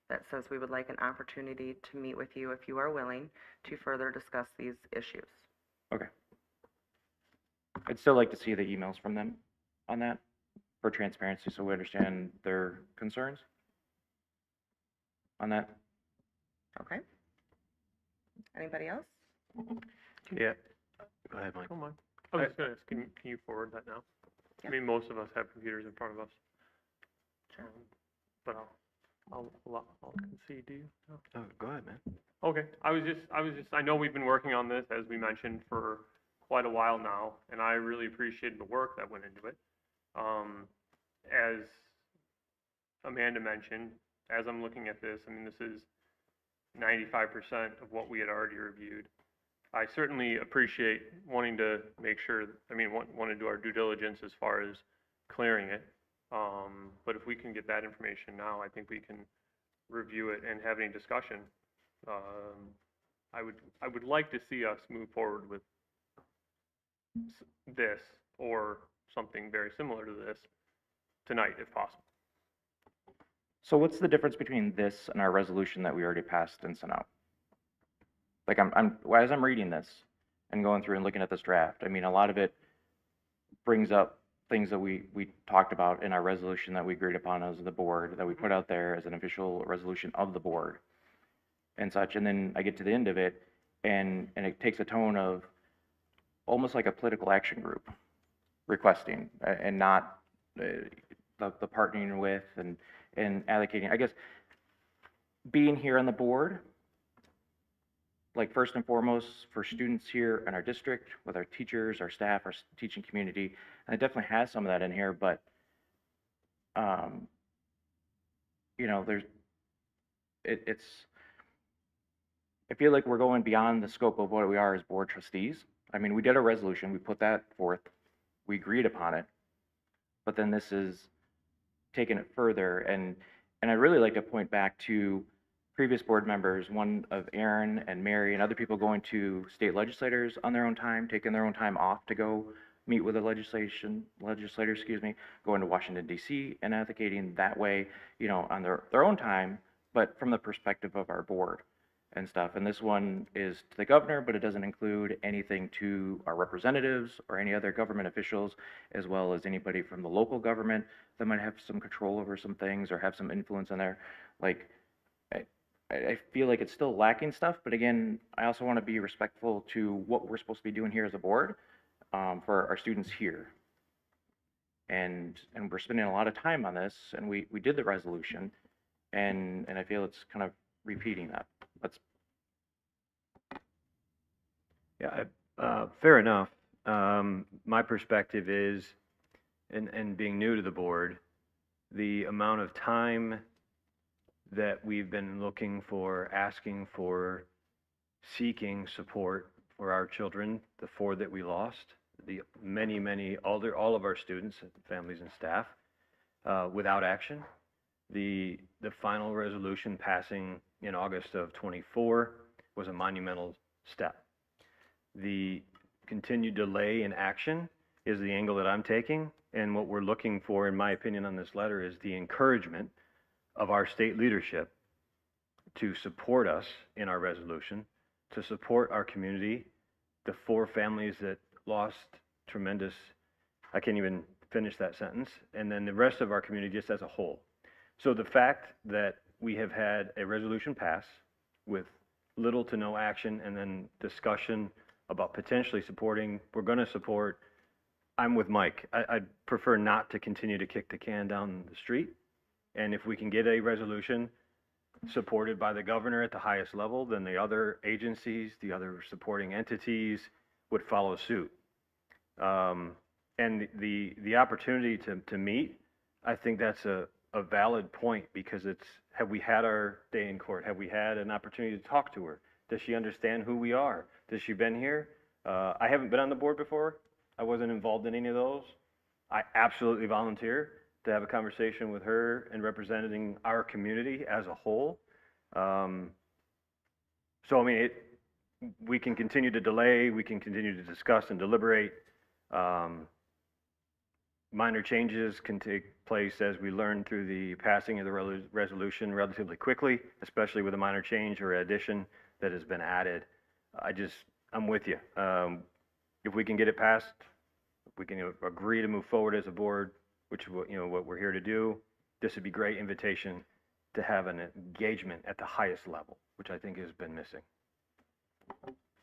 that says we would like an opportunity to meet with you if you are willing to further discuss these issues. Okay. I'd still like to see the emails from them on that for transparency, so we understand their concerns on that. Okay. Anybody else? Yeah. Go ahead, Mike. Come on. I was just gonna ask, can you forward that now? I mean, most of us have computers in front of us. Sure. But I'll concede to you. No. Oh, go ahead, man. Okay, I know we've been working on this, as we mentioned, for quite a while now, and I really appreciated the work that went into it. As Amanda mentioned, as I'm looking at this, I mean, this is 95% of what we had already reviewed. I certainly appreciate wanting to make sure, want to do our due diligence as far as clearing it. But if we can get that information now, I think we can review it and have any discussion. I would like to see us move forward with this or something very similar to this tonight, if possible. So what's the difference between this and our resolution that we already passed and sent out? Like as I'm reading this and going through and looking at this draft, I mean, a lot of it brings up things that we talked about in our resolution that we agreed upon as the board, that we put out there as an official resolution of the board and such. And then I get to the end of it, and it takes a tone of almost like a political action group requesting, and not the partnering with and allocating. I guess being here on the board, like first and foremost for students here in our district, with our teachers, our staff, our teaching community, and it definitely has some of that in here, but you know, it's, I feel like we're going beyond the scope of what we are as board trustees. I mean, we did a resolution, we put that forth, we agreed upon it, but then this is taking it further, and I'd really like to point back to previous board members, one of Aaron and Mary and other people going to state legislators on their own time, taking their own time off to go meet with the legislators, going to Washington DC and advocating that way, you know, on their own time, but from the perspective of our board and stuff. And this one is to the governor, but it doesn't include anything to our representatives or any other government officials, as well as anybody from the local government that might have some control over some things or have some influence in there. Like, I feel like it's still lacking stuff, but again, I also want to be respectful to what we're supposed to be doing here as a board for our students here. And we're spending a lot of time on this, and we did the resolution, and I feel it's kind of repeating that. That's Yeah, fair enough. My perspective is, and being new to the board, the amount of time that we've been looking for, asking for, seeking support for our children, the 4 that we lost, the many, all of our students, families and staff, without action. The final resolution passing in August of '24 was a monumental step. The continued delay in action is the angle that I'm taking, and what we're looking for, in my opinion, on this letter is the encouragement of our state leadership to support us in our resolution, to support our community, the 4 families that lost tremendous, I can't even finish that sentence, and then the rest of our community just as a whole. So the fact that we have had a resolution pass with little to no action, and then discussion about potentially supporting, we're going to support, I'm with Mike. I'd prefer not to continue to kick the can down the street. And if we can get a resolution supported by the governor at the highest level, then the other agencies, the other supporting entities would follow suit. And the opportunity to meet, I think that's a valid point, because it's, have we had our day in court? Have we had an opportunity to talk to her? Does she understand who we are? Has she been here? I haven't been on the board before. I wasn't involved in any of those. I absolutely volunteer to have a conversation with her and representing our community as a whole. So, I mean, we can continue to delay, we can continue to discuss and deliberate. Minor changes can take place as we learn through the passing of the resolution relatively quickly, especially with a minor change or addition that has been added. I'm with you. If we can get it passed, if we can agree to move forward as a board, which, you know, what we're here to do, this would be a great invitation to have an engagement at the highest level, which I think has been missing.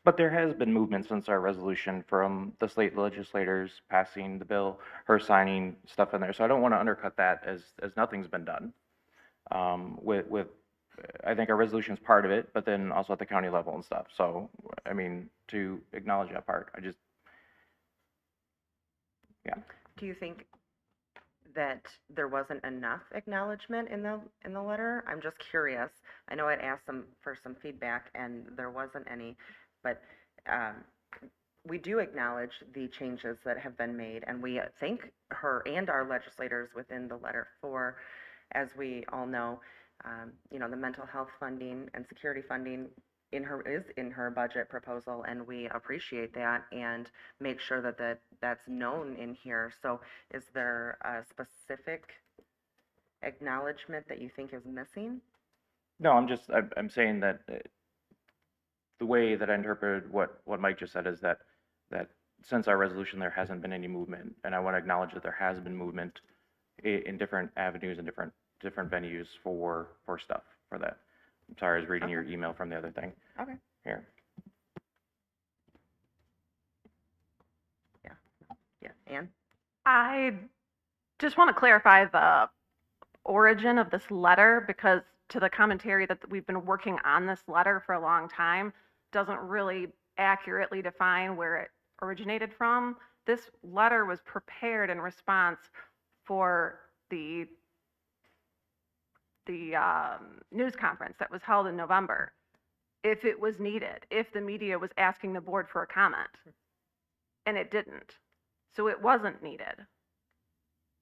But there has been movement since our resolution, from the state legislators passing the bill, her signing stuff in there. So I don't want to undercut that as nothing's been done. With I think our resolution is part of it, but then also at the county level and stuff. So, I mean, to acknowledge that part, yeah. Do you think that there wasn't enough acknowledgement in the letter? I'm just curious. I know I'd asked them for some feedback and there wasn't any, but we do acknowledge the changes that have been made, and we thank her and our legislators within the letter for, as we all know, you know, the mental health funding and security funding is in her budget proposal, and we appreciate that and make sure that that's known in here. So is there a specific acknowledgement that you think is missing? No, I'm saying that the way that I interpreted what Mike just said is that since our resolution, there hasn't been any movement, and I want to acknowledge that there has been movement in different avenues and different venues for stuff for that. I'm sorry, I was reading your email from the other thing. Okay. Here. Yeah, Ann? I just want to clarify the origin of this letter, because to the commentary that we've been working on this letter for a long time doesn't really accurately define where it originated from. This letter was prepared in response for the news conference that was held in November. If it was needed, if the media was asking the board for a comment, and it didn't. So it wasn't needed.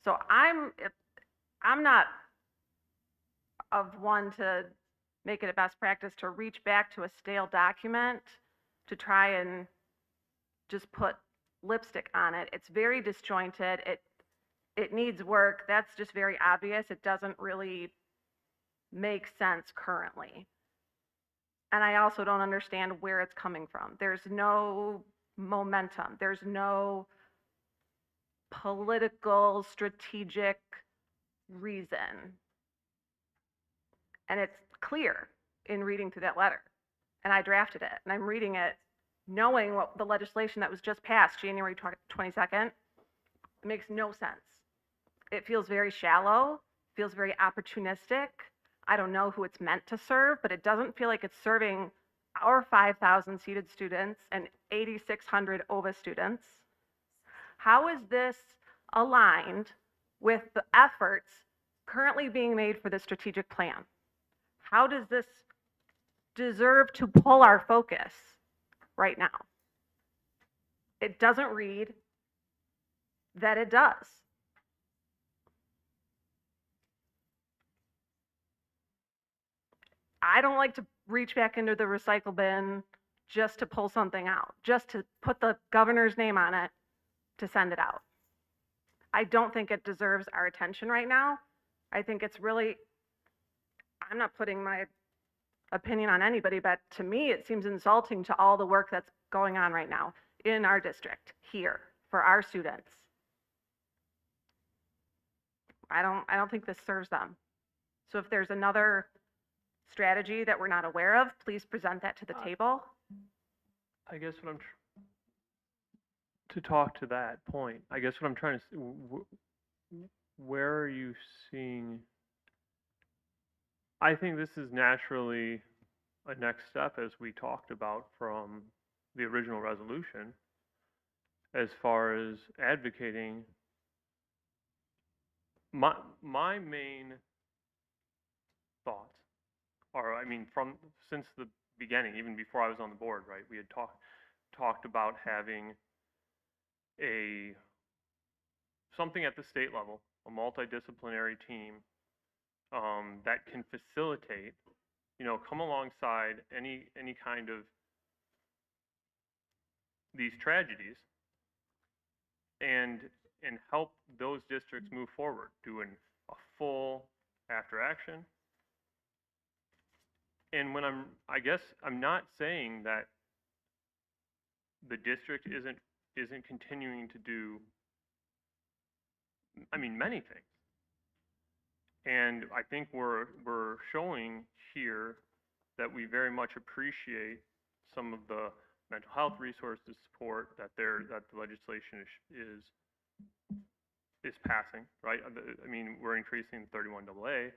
So I'm not of one to make it a best practice to reach back to a stale document to try and just put lipstick on it. It's very disjointed. It needs work. That's just very obvious. It doesn't really make sense currently. And I also don't understand where it's coming from. There's no momentum. There's no political, strategic reason. And it's clear in reading through that letter. And I drafted it, and I'm reading it knowing what the legislation that was just passed January 22nd. It makes no sense. It feels very shallow, feels very opportunistic. I don't know who it's meant to serve, but it doesn't feel like it's serving our 5,000 seated students and 8,600 OVA students. How is this aligned with the efforts currently being made for the strategic plan? How does this deserve to pull our focus right now? It doesn't read that it does. I don't like to reach back into the recycle bin just to pull something out, just to put the governor's name on it to send it out. I don't think it deserves our attention right now. I think it's really, I'm not putting my opinion on anybody, but to me, it seems insulting to all the work that's going on right now in our district, here, for our students. I don't think this serves them. So if there's another strategy that we're not aware of, please present that to the table. I guess what I'm to talk to that point, I guess what I'm trying to where are you seeing? I think this is naturally a next step, as we talked about from the original resolution, as far as advocating. My main thoughts are, I mean, since the beginning, even before I was on the board, right, we had talked about having something at the state level, a multidisciplinary team that can facilitate, come alongside any kind of these tragedies and help those districts move forward, doing a full after action. And when I guess I'm not saying that the district isn't continuing to do, I mean, many things. And I think we're showing here that we very much appreciate some of the mental health resources support that the legislation is passing, right? I mean, we're increasing 31AA.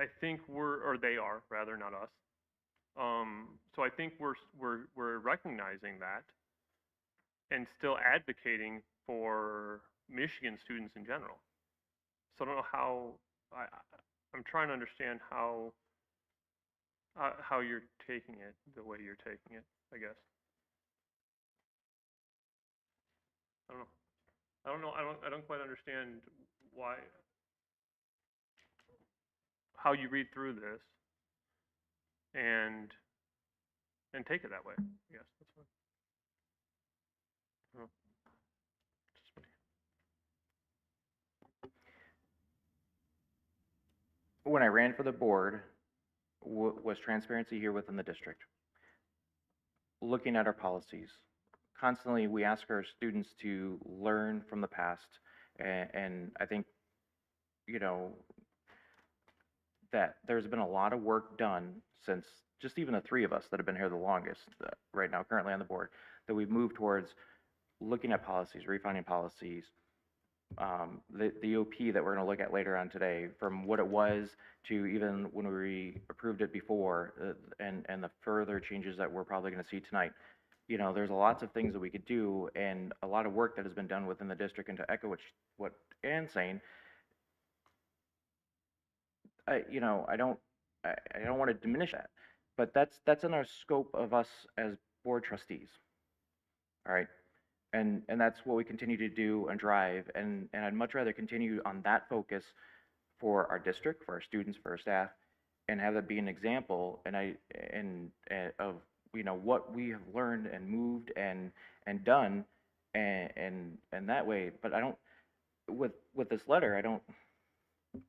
I think they are, rather, not us. So I think we're recognizing that and still advocating for Michigan students in general. So I don't know how, I'm trying to understand how you're taking it the way you're taking it, I guess. I don't quite understand how you read through this and take it that way. Yes, that's fine. Oh. Just me. When I ran for the board, was transparency here within the district. Looking at our policies, constantly we ask our students to learn from the past, and I think, you know, that there's been a lot of work done since just even the three of us that have been here the longest, right now, currently on the board, that we've moved towards looking at policies, refining policies, the OP that we're going to look at later on today, from what it was to even when we approved it before, and the further changes that we're probably going to see tonight. You know, there's lots of things that we could do, and a lot of work that has been done within the district. And to echo what Ann's saying, you know, I don't want to diminish that, but that's in our scope of us as board trustees. All right. And that's what we continue to do and drive, and I'd much rather continue on that focus for our district, for our students, for our staff, and have that be an example of, you know, what we have learned and moved and done, and that way. But I don't, with this letter, I don't,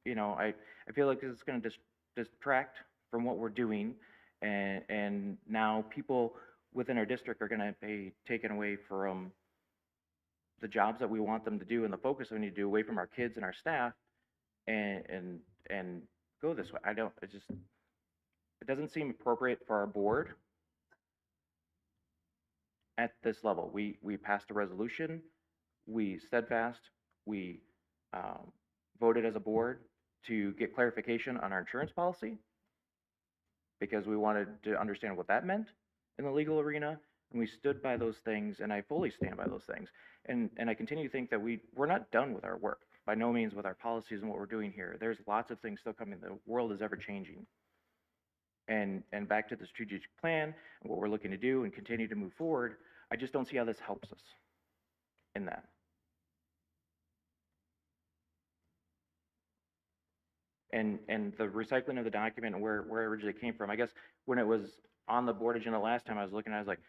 you know, I feel like it's going to distract from what we're doing, and now people within our district are going to be taken away from the jobs that we want them to do and the focus that we need to do, away from our kids and our staff, and go this way. It doesn't seem appropriate for our board at this level. We passed a resolution, we steadfast, we voted as a board to get clarification on our insurance policy, because we wanted to understand what that meant in the legal arena, and we stood by those things, and I fully stand by those things. And I continue to think that we're not done with our work, by no means, with our policies and what we're doing here. There's lots of things still coming. The world is ever changing. And back to the strategic plan and what we're looking to do and continue to move forward, I just don't see how this helps us in that. And the recycling of the document and where it originally came from, I guess when it was on the board agenda last time, I was looking, I was like,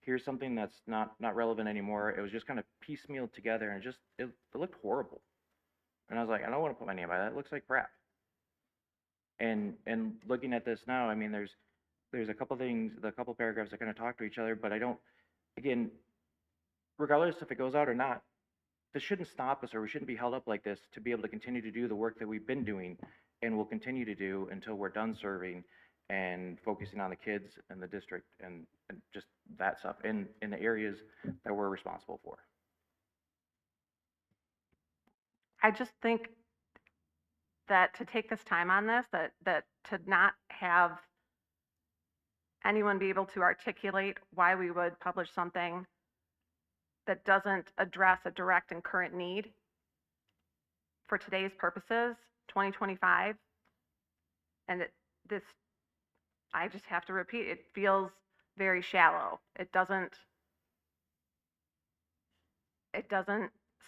here's something that's not relevant anymore. It was just kind of piecemealed together, and it looked horrible. And I was like, I don't want to put my name by that. It looks like crap. And looking at this now, I mean, there's a couple things, a couple paragraphs that kind of talk to each other, but I don't, again, regardless if it goes out or not, this shouldn't stop us, or we shouldn't be held up like this to be able to continue to do the work that we've been doing and will continue to do until we're done serving and focusing on the kids and the district and just that stuff in the areas that we're responsible for. I just think that to take this time on this, that to not have anyone be able to articulate why we would publish something that doesn't address a direct and current need for today's purposes, 2025, and I just have to repeat, it feels very shallow. It doesn't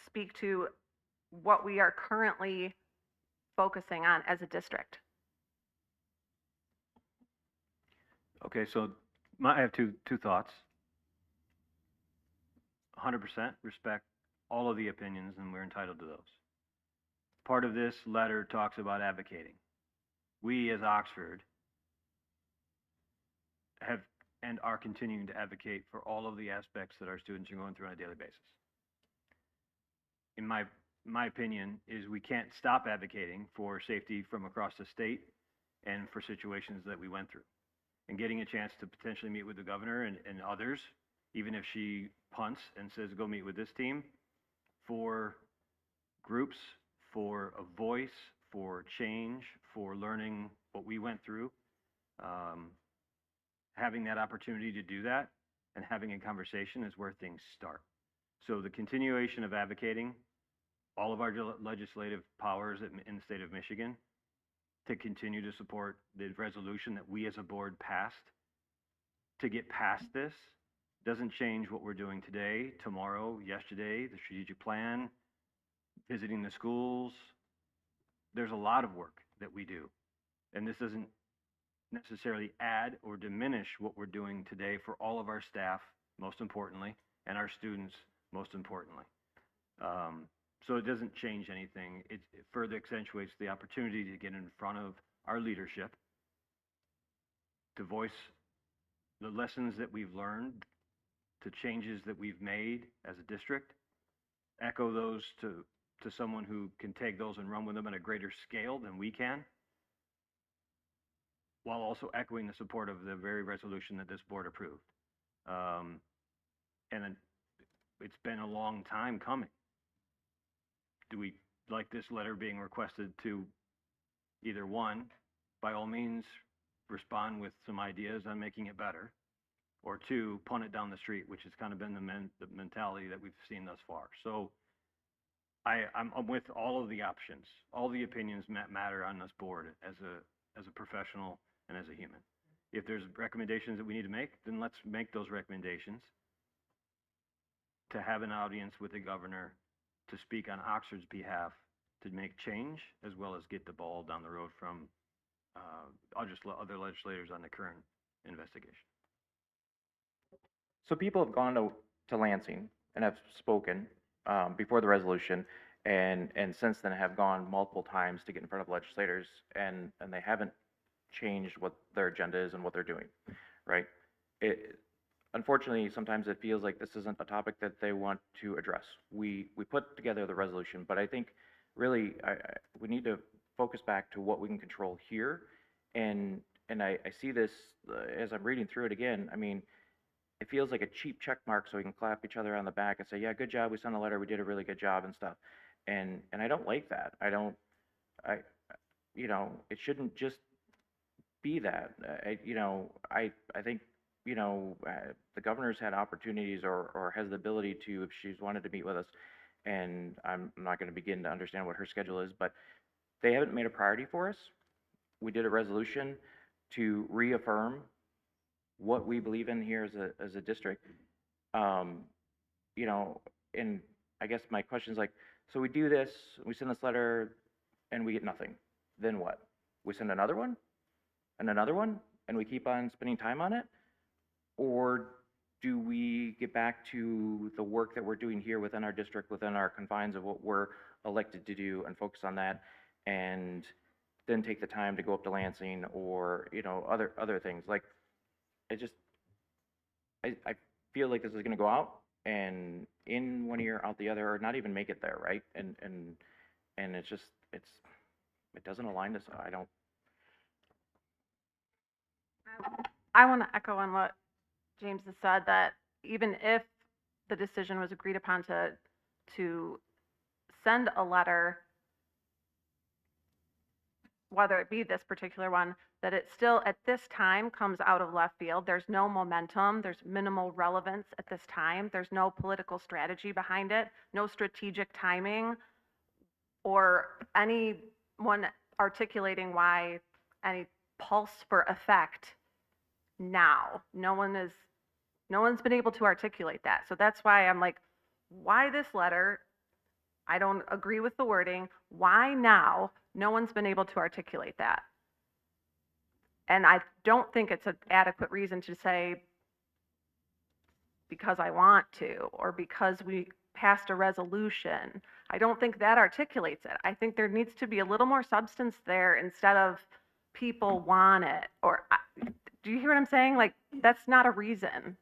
speak to what we are currently focusing on as a district. Okay, so I have two thoughts. 100% respect all of the opinions, and we're entitled to those. Part of this letter talks about advocating. We as Oxford have and are continuing to advocate for all of the aspects that our students are going through on a daily basis. In my opinion, is we can't stop advocating for safety from across the state and for situations that we went through. And getting a chance to potentially meet with the governor and others, even if she punts and says, go meet with this team, for groups, for a voice, for change, for learning what we went through, having that opportunity to do that and having a conversation is where things start. So the continuation of advocating, all of our legislative powers in the state of Michigan to continue to support the resolution that we as a board passed to get past this doesn't change what we're doing today, tomorrow, yesterday, the strategic plan, visiting the schools. There's a lot of work that we do, and this doesn't necessarily add or diminish what we're doing today for all of our staff, most importantly, and our students, most importantly. So it doesn't change anything. It further accentuates the opportunity to get in front of our leadership, to voice the lessons that we've learned, to changes that we've made as a district, echo those to someone who can take those and run with them at a greater scale than we can, while also echoing the support of the very resolution that this board approved. And then it's been a long time coming. Do we like this letter being requested to either one, by all means, respond with some ideas on making it better, or two, punt it down the street, which has kind of been the mentality that we've seen thus far. So I'm with all of the options. All the opinions matter on this board as a professional and as a human. If there's recommendations that we need to make, then let's make those recommendations to have an audience with the governor to speak on Oxford's behalf to make change, as well as get the ball down the road from other legislators on the current investigation. So people have gone to Lansing and have spoken before the resolution, and since then have gone multiple times to get in front of legislators, and they haven't changed what their agenda is and what they're doing, right? Unfortunately, sometimes it feels like this isn't a topic that they want to address. We put together the resolution, but I think really we need to focus back to what we can control here, and I see this as I'm reading through it again. I mean, it feels like a cheap check mark so we can clap each other on the back and say, yeah, good job, we sent a letter, we did a really good job and stuff. And I don't like that. It shouldn't just be that. I think, the governor's had opportunities or has the ability to, if she's wanted to meet with us, and I'm not going to begin to understand what her schedule is, but they haven't made a priority for us. We did a resolution to reaffirm what we believe in here as a district. And I guess my question is like, so we do this, we send this letter, and we get nothing. Then what? We send another one, and another one, and we keep on spending time on it? Or do we get back to the work that we're doing here within our district, within our confines of what we're elected to do, and focus on that, and then take the time to go up to Lansing or, other things? Like, I feel like this is gonna go out and in one ear, out the other, or not even make it there, right? And it doesn't align to, I want to echo on what James has said, that even if the decision was agreed upon to send a letter, whether it be this particular one, that it still at this time comes out of left field. There's no momentum, there's minimal relevance at this time, there's no political strategy behind it, no strategic timing, or anyone articulating why any pulse for effect now. No one's been able to articulate that. So that's why I'm like, why this letter? I don't agree with the wording. Why now? No one's been able to articulate that. And I don't think it's an adequate reason to say, because I want to, or because we passed a resolution. I don't think that articulates it. I think there needs to be a little more substance there instead of people want it. Do you hear what I'm saying? Like, that's not a reason.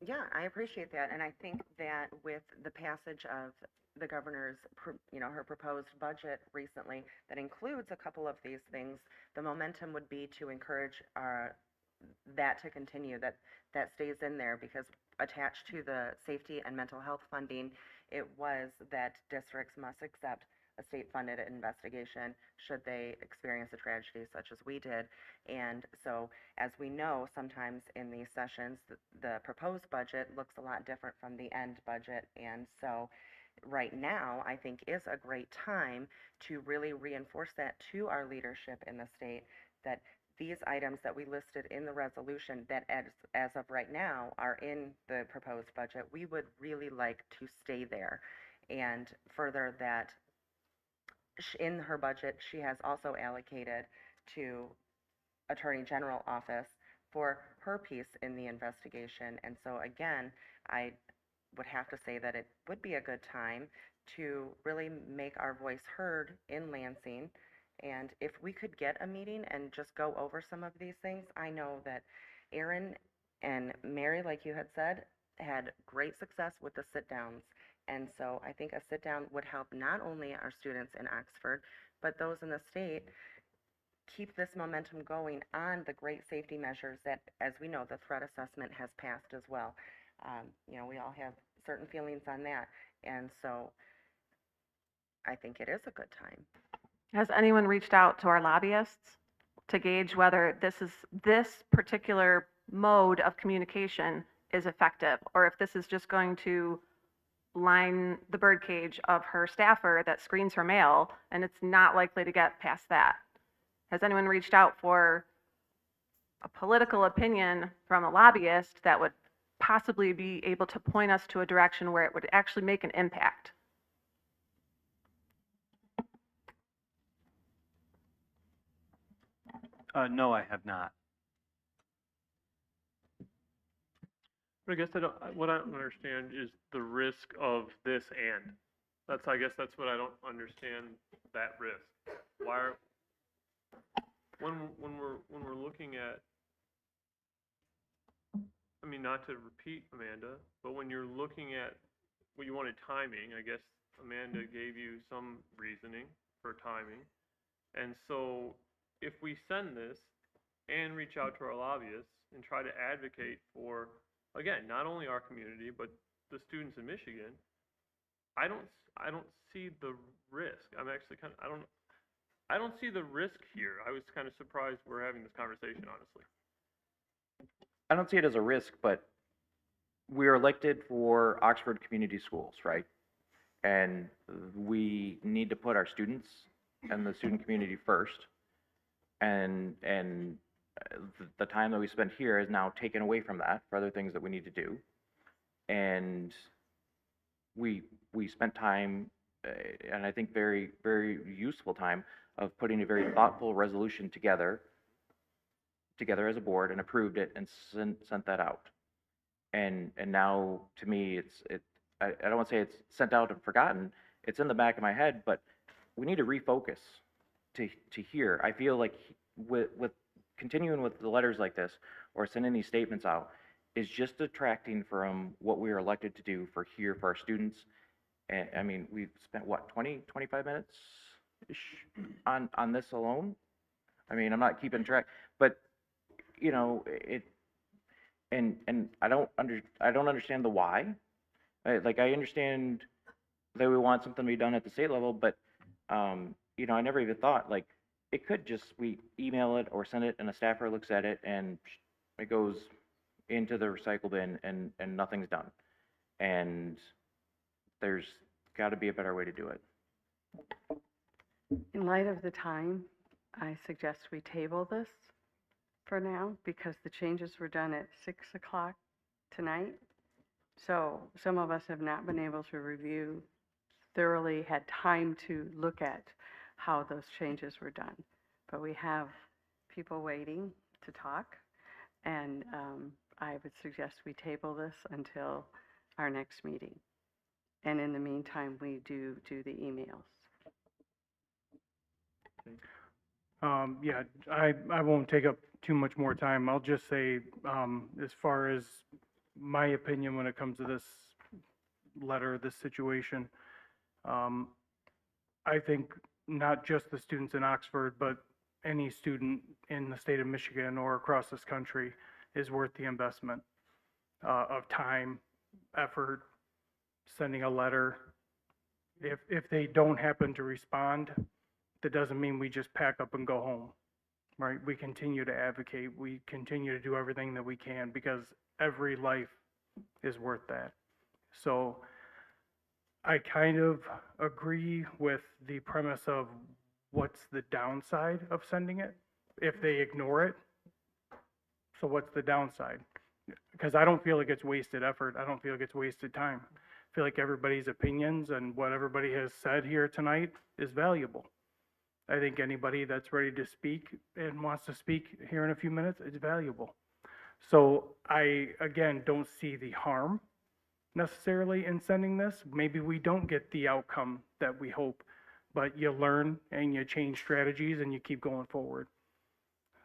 Yeah, I appreciate that, and I think that with the passage of the governor's, her proposed budget recently that includes a couple of these things, the momentum would be to encourage that to continue, that stays in there, because attached to the safety and mental health funding, it was that districts must accept a state-funded investigation should they experience a tragedy such as we did. And so, as we know, sometimes in these sessions, the proposed budget looks a lot different from the end budget. And so, right now, I think is a great time to really reinforce that to our leadership in the state, that these items that we listed in the resolution that as of right now are in the proposed budget, we would really like to stay there. And further, that in her budget, she has also allocated to Attorney General office for her piece in the investigation. And so again, I would have to say that it would be a good time to really make our voice heard in Lansing. And if we could get a meeting and just go over some of these things, I know that Aaron And Mary, like you had said, had great success with the sit-downs. And so I think a sit-down would help not only our students in Oxford, but those in the state keep this momentum going on the great safety measures that, as we know, the threat assessment has passed as well. You know, we all have certain feelings on that. And so I think it is a good time. Has anyone reached out to our lobbyists to gauge whether this particular mode of communication is effective, or if this is just going to line the birdcage of her staffer that screens her mail, and it's not likely to get past that? Has anyone reached out for a political opinion from a lobbyist that would possibly be able to point us to a direction where it would actually make an impact? No, I have not. But I guess what I don't understand is the risk of this and. I guess that's what I don't understand, that risk. Why are, when we're looking at, I mean, not to repeat Amanda, but when you're looking at, well, you wanted timing, I guess Amanda gave you some reasoning for timing. And so if we send this and reach out to our lobbyists and try to advocate for, again, not only our community, but the students in Michigan, I don't see the risk. I'm actually I don't see the risk here. I was kind of surprised we're having this conversation, honestly. I don't see it as a risk, but we're elected for Oxford Community Schools, right? And we need to put our students and the student community first. And the time that we spend here is now taken away from that for other things that we need to do. And we spent time, and I think very, very useful time, of putting a very thoughtful resolution together as a board, and approved it and sent that out. And now, to me, I don't want to say it's sent out and forgotten. It's in the back of my head, but we need to refocus to here. I feel like with continuing with the letters like this or sending these statements out is just detracting from what we are elected to do for our students. And I mean, we've spent what, 25 minutes on this alone? I mean, I'm not keeping track, but you know, and I don't understand the why. Like, I understand that we want something to be done at the state level, but you know, I never even thought, like, it could just, we email it or send it and a staffer looks at it and it goes into the recycle bin and nothing's done. And there's got to be a better way to do it. In light of the time, I suggest we table this for now, because the changes were done at 6 o'clock tonight. So some of us have not been able to review thoroughly, had time to look at how those changes were done. But we have people waiting to talk, and I would suggest we table this until our next meeting. And in the meantime, we do the emails. Yeah, I won't take up too much more time. I'll just say, as far as my opinion when it comes to this letter, this situation, I think not just the students in Oxford, but any student in the state of Michigan or across this country is worth the investment of time, effort, sending a letter. If they don't happen to respond, that doesn't mean we just pack up and go home, right? We continue to advocate. We continue to do everything that we can, because every life is worth that. So I kind of agree with the premise of what's the downside of sending it if they ignore it. So what's the downside? Because I don't feel like it's wasted effort. I don't feel like it's wasted time. I feel like everybody's opinions and what everybody has said here tonight is valuable. I think anybody that's ready to speak and wants to speak here in a few minutes, it's valuable. So I, again, don't see the harm necessarily in sending this. Maybe we don't get the outcome that we hope, but you learn and you change strategies and you keep going forward.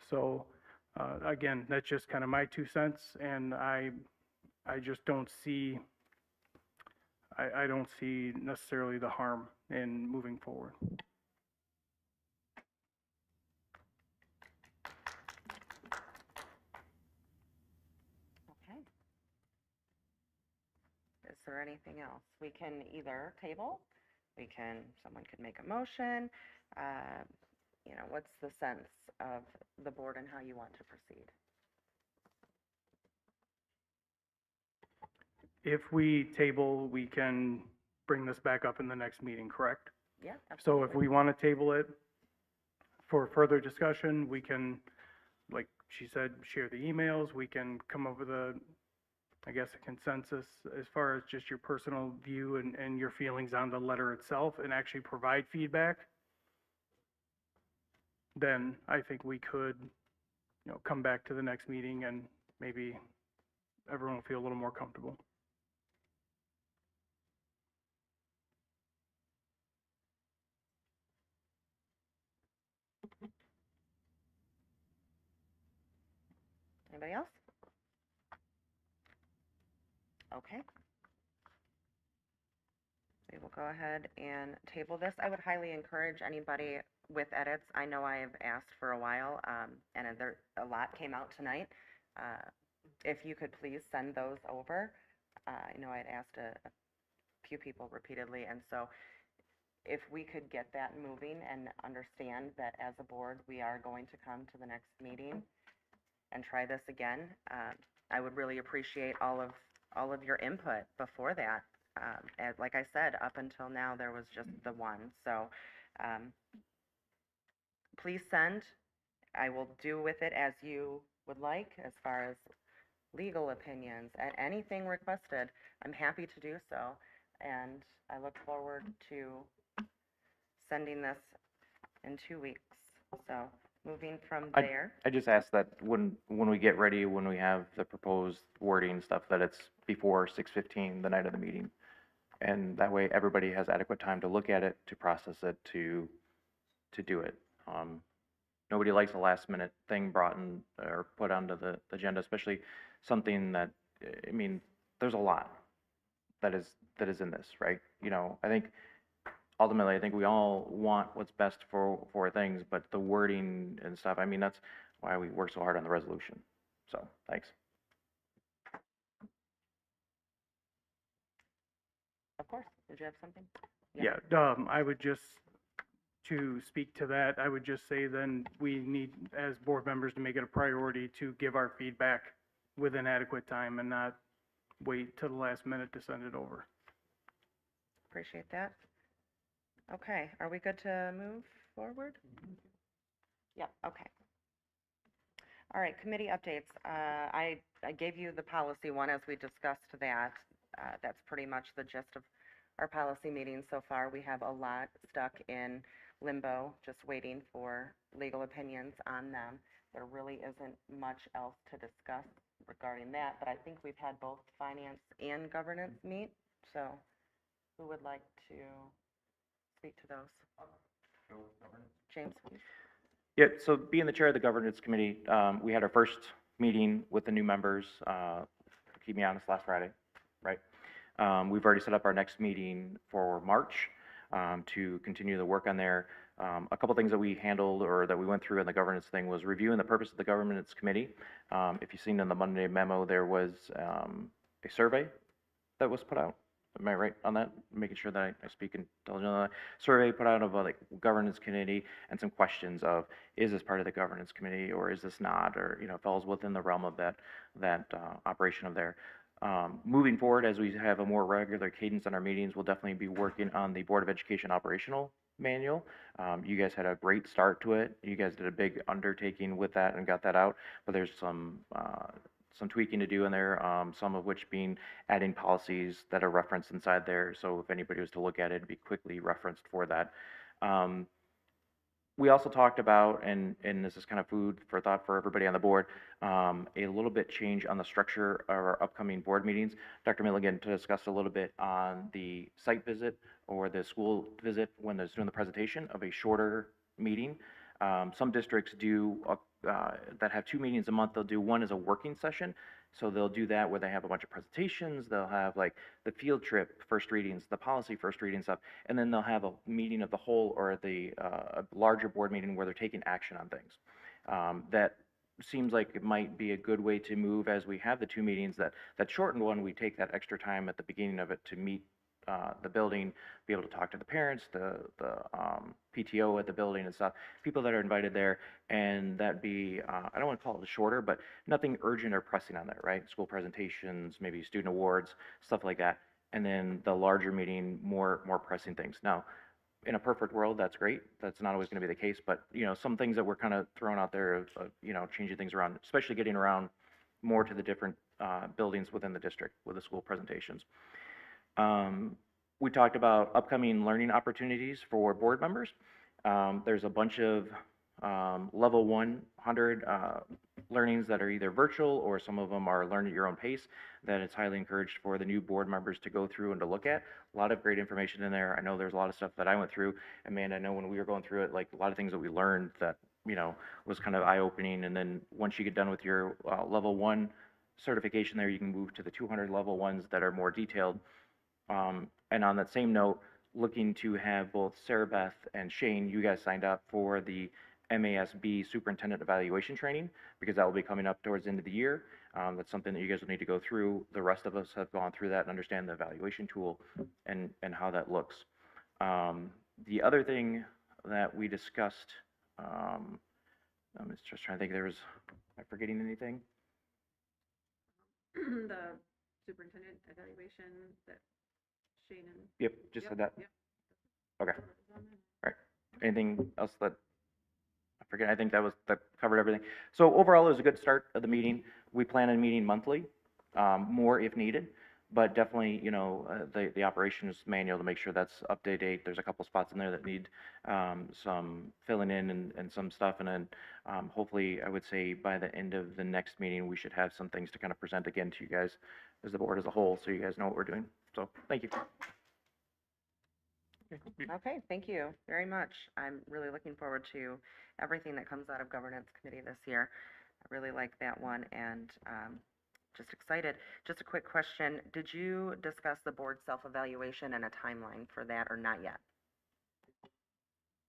So Again, that's just kind of my 2 cents, and I just don't see, I don't see necessarily the harm in moving forward. Okay. Is there anything else? We can either table, someone could make a motion. You know, what's the sense of the board and how you want to proceed? If we table, we can bring this back up in the next meeting, correct? Yeah, So absolutely. if we want to table it for further discussion, we can, like she said, share the emails. We can come up with a consensus as far as just your personal view and your feelings on the letter itself and actually provide feedback. Then I think we could, come back to the next meeting and maybe everyone will feel a little more comfortable. Anybody else? Okay. We will go ahead and table this. I would highly encourage anybody with edits. I know I have asked for a while, and a lot came out tonight. If you could please send those over. I know I had asked a few people repeatedly, and so if we could get that moving and understand that as a board, we are going to come to the next meeting and try this again, I would really appreciate all of your input before that. As like I said, up until now, there was just the one. So please send. I will do with it as you would like as far as legal opinions and anything requested. I'm happy to do so. And I look forward to sending this in 2 weeks. So moving from there. I just ask that when we get ready, when we have the proposed wording stuff, that it's before 6:15, the night of the meeting. And that way, everybody has adequate time to look at it, to process it, to do it. Nobody likes a last-minute thing brought in or put onto the agenda, especially something that, I mean, there's a lot that is in this, right? I think ultimately, I think we all want what's best for things, but the wording and stuff, I mean, that's why we work so hard on the resolution. So, thanks. Of course. Did you have something? Yeah, I would just, to speak to that, I would just say then we need, as board members, to make it a priority to give our feedback within adequate time and not wait till the last minute to send it over. Appreciate that. Okay, are we good to move forward? Yeah, okay. All right, committee updates. I gave you the policy one as we discussed that. That's pretty much the gist of our policy meeting so far. We have a lot stuck in limbo, just waiting for legal opinions on them. There really isn't much else to discuss regarding that, but I think we've had both finance and governance meet. So who would like to speak to those? James, please. Yeah, so being the chair of the governance committee, we had our first meeting with the new members, keep me honest, last Friday, right? We've already set up our next meeting for March to continue the work on there. A couple things that we handled or that we went through in the governance thing was reviewing the purpose of the governance committee. If you've seen in the Monday memo, there was a survey that was put out. Am I right on that? Making sure that I speak intelligently on that. Survey put out of a governance committee and some questions of, is this part of the governance committee or is this not, or falls within the realm of that operation of there. Moving forward, as we have a more regular cadence on our meetings, we'll definitely be working on the Board of Education operational manual. You guys had a great start to it. You guys did a big undertaking with that and got that out, but there's some tweaking to do in there, some of which being adding policies that are referenced inside there. So if anybody was to look at it, it'd be quickly referenced for that. We also talked about, and this is kind of food for thought for everybody on the board, a little bit change on the structure of our upcoming board meetings. Dr. Milligan discussed a little bit on the site visit or the school visit when they're doing the presentation of a shorter meeting. Some districts do that have 2 meetings a month, they'll do one as a working session. So they'll do that where they have a bunch of presentations, they'll have like the field trip first readings, the policy first reading stuff, and then they'll have a meeting of the whole or a larger board meeting where they're taking action on things. That seems like it might be a good way to move as we have the 2 meetings, that shortened one, we take that extra time at the beginning of it to meet the building, be able to talk to the parents, the PTO at the building and stuff, people that are invited there, and that'd be, I don't want to call it shorter, but nothing urgent or pressing on that, right? School presentations, maybe student awards, stuff like that. And then the larger meeting, more pressing things. Now, in a perfect world, that's great. That's not always going to be the case, but some things that we're kind of throwing out there of changing things around, especially getting around more to the different buildings within the district with the school presentations. We talked about upcoming learning opportunities for board members. There's a bunch of level 100 learnings that are either virtual or some of them are learn at your own pace that it's highly encouraged for the new board members to go through and to look at. A lot of great information in there. I know there's a lot of stuff that I went through. Amanda, I know when we were going through it, like a lot of things that we learned that, was kind of eye-opening. And then once you get done with your level 1 certification there, you can move to the 200 level ones that are more detailed. And on that same note, looking to have both Sarah Beth and Shane, you guys signed up for the MASB Superintendent Evaluation Training, because that will be coming up towards the end of the year. That's something that you guys will need to go through. The rest of us have gone through that and understand the evaluation tool and how that looks. The other thing that we discussed, I'm just trying to think, am I forgetting anything? The superintendent evaluation that Shane and. Yep, just said that. Yep. Okay. All right. Anything else that I forget? I think that covered everything. So overall, it was a good start of the meeting. We plan on meeting monthly, more if needed, but definitely, the operations manual to make sure that's up to date. There's a couple spots in there that need some filling in and some stuff, and then hopefully, I would say by the end of the next meeting, we should have some things to kind of present again to you guys as the board as a whole, so you guys know what we're doing. So thank you. Okay, thank you very much. I'm really looking forward to everything that comes out of Governance Committee this year. I really like that one, and just excited. Just a quick question. Did you discuss the board self-evaluation and a timeline for that, or not yet?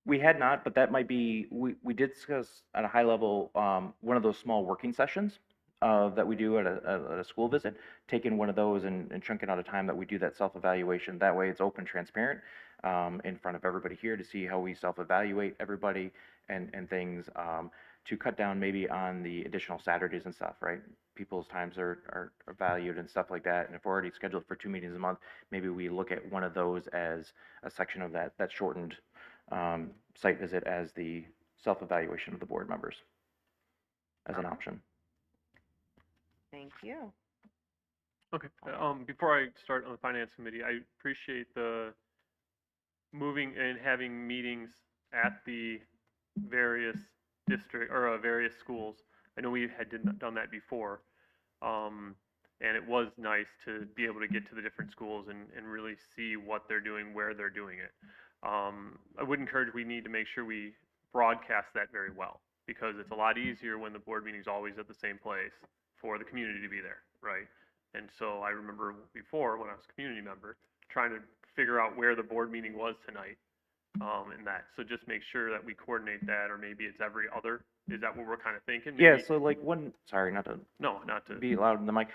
We had not, but that might be, we did discuss at a high level one of those small working sessions that we do at a school visit, taking one of those and chunking out a time that we do that self-evaluation. That way it's open, transparent in front of everybody here to see how we self-evaluate everybody and things to cut down maybe on the additional Saturdays and stuff, right? People's times are valued and stuff like that. And if we're already scheduled for 2 meetings a month, maybe we look at one of those as a section of that shortened site visit as the self-evaluation of the board members as an option. Thank you. Okay, before I start on the Finance Committee, I appreciate the moving and having meetings at the various various schools. I know we had done that before, and it was nice to be able to get to the different schools and really see what they're doing, where they're doing it. I would encourage, we need to make sure we broadcast that very well, because it's a lot easier when the board meeting is always at the same place for the community to be there, right? And so I remember before, when I was a community member, trying to figure out where the board meeting was tonight, and that. So just make sure that we coordinate that, or maybe it's every other. Is that what we're kind of thinking? Maybe? Yeah, so like sorry, not to be loud in the mic.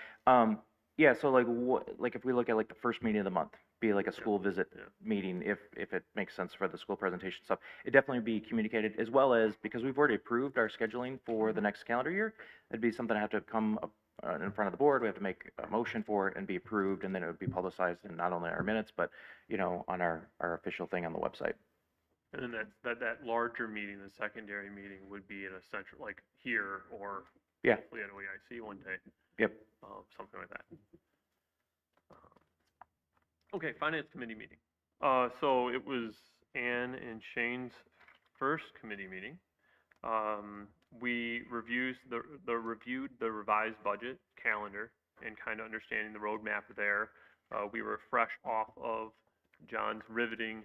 Yeah, so like if we look at like the first meeting of the month, be like a school visit meeting, if it makes sense for the school presentation stuff, it definitely be communicated, as well as, because we've already approved our scheduling for the next calendar year, it'd be something that have to come up in front of the board. We have to make a motion for it and be approved, and then it would be publicized in not only our minutes, but on our official thing on the website. And then that larger meeting, the secondary meeting, would be in a central, like here, or hopefully at OEIC one day. Yep. Something like that. Okay, Finance Committee meeting. So it was Ann and Shane's first committee meeting. We reviewed the revised budget calendar and kind of understanding the roadmap there. We were fresh off of John's riveting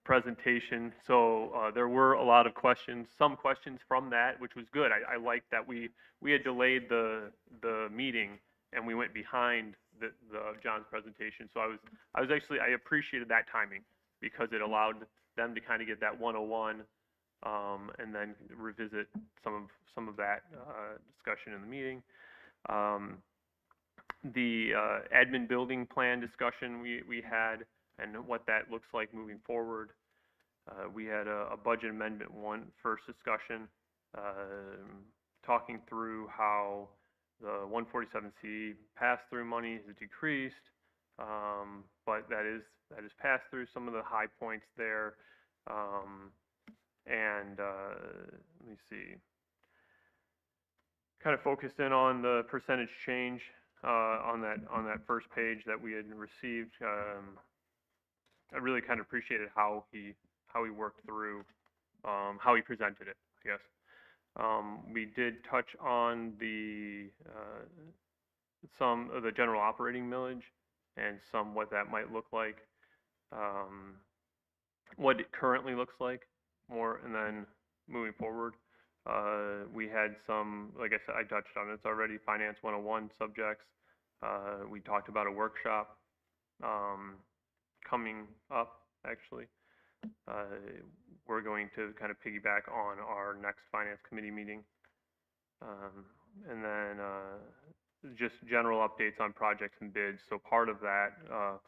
presentation. So there were a lot of questions, some questions from that, which was good. I liked that we had delayed the meeting and we went behind the John's presentation. So I was actually, I appreciated that timing because it allowed them to kind of get that 101 and then revisit some of that discussion in the meeting. The admin building plan discussion we had and what that looks like moving forward. We had a budget amendment first discussion, talking through how the 147C pass-through money has decreased, but that is passed through some of the high points there. Let me see. Kind of focused in on the percentage change on that first page that we had received. I really kind of appreciated how he worked through, how he presented it, I guess. We did touch on some of the general operating millage and what that might look like, what it currently looks like more, and then moving forward. We had some, like I said, I touched on it already, Finance 101 subjects. We talked about a workshop coming up, actually. We're going to kind of piggyback on our next Finance Committee meeting. And then just general updates on projects and bids. So part of that,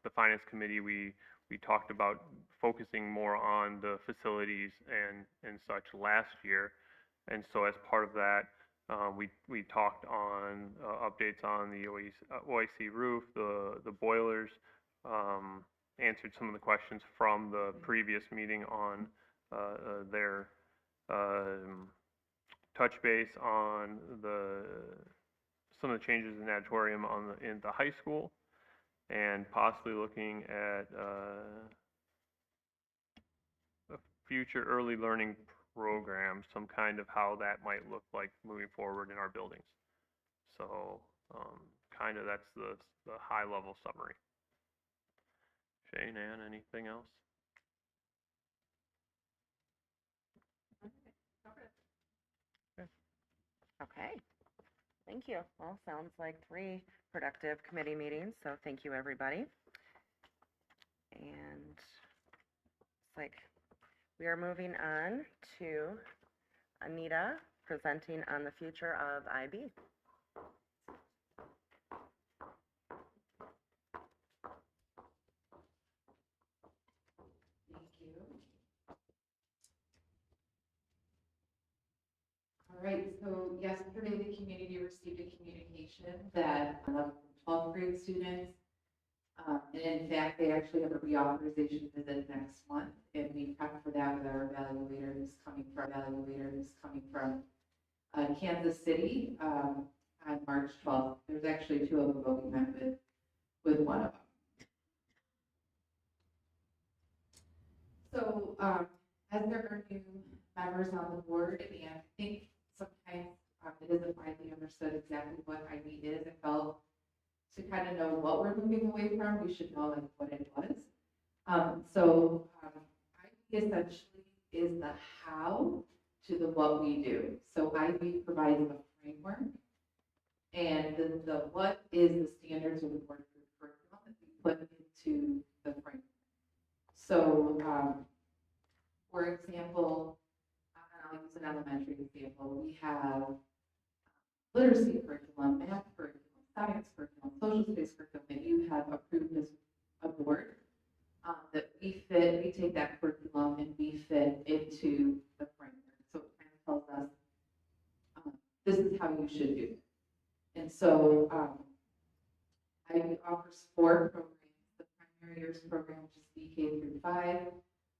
the Finance Committee, we talked about focusing more on the facilities and such last year. And so as part of that, we talked on updates on the OIC roof, the boilers, answered some of the questions from the previous meeting on their touch base on some of the changes in auditorium in the high school, and possibly looking at a future early learning program, some kind of how that might look like moving forward in our buildings. So kind of that's the high level summary. Shane, Ann, anything else? Okay, thank you. Well, sounds like 3 productive committee meetings, so thank you, everybody. And it's like we are moving on to Anita presenting on the future of IB. Thank you. All right, so yesterday the community received a communication that 12th grade students, and in fact, they actually have a reauthorization visit next month, and we prepped for that with our evaluator who's coming from Kansas City on March 12th. There's actually 2 of them, but we met with one of them. So as there are new members on the board, and I think sometimes it isn't widely understood exactly what IB is. I felt to kind of know what we're moving away from, we should know like what it was. So IB essentially is the how to the what we do. So IB provides the framework, and the what is the standards or the board curriculum that we put into the framework. So for example, I'll use an elementary example. We have literacy curriculum, math curriculum, science curriculum, social studies curriculum that you have approved as a board, that we take that curriculum and we fit into the framework. So it kind of tells us this is how you should do it. And so I offer 4 programs: the primary years program, which is BK through 5,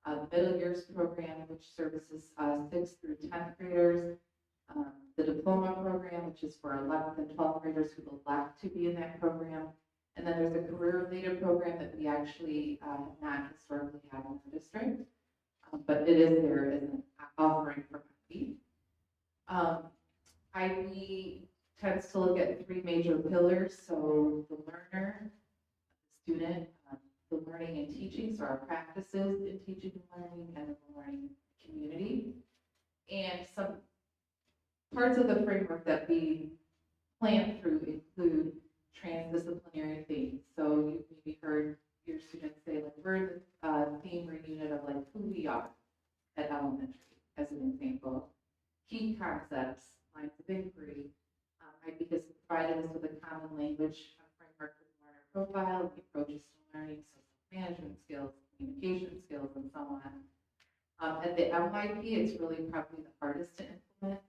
the middle years program, which services 6th through 10th graders, the diploma program, which is for 11th and 12th graders who would like to be in that program. And then there's a career-related program that we actually have not historically had in the district, but it is there as an offering for IB. IB tends to look at 3 major pillars. So the learner, the student, the learning and teaching, so our practices in teaching and learning and the learning community. And some parts of the framework that we plan through include transdisciplinary themes. So you've maybe heard your students say, like, we're the theme or unit of like who we are at elementary, as an example. Key concepts, lines of inquiry. IB has provided us with a common language framework for the learner profile, the approaches to learning, social management skills, communication skills, and so on. At the MYP, it's really probably the hardest to implement.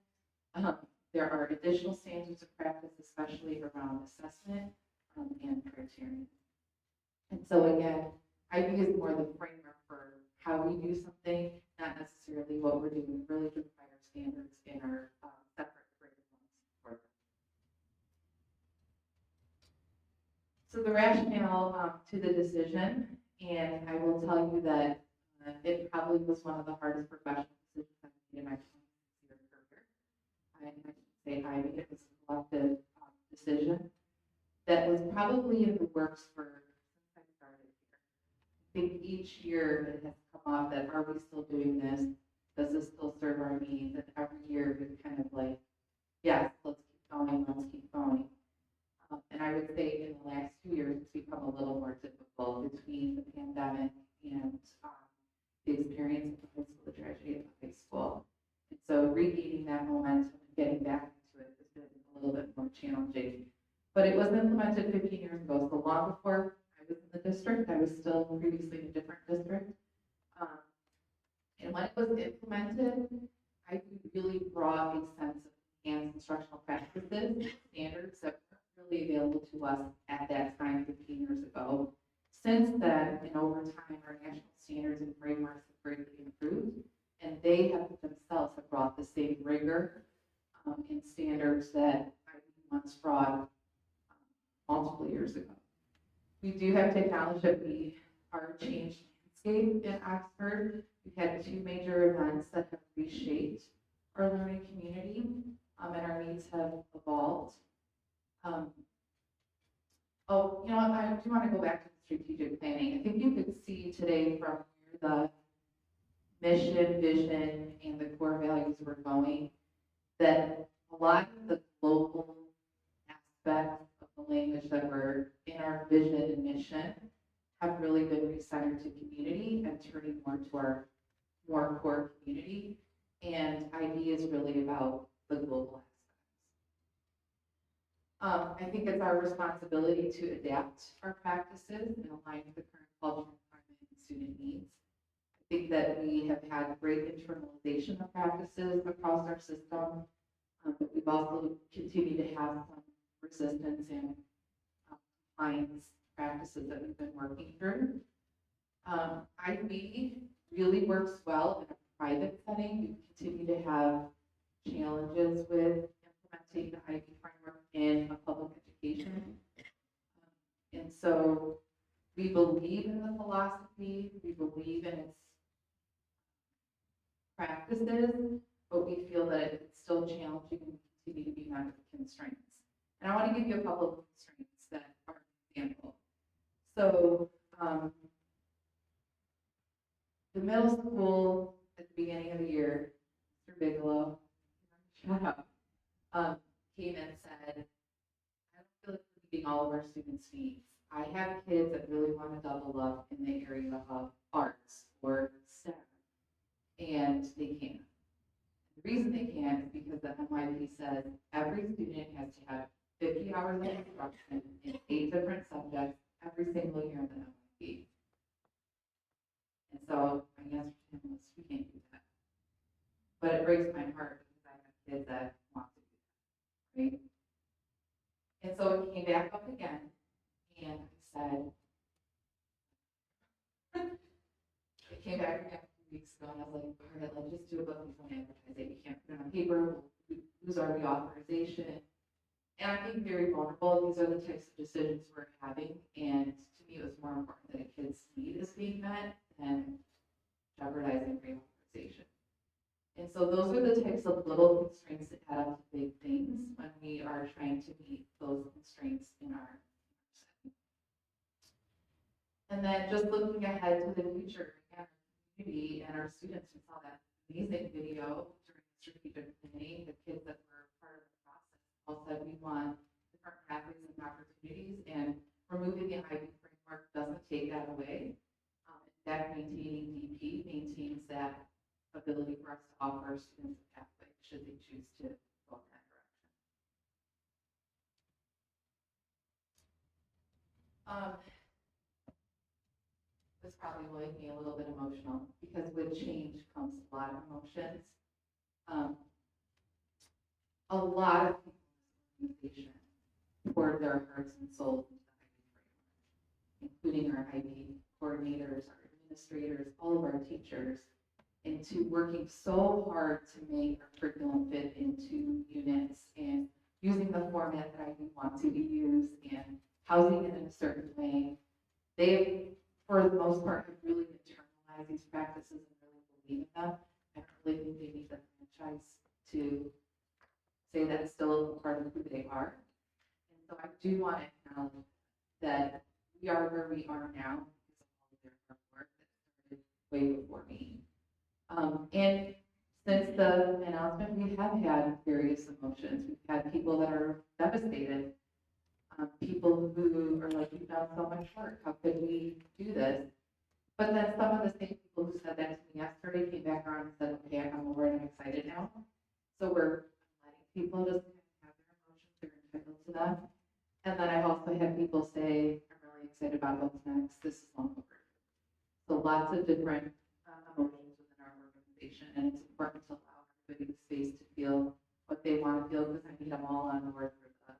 There are additional standards of practice, especially around assessment and criterion. And so again, IB is more the framework for how we do something, not necessarily what we're doing, really driven by our standards in our separate curriculums. So the rationale to the decision, and I will tell you that it probably was one of the hardest professional decisions I've made in my 20-year career. I should say IB, it was a collective decision that was probably in the works for since I started here. I think each year it has come up that, are we still doing this? Does this still serve our needs? And every year it's kind of like, yes, let's keep going, let's keep going. And I would say in the last 2 years, it's become a little more difficult between the pandemic and the experience of the high school, the tragedy of the high school. And so regaining that momentum and getting back into it has been a little bit more challenging. But it was implemented 15 years ago, so long before I was in the district. I was still previously in a different district. And when it was implemented, I really brought a sense of enhanced instructional practices, standards that weren't really available to us at that time 15 years ago. Since then, and over time, our national standards and frameworks have greatly improved, and they have themselves have brought the same rigor and standards that I once brought multiple years ago. We do have to acknowledge that we are a changed landscape in Oxford. We've had 2 major events that have reshaped our learning community, and our needs have evolved. Oh, you know what, I do want to go back to the strategic planning. I think you could see today from where the mission, vision, and the core values were going, that a lot of the global aspects of the language that were in our vision and mission have really been recentered to community and turning more to our more core community. And IB is really about the global aspects. I think it's our responsibility to adapt our practices and align with the current culture, environment, and student needs. I think that we have had great internalization of practices across our system, but we've also continued to have some resistance and compliance practices that we've been working through. IB really works well in a private setting. We continue to have challenges with implementing the IB framework in a public education. And so we believe in the philosophy, we believe in its practices, but we feel that it's still challenging and continue to be met with constraints. And I want to give you a couple of constraints that are an example. So the middle school at the beginning of the year, Mr. Bigelow, shut up, came and said, I don't feel like we're meeting all of our students' needs. I have kids that really want to double up in the area of arts or STEM, and they can't. The reason they can't is because the MYP says every student has to have 50 hours of instruction in 8 different subjects every single year in the MYP. And so my answer to him was, we can't do that. But it breaks my heart because I have kids that want to do that, right? And so it came back up again, and I said, it came back again a few weeks ago, and I was like, all right, let's just do a book and film advertising. You can't put it on paper, we'll lose our reauthorization. And I'm being very vulnerable. These are the types of decisions we're having, and to me, it was more important that a kid's need is being met than jeopardizing reauthorization. And so those are the types of little constraints that add up to big things when we are trying to meet those constraints in our setting. And then just looking ahead to the future, and our community and our students, we saw that amazing video during strategic planning, the kids that were part of the process all said we want different pathways and opportunities, and removing the IB framework doesn't take that away. In fact, maintaining DP maintains that ability for us to offer students a pathway should they choose to go in that direction. This probably will make me a little bit emotional because with change comes a lot of emotions. A lot of people in this organization poured their hearts and souls into the IB framework, including our IB coordinators, our administrators, all of our teachers, into working so hard to make our curriculum fit into units and using the format that I do want to be used and housing it in a certain way. They, for the most part, have really internalized these practices and really believe in them. I don't really think they need the franchise to say that's still a part of who they are. And so I do want to acknowledge that we are where we are now because of all of their hard work that started way before me. And since the announcement, we have had various emotions. We've had people that are devastated, people who are like, "You've done so much work. How could we do this?" But then some of the same people who said that to me yesterday came back around and said, "Okay, I'm over it. I'm excited now." So we're letting people just have their emotions. They're entitled to them. And then I've also had people say, "I'm really excited about what's next. This is long overdue." So lots of different emotions within our organization, and it's important to allow everybody the space to feel what they want to feel because I need them all on board for the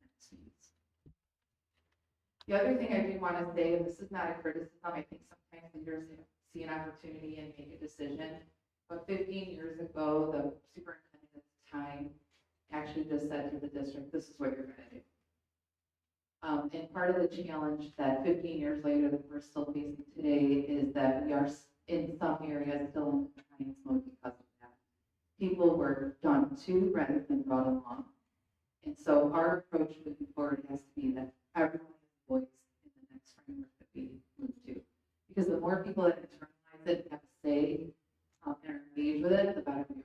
next needs. The other thing I do want to say, and this is not a criticism, I think sometimes leaders see an opportunity and make a decision. But 15 years ago, the superintendent at the time actually just said to the district, "This is what you're going to do." And part of the challenge that 15 years later that we're still facing today is that we are in some areas still in compliance mode because of that. People were done to rather than brought along. And so our approach moving forward has to be that everyone has a voice in the next framework that we move to. Because the more people that internalize it and have a say and are engaged with it, the better we are.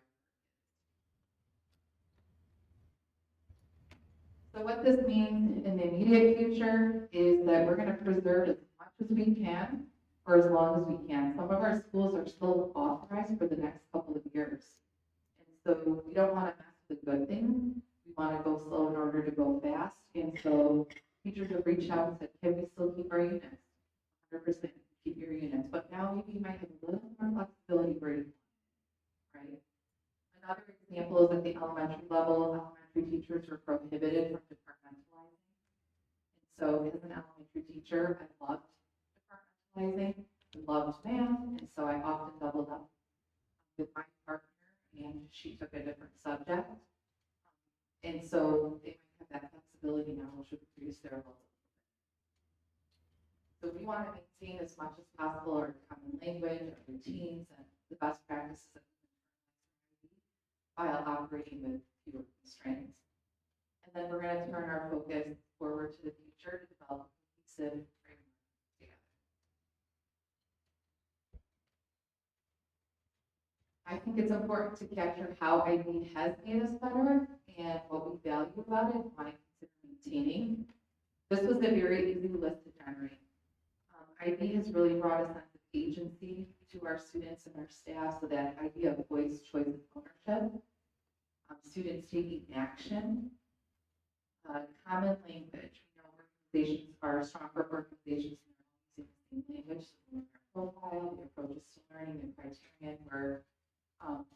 So what this means in the immediate future is that we're going to preserve as much as we can for as long as we can. Some of our schools are still authorized for the next couple of years. And so we don't want to mess with the good things. We want to go slow in order to go fast. And so teachers have reached out and said, "Can we still keep our units?" 100% keep your units. But now maybe you might have a little more flexibility where you want it, right? Another example is at the elementary level, elementary teachers were prohibited from departmentalizing. And so as an elementary teacher, I loved departmentalizing, I loved math, and so I often doubled up with my partner, and she took a different subject. And so they might have that flexibility now, which would reduce their load. So we want to maintain as much as possible our common language, our routines, and the best practices that while operating with fewer constraints. And then we're going to turn our focus forward to the future to develop a cohesive framework together. I think it's important to capture how IB has made us better and what we value about it and want to consider maintaining. This was a very easy list to generate. IB has really brought a sense of agency to our students and our staff, so that idea of voice, choice, and ownership. Students taking action, common language. We know organizations are stronger organizations using the same language, so their profile, the approaches to learning, the criterion were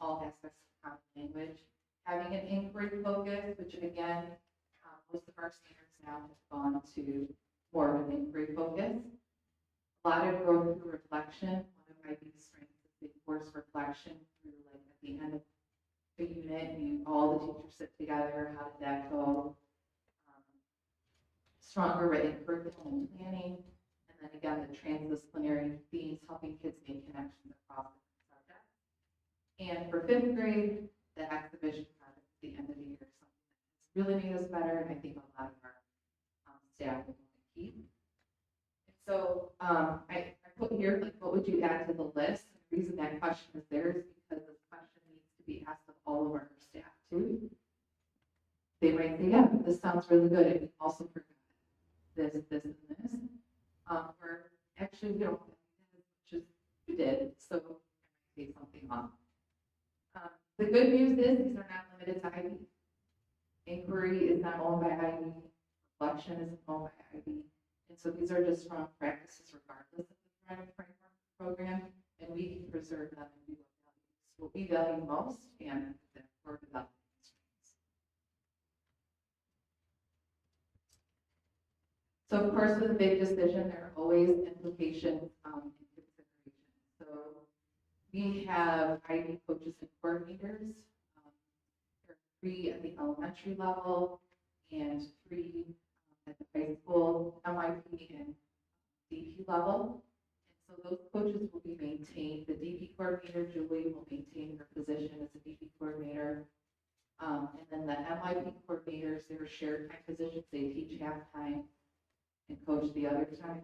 all aspects of common language. Having an inquiry focus, which again, most of our standards now have gone to more of an inquiry focus. A lot of growth through reflection. One of my biggest strengths is the force reflection through, like, at the end of the unit, all the teachers sit together. How did that go? Stronger written curriculum and planning, and then again the transdisciplinary themes, helping kids make connections across different subjects. And for 5th grade, the exhibition project at the end of the year, something that's really made us better, and I think a lot of our staff will want to keep. And so I put here, like, what would you add to the list? The reason that question is there is because this question needs to be asked of all of our staff too. They might say, yeah, this sounds really good, and we also forgot this, and this. Or actually, we don't, just you did, so I might say something wrong. The good news is these are not limited to IB. Inquiry is not owned by IB. Reflection is owned by IB. And so these are just strong practices regardless of the framework program, and we can preserve them and do what we value most and therefore develop constraints. So of course, with a big decision, there are always implications and considerations. So we have IB coaches and coordinators. There are 3 at the elementary level and 3 at the high school, MYP and DP level. And so those coaches will be maintained. The DP coordinator, Julie, will maintain her position as a DP coordinator. And then the MYP coordinators, they're shared time positions. They teach half time and coach the other time.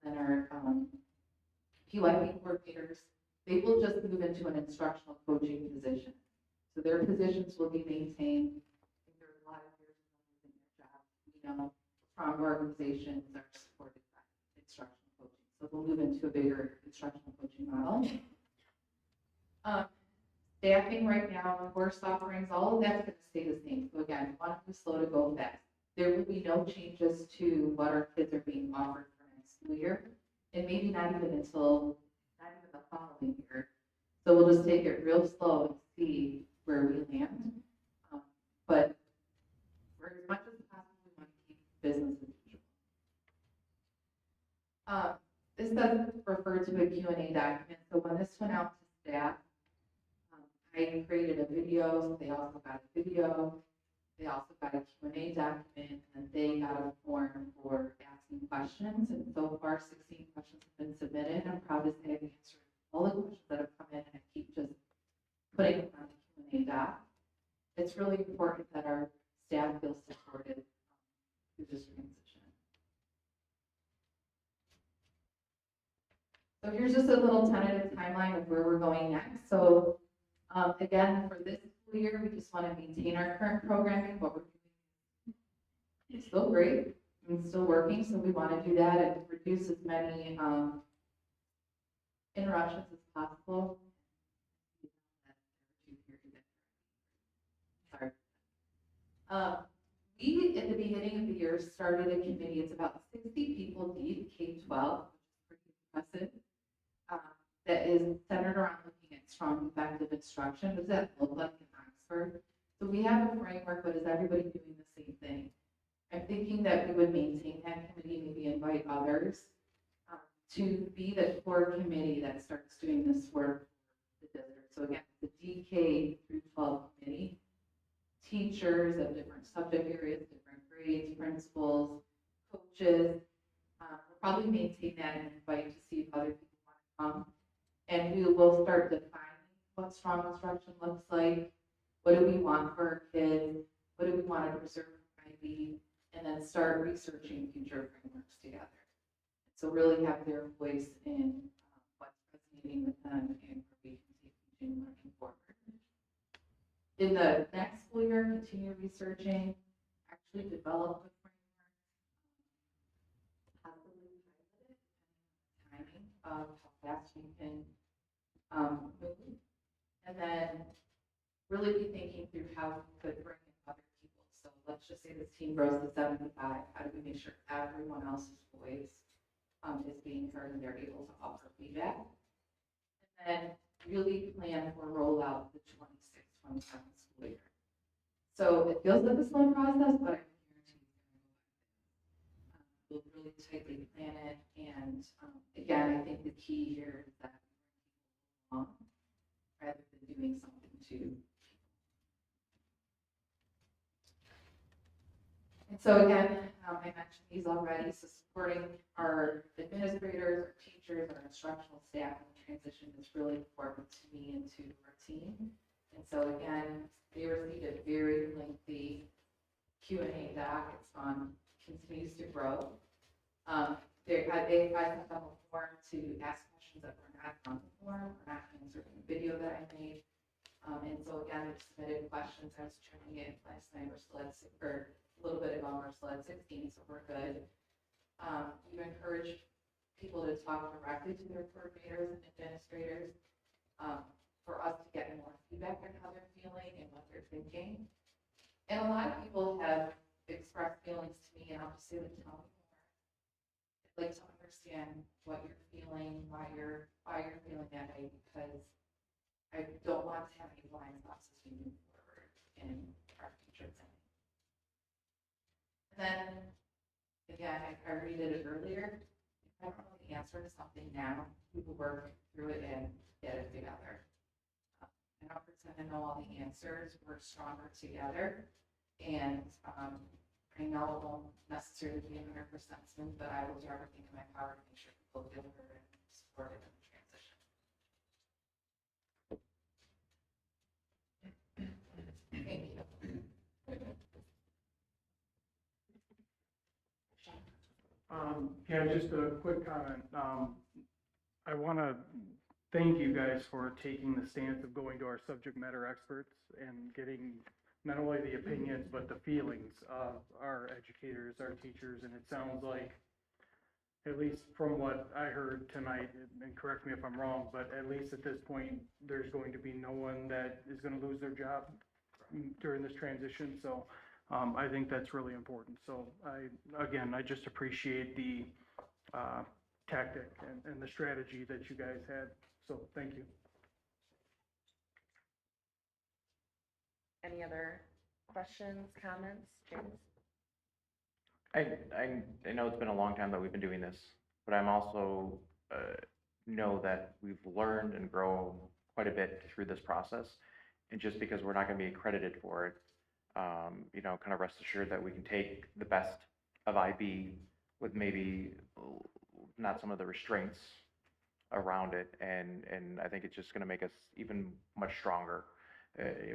And then our PYP coordinators, they will just move into an instructional coaching position. So their positions will be maintained. I think there are a lot of years in their job. You know, strong organizations are supported by instructional coaching. So we'll move into a bigger instructional coaching model. Staffing right now, course offerings, all of that's going to stay the same. So again, one who's slow to go fast. There will be no changes to what our kids are being offered for next school year, and maybe not even until not even the following year. So we'll just take it real slow and see where we land. But for as much as possible, we want to keep business as usual. This does refer to a Q&A document. So when this went out to staff, I created a video. So they also got a video. They also got a Q&A document, and they got a form for asking questions. And so far, 16 questions have been submitted. I'm proud to say I've answered all the questions that have come in, and I keep just putting them on the Q&A doc. It's really important that our staff feels supported through this transition. So here's just a little tentative timeline of where we're going next. So again, for this school year, we just want to maintain our current programming. What we're doing is still great and still working, so we want to do that and reduce as many interruptions as possible. Sorry. We, at the beginning of the year, started a committee. It's about 60 people deep, K-12, which is pretty impressive, that is centered around looking at strong, effective instruction. What does that look like in Oxford? So we have a framework, but is everybody doing the same thing? I'm thinking that we would maintain that committee, maybe invite others to be the core committee that starts doing this work for the district. So again, the DK through 12 committee, teachers of different subject areas, different grades, principals, coaches. We'll probably maintain that and invite to see if other people want to come. And we will start defining what strong instruction looks like. What do we want for our kids? What do we want to preserve from IB? And then start researching future frameworks together. So really have their voice in what's resonating with them and where we can take teaching and learning forward. In the next school year, continue researching, actually develop the framework, possibly pilot it, timing of how fast we can move, and then really be thinking through how we could bring in other people. So let's just say this team grows to 75. How do we make sure everyone else's voice is being heard and they're able to offer feedback? And then really plan for rollout the 26-27 school year. So it feels like a slow process, but I can guarantee we'll really tightly plan it. And again, I think the key here is that rather than doing something to. And so again, I mentioned these already, so supporting our administrators, our teachers, our instructional staff in the transition is really important to me and to our team. And so again, they received a very lengthy Q&A doc. It's continues to grow. I sent them a form to ask questions that were not on the form, or not answered in the video that I made. And so again, I submitted questions. I was checking it last night. We're still at or a little bit ago, we're still at 16, so we're good. We've encouraged people to talk directly to their coordinators and administrators, for us to get more feedback on how they're feeling and what they're thinking. And a lot of people have expressed feelings to me, and I'll just say that, tell me more. I'd like to understand what you're feeling, why you're feeling that way, because I don't want to have any blind spots as we move forward in our future planning. And then, again, I read it earlier. If I don't know the answer to something now, we will work through it and get it together. I don't pretend to know all the answers. We're stronger together. And I know it won't necessarily be 100% smooth, but I will do everything in my power to make sure people feel heard and supported in the transition. Thank you. Yeah, just a quick comment. I want to thank you guys for taking the stance of going to our subject matter experts and getting not only the opinions, but the feelings of our educators, our teachers, and it sounds like, at least from what I heard tonight, and correct me if I'm wrong, but at least at this point, there's going to be no one that is going to lose their job during this transition, so I think that's really important. So I just appreciate the tactic and the strategy that you guys had, so thank you. Any other questions, comments, James? I know it's been a long time that we've been doing this, but I'm also know that we've learned and grown quite a bit through this process. And just because we're not going to be accredited for it, kind of rest assured that we can take the best of IB with maybe not some of the restraints around it. And I think it's just going to make us even much stronger,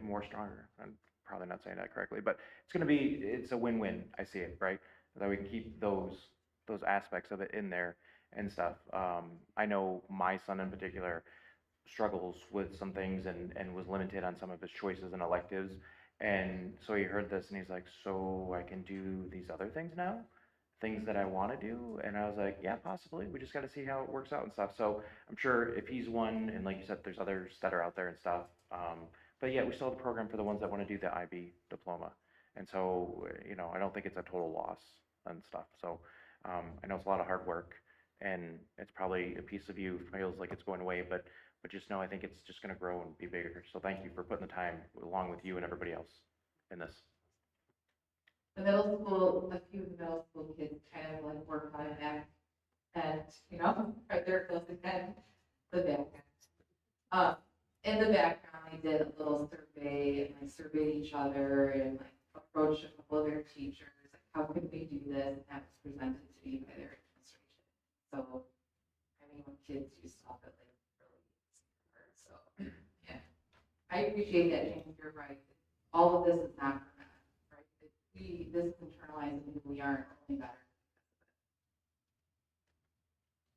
more stronger. I'm probably not saying that correctly, but it's a win-win. I see it, right? That we can keep those aspects of it in there and stuff. I know my son in particular struggles with some things and was limited on some of his choices and electives. And so he heard this and he's like, so I can do these other things now? Things that I want to do? And I was like, yeah, possibly. We just got to see how it works out and stuff. So I'm sure if he's one, and like you said, there's others that are out there and stuff. But yeah, we still have the program for the ones that want to do the IB diploma. And so, I don't think it's a total loss and stuff. So I know it's a lot of hard work, and it's probably a piece of you feels like it's going away, but just know I think it's just going to grow and be bigger. So thank you for putting the time along with you and everybody else in this. The middle school, a few of the middle school kids kind of like work on it back, and right there it goes again, the background. In the background, they did a little survey and like surveyed each other and like approached a couple of their teachers, like how could we do this? And that was presented to me by their administration. So, I mean, when kids do stuff, it like really gets hard. So, yeah, I appreciate that, James. You're right. All of this is not for that, right? This is internalizing who we are, only better.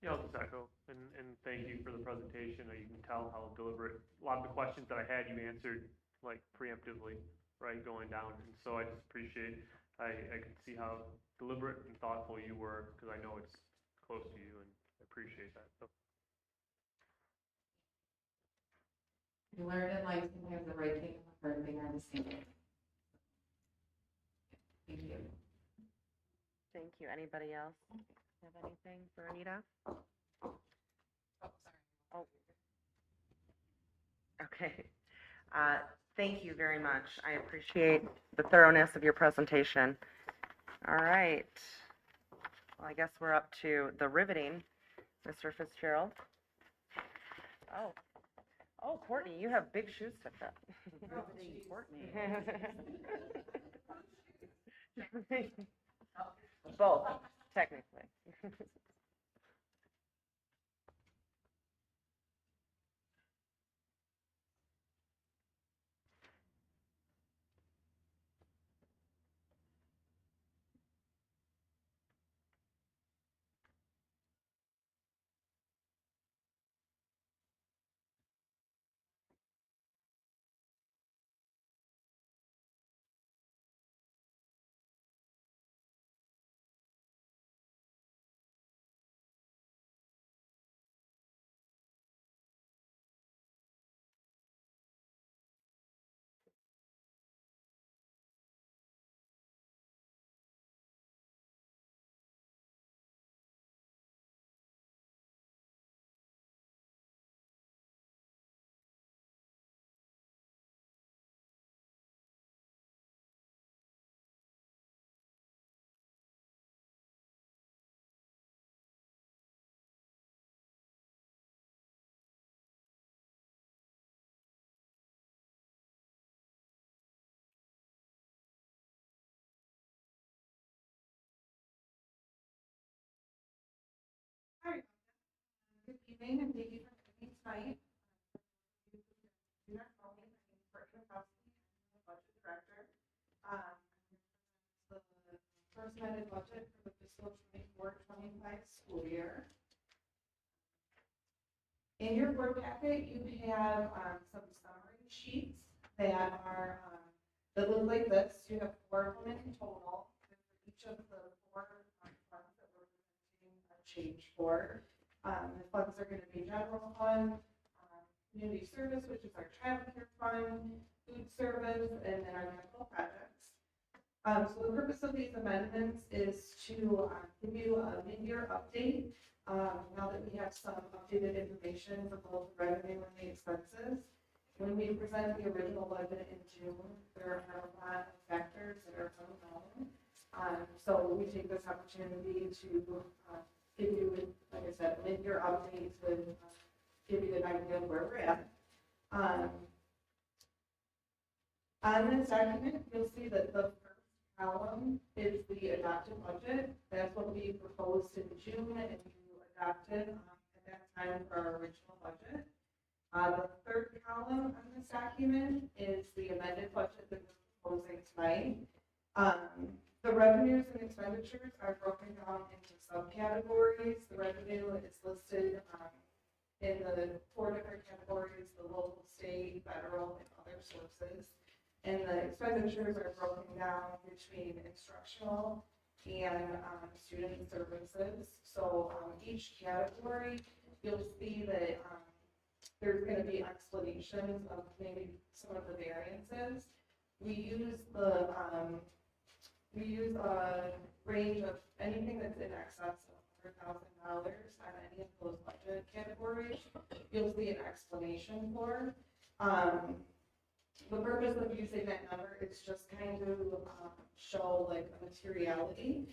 Yeah, I'll just echo, and thank you for the presentation. You can tell how deliberate, a lot of the questions that I had, you answered like preemptively, right, going down. And so I just appreciate, I could see how deliberate and thoughtful you were, because I know it's close to you, and I appreciate that. So. You learn in life sometimes the right thing and the hard thing are the same. Thank you. Thank you. Anybody else have anything for Anita? Oh, sorry. Oh. Okay. Thank you very much. I appreciate the thoroughness of your presentation. All right. Well, I guess we're up to the riveting, Mr. Fitzgerald. Oh, Courtney, you have big shoes to fill. Riveting, Courtney. Both, technically. evening, and thank you for having me tonight. Do not call me, my name is Advocacy, I'm the budget director. The first amended budget for the fiscal 24-25 school year. In your board packet, you have some summary sheets that are that look like this. You have 4 of them in total. For each of the 4 funds that we're presenting a change for. The funds are going to be general fund, community service, which is our child care fund, food service, and then our capital projects. So the purpose of these amendments is to give you a mid-year update. Now that we have some updated information for both the revenue and the expenses. When we present the original budget in June, there are a lot of factors that are unknown. So we take this opportunity to give you, like I said, mid-year update to give you an idea of where we're at. On this document, you'll see that the first column is the adopted budget. That's what we proposed in June and you adopted at that time for our original budget. The third column on this document is the amended budget that we're proposing tonight. The revenues and expenditures are broken down into subcategories. The revenue is listed in the 4 different categories: the local, state, federal, and other sources. And the expenditures are broken down between instructional and student services. So each category, you'll see that there's going to be explanations of maybe some of the variances. We use a range of anything that's in excess of $100,000 on any of those budget categories. You'll see an explanation for. The purpose of using that number is just kind of show like a materiality.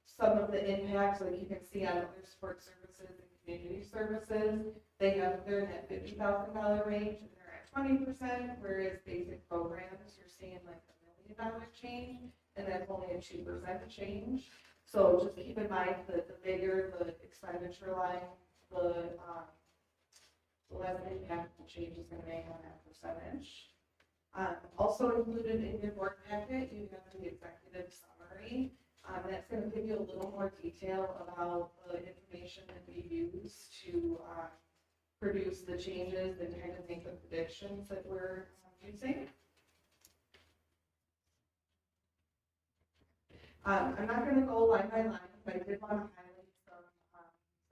Some of the impacts, like you can see on other support services and community services, they're in that $50,000 range and they're at 20%, whereas basic programs, you're seeing like $1 million change, and that's only a 2% change. So just keep in mind that the bigger the expenditure line, the less impact the change is going to make on that percentage. Also included in your board packet, you have the executive summary. That's going to give you a little more detail about the information that we use to produce the changes and kind of make the predictions that we're using. I'm not going to go line by line, but I did want to highlight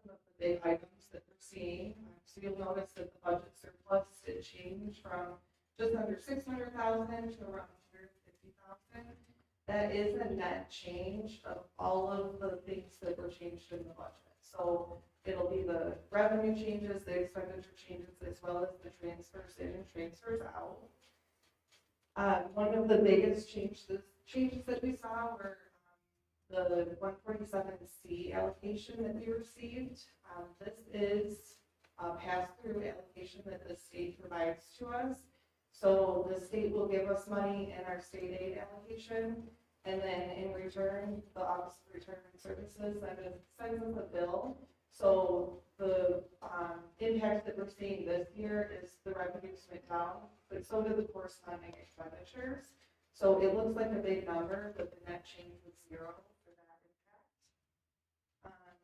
some of the big items that we're seeing. So you'll notice that the budget surplus did change from just under $600,000 to around $150,000. That is a net change of all of the things that were changed in the budget. So it'll be the revenue changes, the expenditure changes, as well as the transfers in and transfers out. One of the biggest changes that we saw were the 147C allocation that we received. This is a pass-through allocation that the state provides to us. So the state will give us money in our state aid allocation, and then in return, the Office of Retirement Services sends us a bill. So the impact that we're seeing this year is the revenues went down, but so did the corresponding expenditures. So it looks like a big number, but the net change was 0 for that impact.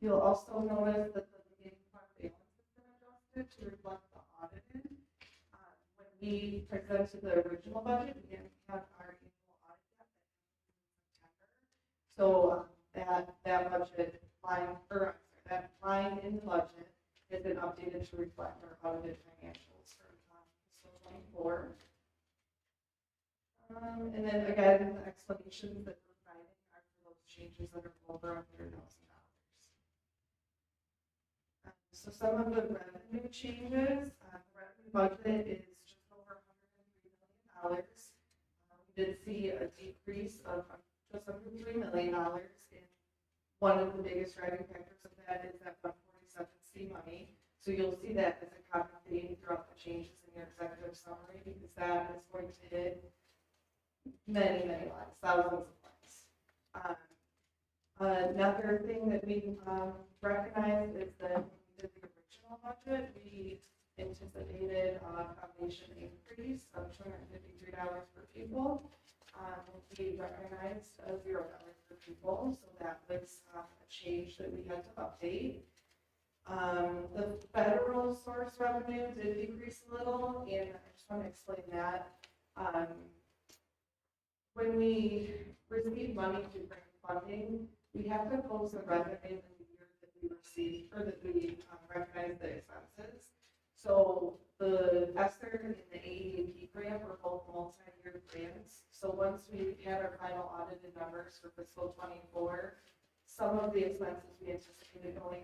You'll also notice that the beginning fund balance has been adjusted to reflect the audited. When we presented the original budget, we didn't have our annual audit yet. That happened in September. So that budget line, or that line in the budget has been updated to reflect our audited financials for fiscal 24. And then again, the explanations that we're providing are for those changes that are over $100,000. So some of the revenue changes, the revenue budget is just over $103 million. We did see a decrease of just under $3 million. In one of the biggest driving factors of that is that 147C money. So you'll see that as a common theme throughout the changes in your executive summary, because that is going to hit many, many lives, thousands of lives. Another thing that we recognize is that when we did the original budget, we anticipated a foundation increase of $253 per pupil. We recognized $0 per pupil, so that was a change that we had to update. The federal source revenue did decrease a little, and I just want to explain that. When we receive money to grant funding, we have to post the revenue in the year that we receive, or that we recognize the expenses. So the ESSER and the AEP grant were both multi-year grants. So once we had our final audited numbers for fiscal '24, some of the expenses we anticipated going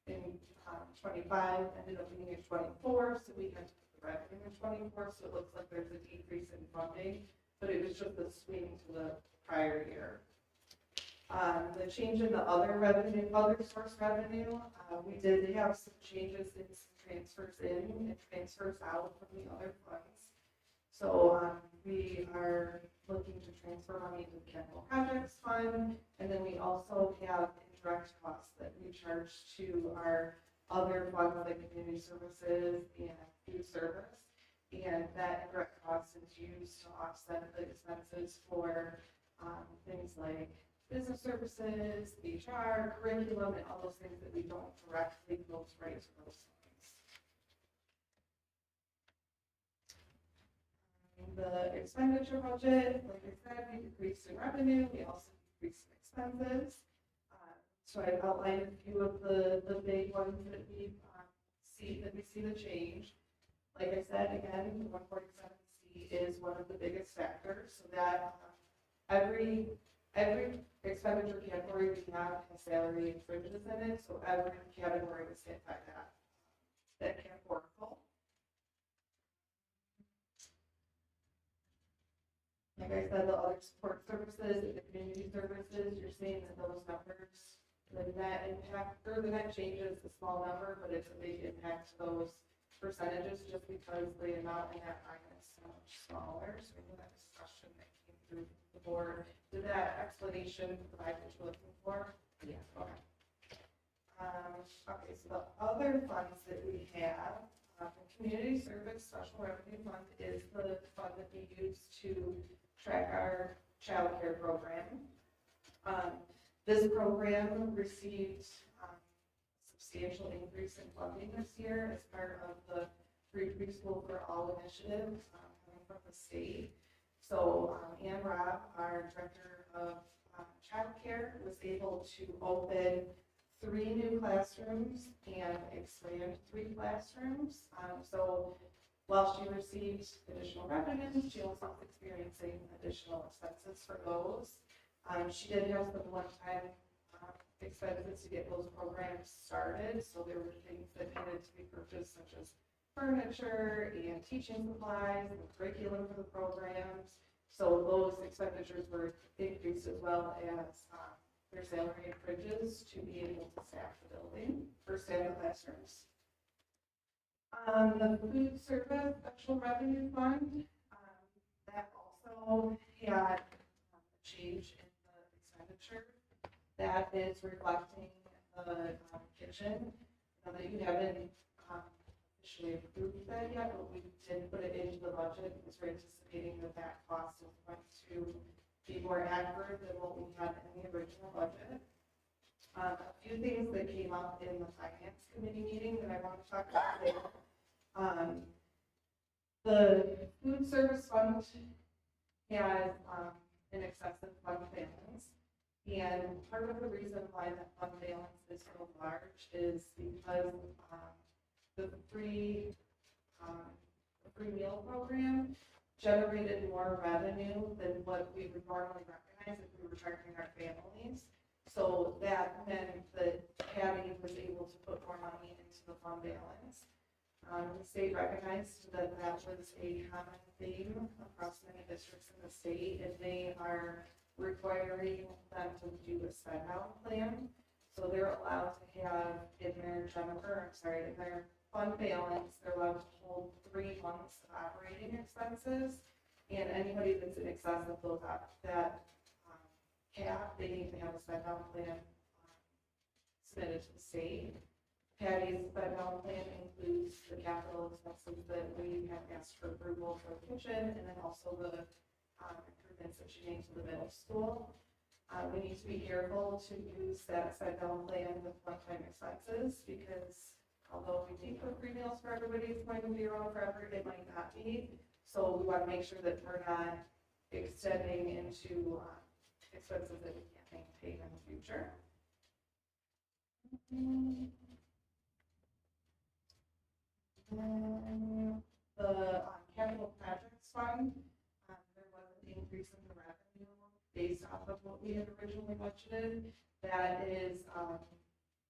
in 25 ended up being in '24, so we had to put the revenue in '24, so it looks like there's a decrease in funding, but it was just a swing to the prior year. The change in the other revenue, other source revenue, we did have some changes in some transfers in and transfers out from the other funds. So we are looking to transfer money to the capital projects fund, and then we also have indirect costs that we charge to our other funds like community services and food service. And that indirect cost is used to offset the expenses for things like business services, HR, curriculum, and all those things that we don't directly post right to those funds. The expenditure budget, like I said, we decreased in revenue, we also decreased in expenses. So I outlined a few of the big ones that we see the change. Like I said, again, the 147C is one of the biggest factors, so that every expenditure category we have has salary and fringes in it, so every category was hit by that categorical. Like I said, the other support services, the community services, you're seeing that those numbers, the net impact, or the net change is a small number, but it's a big impact to those percentages just because the amount in that line is so much smaller. So we had that discussion that came through the board. Did that explanation provide what you're looking for? Yeah. Okay. Okay, so the other funds that we have, the Community Service Special Revenue Fund is the fund that we use to track our child care program. This program received substantial increase in funding this year as part of the Free Preschool for All initiative coming from the state. So Ann Robb, our director of child care, was able to open 3 new classrooms and expand 3 classrooms. So while she received additional revenues, she also was experiencing additional expenses for those. She did have some one-time expenses to get those programs started. So there were things that needed to be purchased, such as furniture and teaching supplies and curriculum for the programs. So those expenditures were increased as well as their salary and fringes to be able to staff the building or staff the classrooms. The Food Service Special Revenue Fund, that also had a change in the expenditure. That is reflecting the kitchen. I know that you haven't officially approved that yet, but we did put it into the budget because we're anticipating that that cost is going to be more accurate than what we had in the original budget. A few things that came up in the Finance Committee meeting that I want to talk about today. The Food Service Fund has an excessive fund balance. And part of the reason why that fund balance is so large is because the free meal program generated more revenue than what we would normally recognize if we were charging our families. So that meant that Patty was able to put more money into the fund balance. The state recognized that that was a common theme across many districts in the state, and they are requiring them to do a spend down plan. So they're allowed to have in their in their fund balance, they're allowed to hold 3 months of operating expenses, and anybody that's in excess of those that CAP, they need to have a spend-down plan submitted to the state. Patty's spend-down plan includes the capital expenses that we have asked for approval for the kitchen, and then also the improvements that she made to the middle school. We need to be careful to use that spend-down plan with one-time expenses, because although we think the free meals for everybody is going to be around forever, it might not be. So we want to make sure that we're not extending into expenses that we can't maintain in the future. The capital projects fund, there was an increase in the revenue based off of what we had originally budgeted. That is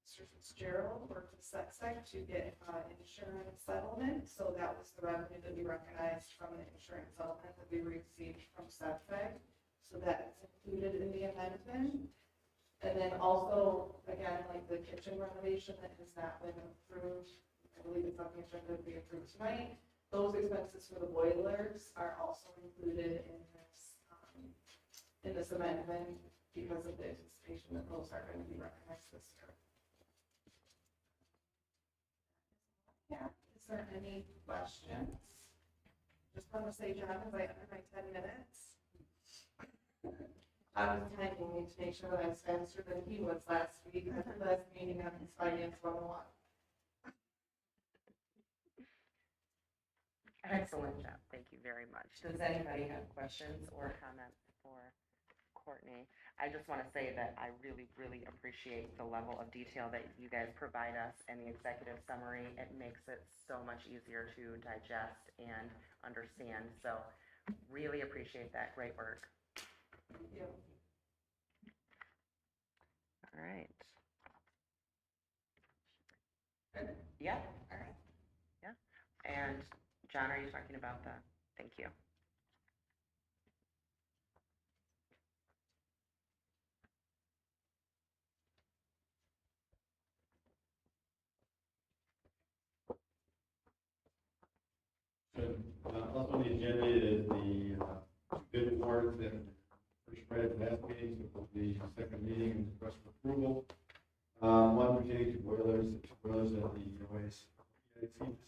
Mr. Fitzgerald worked with SETSEC to get insurance settlement. So that was the revenue that we recognized from the insurance settlement that we received from SETSEC. So that is included in the amendment. And then also, again, like the kitchen renovation that has not been approved, I believe it's on the agenda to be approved tonight. Those expenses for the boilers are also included in this amendment because of the anticipation that those are going to be recognized this year. Yeah, is there any questions? Just want to say, John, was I under my 10 minutes? I was typing to make sure that I was faster than he was last week at the last meeting on his Finance 101. Excellent job. Thank you very much. Does anybody have questions or comments for Courtney? I just want to say that I really, really appreciate the level of detail that you guys provide us and the executive summary. It makes it so much easier to digest and understand. So really appreciate that. Great work. Thank you. All right. Yeah. All right. Yeah. And John, are you talking about the, thank you. Also on the agenda is the bid awards and first prize MASB, so the second meeting and request for approval. One pertaining to boilers, two boilers at the OAC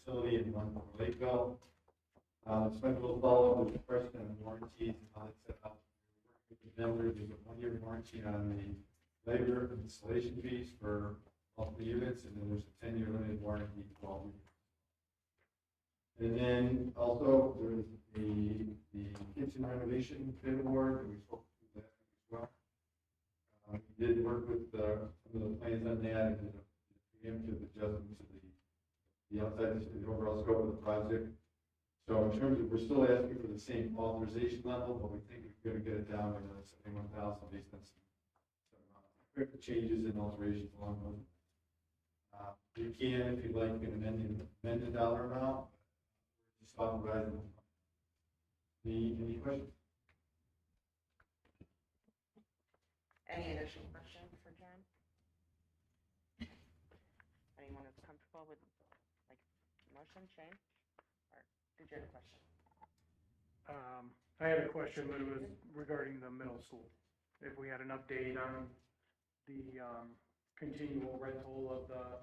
facility and one for Lakeville. Spent a little follow-up with the question on warranties and how that's set up. With the vendor, there's a 1-year warranty on the labor and installation fees for all 3 units, and then there's a 10-year limited warranty for all units. And then also there's the kitchen renovation bid award, and we spoke to that as well. We did work with some of the plans on that and did a preemptive adjustment to the outside, the overall scope of the project. So in terms of, we're still asking for the same authorization level, but we think we're going to get it down to 71,000 based on some changes and alterations along those. You can, if you'd like, you can amend the dollar amount. Just authorizing. Any questions? Any additional questions for John? Anyone who's comfortable with like motion, Shane? Or did you have a question? I had a question, but it was regarding the middle school. If we had an update on the continual rental of the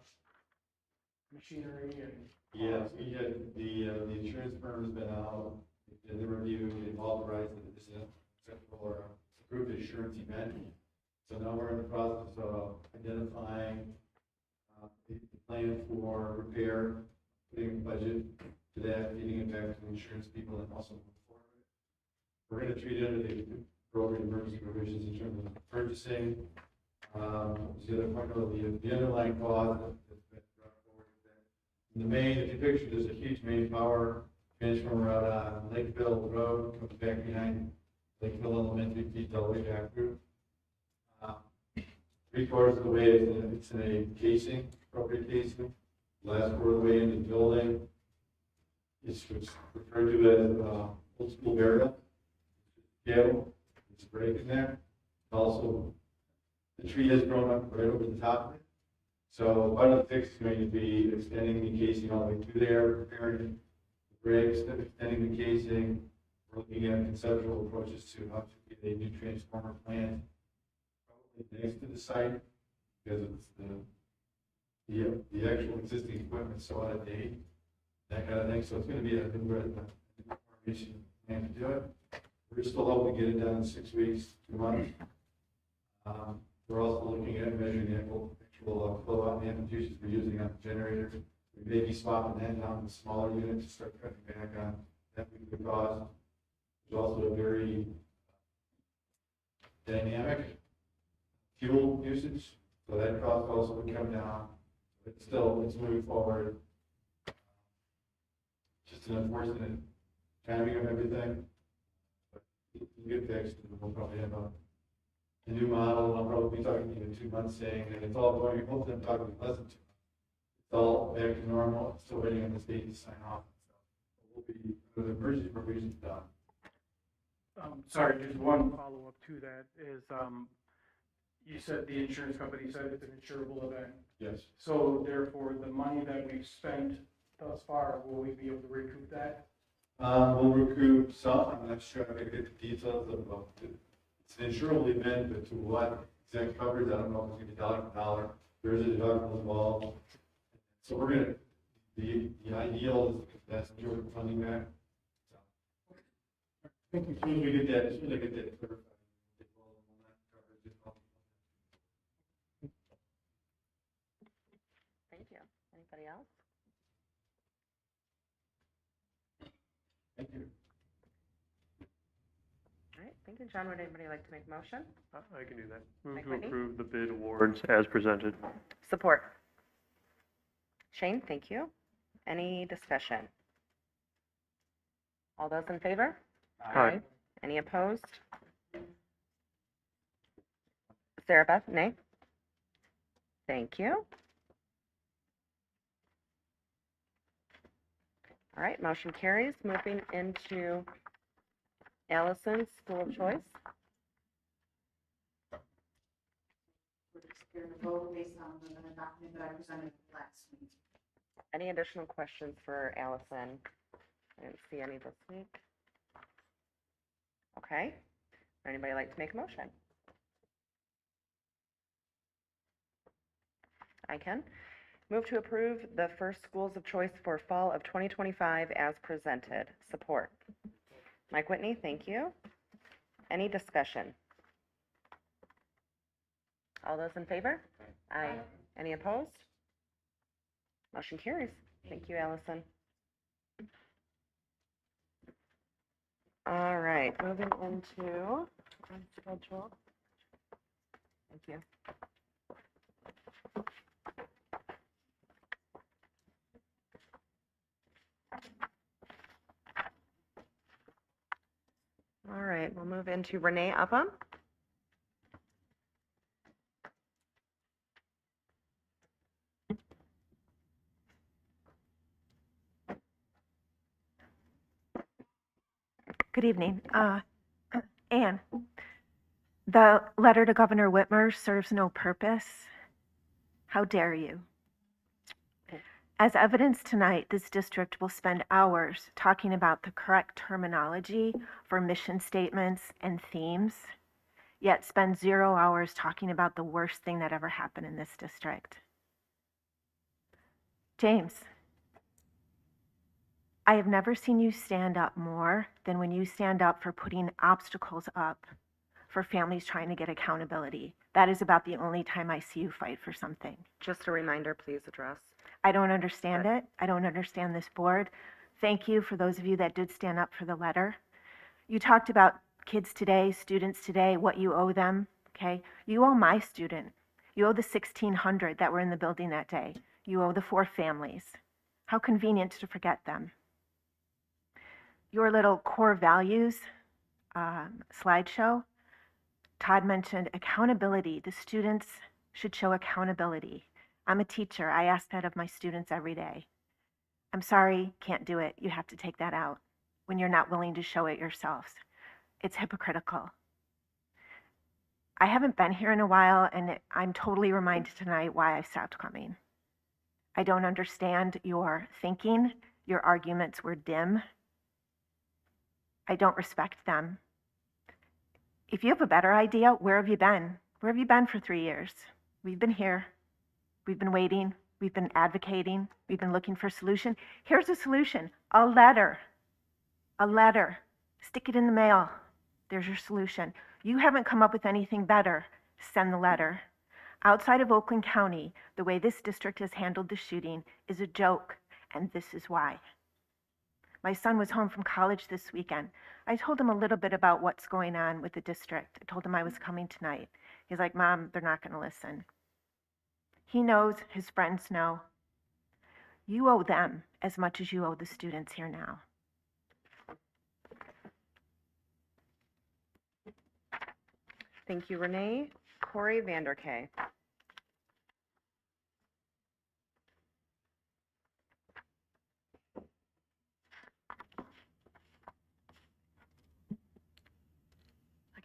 machinery and. Yes, we had the insurance firm has been out, they did the review, they've authorized that this is acceptable or approved insurance event. So now we're in the process of identifying the plan for repair, putting a budget to that, getting it back to the insurance people, and also moving forward. We're going to treat it under the appropriate emergency provisions in terms of purchasing. The other point of the underlying cause that's been brought forward is that in the main, if you picture, there's a huge main power transformer out on Lakeville Road, comes back behind Lakeville Elementary, feeds all the way back through. 3/4 of the way it's in a casing, appropriate casing. The last quarter of the way into the building, it's referred to as old school burial. Cable, it's a break in there. Also, the tree has grown up right over the top of it. So part of the fix is going to be extending the casing all the way through there, repairing the breaks, extending the casing. We're looking at conceptual approaches to how to get a new transformer plant next to the site, because it's the actual existing equipment so out of date, that kind of thing, so it's gonna be a new formation plan to do it. We're still hoping to get it done in 6 weeks, 2 months. We're also looking at measuring the actual flow out and the amplitudes we're using on the generator. We may be swapping that down to smaller units to start cutting back on that would cause. There's also a very dynamic fuel usage, so that cost also would come down. It's moving forward. Just an unfortunate timing of everything. But it'll get fixed, and we'll probably have a new model, and I'll probably be talking to you in 2 months saying that it's all going, hopefully I'm talking less than 2 months. It's all back to normal, still waiting on the state to sign off. So we'll be, the emergency provisions done. Sorry, just one follow-up to that is, you said the insurance company said it's an insurable event. Yes. So therefore, the money that we've spent thus far, will we be able to recoup that? We'll recoup some, I'm not sure, I'm gonna get the details of, it's an insurable event, but to what exact coverage, I don't know if it's gonna be dollar for dollar, there is a deductible involved. So we're gonna, the ideal is that's insurance funding back. So, I think as soon as we get that, clarified. Thank you. Anybody else? Thank you. All right, thank you, John. Would anybody like to make a motion? I can do that. Move Mike to Whitney? approve the bid awards as presented. Support. Shane, thank you. Any discussion? All those in favor? Aye. Any opposed? Sarah Beth, nay? Thank you. All right, motion carries. Moving into Allison's School of Choice. We're just here to vote based on the document that I presented last week. Any additional questions for Allison? I didn't see any this week. Okay. Would anybody like to make a motion? I can. Move to approve the first schools of choice for fall of 2025 as presented. Support. Mike Whitney, thank you. Any discussion? All those in favor? Aye. Any opposed? Motion carries. Thank you, Allison. All right, moving into schedule. Thank you. All right, we'll move into Renee Upham. Good evening. Anne, the letter to Governor Whitmer serves no purpose. How dare you? As evidence tonight, this district will spend hours talking about the correct terminology for mission statements and themes, yet spend 0 hours talking about the worst thing that ever happened in this district. James, I have never seen you stand up more than when you stand up for putting obstacles up for families trying to get accountability. That is about the only time I see you fight for something. Just a reminder, please address. I don't understand it. I don't understand this board. Thank you for those of you that did stand up for the letter. You talked about kids today, students today, what you owe them, okay? You owe my student. You owe the 1,600 that were in the building that day. You owe the 4 families. How convenient to forget them. Your little core values slideshow, Todd mentioned accountability. The students should show accountability. I'm a teacher. I ask that of my students every day. I'm sorry, can't do it. You have to take that out when you're not willing to show it yourselves. It's hypocritical. I haven't been here in a while, and I'm totally reminded tonight why I stopped coming. I don't understand your thinking. Your arguments were dim. I don't respect them. If you have a better idea, where have you been? Where have you been for 3 years? We've been here. We've been waiting. We've been advocating. We've been looking for a solution. Here's a solution, a letter. A letter. Stick it in the mail. There's your solution. You haven't come up with anything better. Send the letter. Outside of Oakland County, the way this district has handled the shooting is a joke, and this is why. My son was home from college this weekend. I told him a little bit about what's going on with the district. I told him I was coming tonight. He's like, Mom, they're not going to listen. He knows, his friends know. You owe them as much as you owe the students here now. Thank you, Renee. Corey Vanderkay.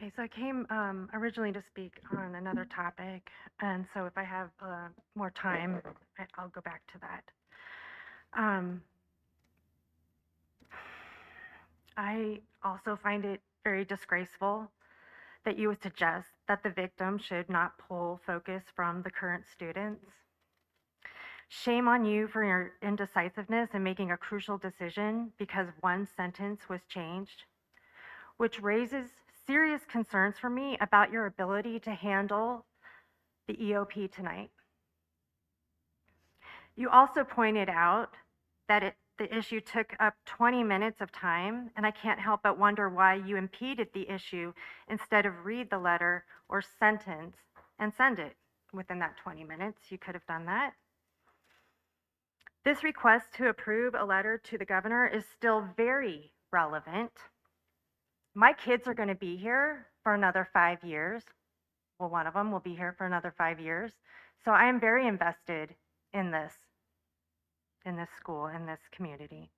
Okay, so I came originally to speak on another topic, and so if I have more time, I'll go back to that. I also find it very disgraceful that you would suggest that the victim should not pull focus from the current students. Shame on you for your indecisiveness in making a crucial decision because one sentence was changed, which raises serious concerns for me about your ability to handle the EOP tonight. You also pointed out that the issue took up 20 minutes of time, and I can't help but wonder why you impeded the issue instead of read the letter or sentence and send it within that 20 minutes. You could have done that. This request to approve a letter to the governor is still very relevant. My kids are going to be here for another 5 years. Well, one of them will be here for another 5 years. So I am very invested in this school, in this community.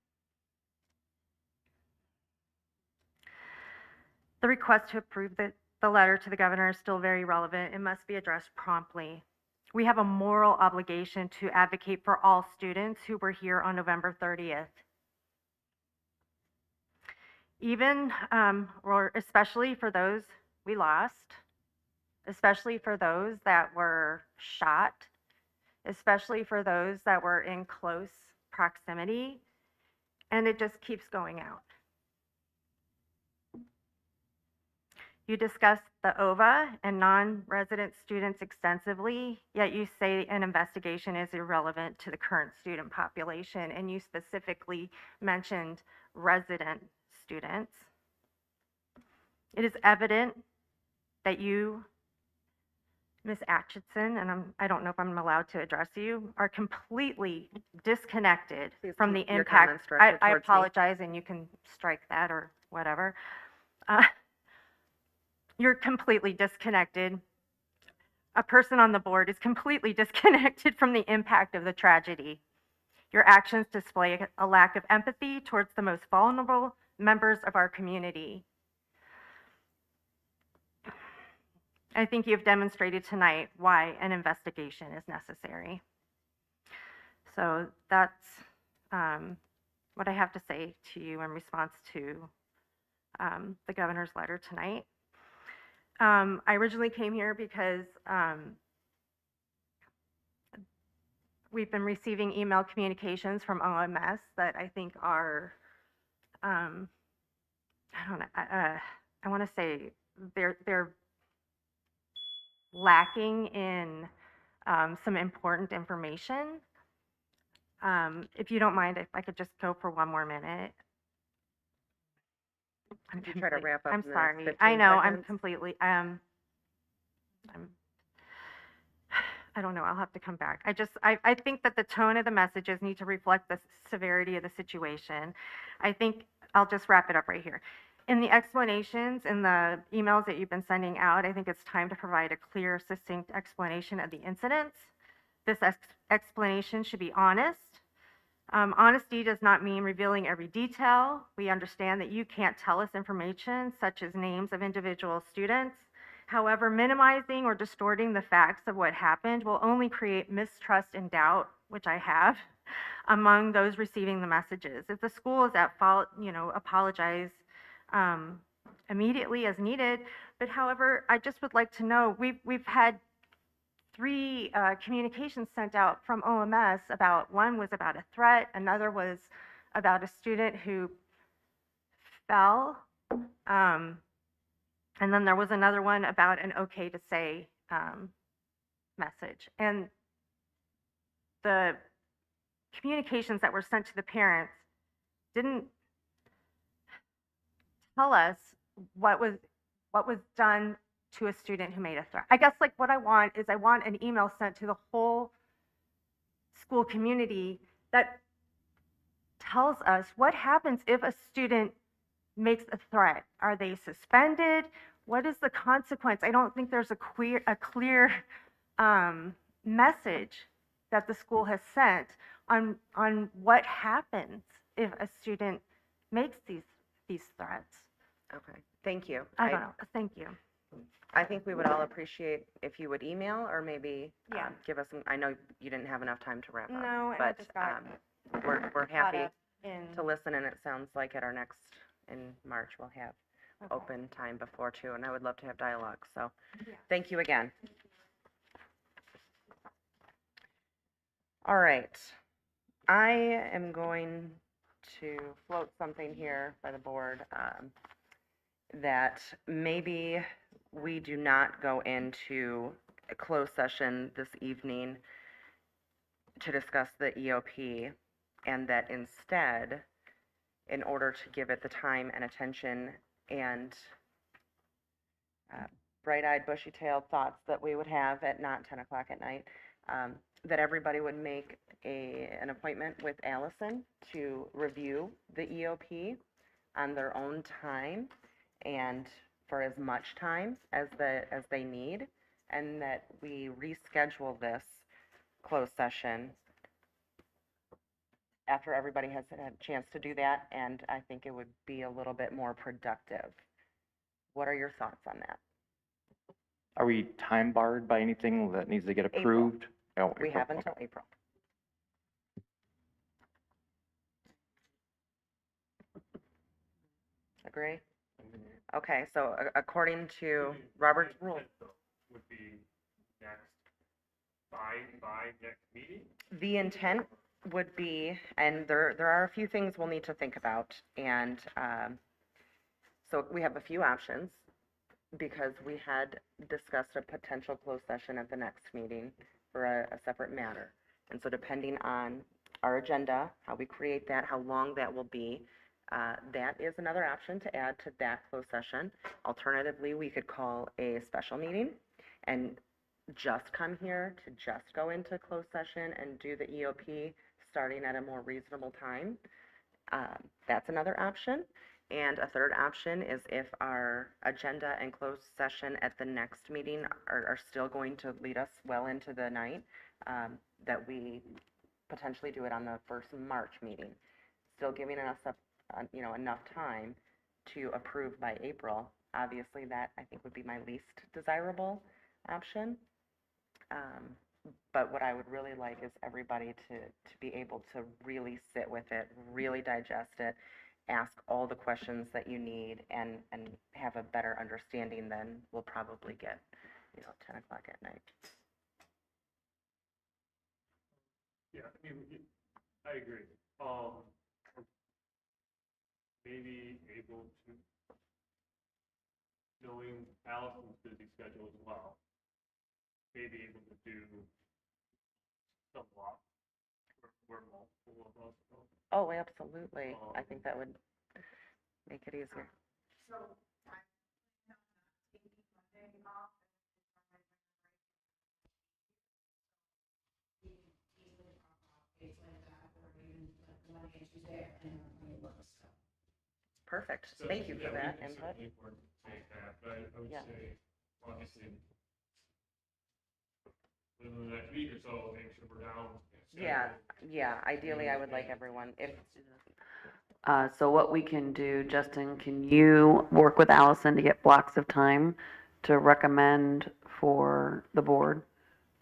The request to approve the letter to the governor is still very relevant. It must be addressed promptly. We have a moral obligation to advocate for all students who were here on November 30th. Even, or especially for those we lost, especially for those that were shot, especially for those that were in close proximity, and it just keeps going out. You discussed the OVA and non-resident students extensively, yet you say an investigation is irrelevant to the current student population, and you specifically mentioned resident students. It is evident that you, Ms. Atchison, and I don't know if I'm allowed to address you, are completely disconnected from the your impact. comments directed I towards me. apologize, and you can strike that or whatever. You're completely disconnected. A person on the board is completely disconnected from the impact of the tragedy. Your actions display a lack of empathy towards the most vulnerable members of our community. I think you've demonstrated tonight why an investigation is necessary. So that's what I have to say to you in response to the governor's letter tonight. I originally came here because we've been receiving email communications from OMS that I think are, I don't know, I want to say they're lacking in some important information. If you don't mind, if I could just go for one more minute. Could you try to wrap up I'm in the sorry. 15 I know, I'm seconds? completely, I don't know, I'll have to come back. I think that the tone of the messages need to reflect the severity of the situation. I think, I'll just wrap it up right here. In the explanations, in the emails that you've been sending out, I think it's time to provide a clear, succinct explanation of the incidents. This explanation should be honest. Honesty does not mean revealing every detail. We understand that you can't tell us information such as names of individual students. However, minimizing or distorting the facts of what happened will only create mistrust and doubt, which I have, among those receiving the messages. If the school is at fault, apologize immediately as needed. But however, I just would like to know, we've had 3 communications sent out from OMS about, one was about a threat, another was about a student who fell, and then there was another one about an okay to say message. And the communications that were sent to the parents didn't tell us what was done to a student who made a threat. I guess like what I want is I want an email sent to the whole school community that tells us what happens if a student makes a threat. Are they suspended? What is the consequence? I don't think there's a clear message that the school has sent on what happens if a student makes these threats. Okay, thank you. I don't know. Thank you. I think we would all appreciate if you would email or maybe Yeah. give us some, I know you didn't have enough time to wrap up. No, and I but just got we're caught happy up in. to listen, and it sounds like at our next, in March, we'll have Okay. open time before too, and I would love to have dialogue, so Yeah. thank you again. All right, I am going to float something here by the board, that maybe we do not go into a closed session this evening to discuss the EOP, and that instead, in order to give it the time and attention and bright-eyed, bushy-tailed thoughts that we would have at not 10 o'clock at night, that everybody would make an appointment with Allison to review the EOP on their own time and for as much time as they need, and that we reschedule this closed session after everybody has had a chance to do that, and I think it would be a little bit more productive. What are your thoughts on that? Are we time barred by anything that needs to get April. approved? Oh, We April, have okay. until April. Agree? Okay, so according to Robert's rule, Would be next, by next meeting? the intent would be, and there are a few things we'll need to think about, and so we have a few options, because we had discussed a potential closed session at the next meeting for a separate matter. And so depending on our agenda, how we create that, how long that will be, that is another option to add to that closed session. Alternatively, we could call a special meeting and just come here to just go into closed session and do the EOP starting at a more reasonable time. That's another option. And a third option is if our agenda and closed session at the next meeting are still going to lead us well into the night, that we potentially do it on the first March meeting, still giving us enough time to approve by April. Obviously, that I think would be my least desirable option. But what I would really like is everybody to be able to really sit with it, really digest it, ask all the questions that you need, and have a better understanding than we'll probably get, 10 o'clock at night. Yeah, I mean, I agree. Maybe able to, knowing Allison's busy schedule as well, maybe able to do some block where multiple of us go. Oh, absolutely. I think that would make it easier. So, I'm not taking Monday off. We can easily talk about days like that, or even like the Monday and Tuesday, and when it works, so. Perfect. So, Thank you for yeah, that we can input. certainly work to take that, but I would Yeah. say, obviously, within the next week or so, make sure we're down. Yeah, ideally, I would like everyone, if, So what we can do, Justin, can you work with Allison to get blocks of time to recommend for the board?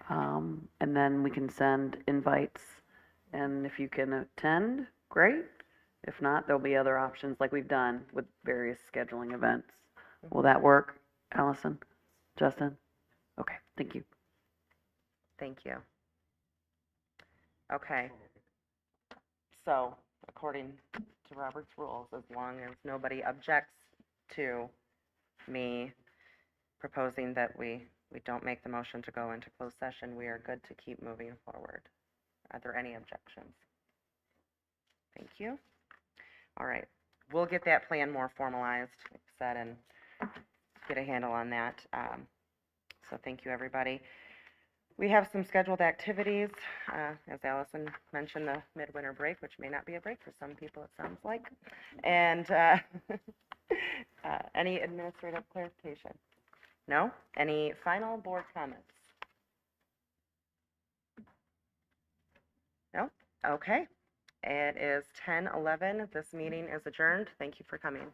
And then we can send invites, and if you can attend, great. If not, there'll be other options like we've done with various scheduling events. Will that work, Allison? Justin? Okay, thank you. Thank you. Okay. So, according to Robert's rules, as long as nobody objects to me proposing that we don't make the motion to go into closed session, we are good to keep moving forward. Are there any objections? Thank you. All right. We'll get that plan more formalized, like I said, and get a handle on that. So thank you, everybody. We have some scheduled activities, as Allison mentioned, the midwinter break, which may not be a break for some people, it sounds like. And any administrative clarification? No? Any final board comments? No? Okay. It is 10:11. This meeting is adjourned. Thank you for coming.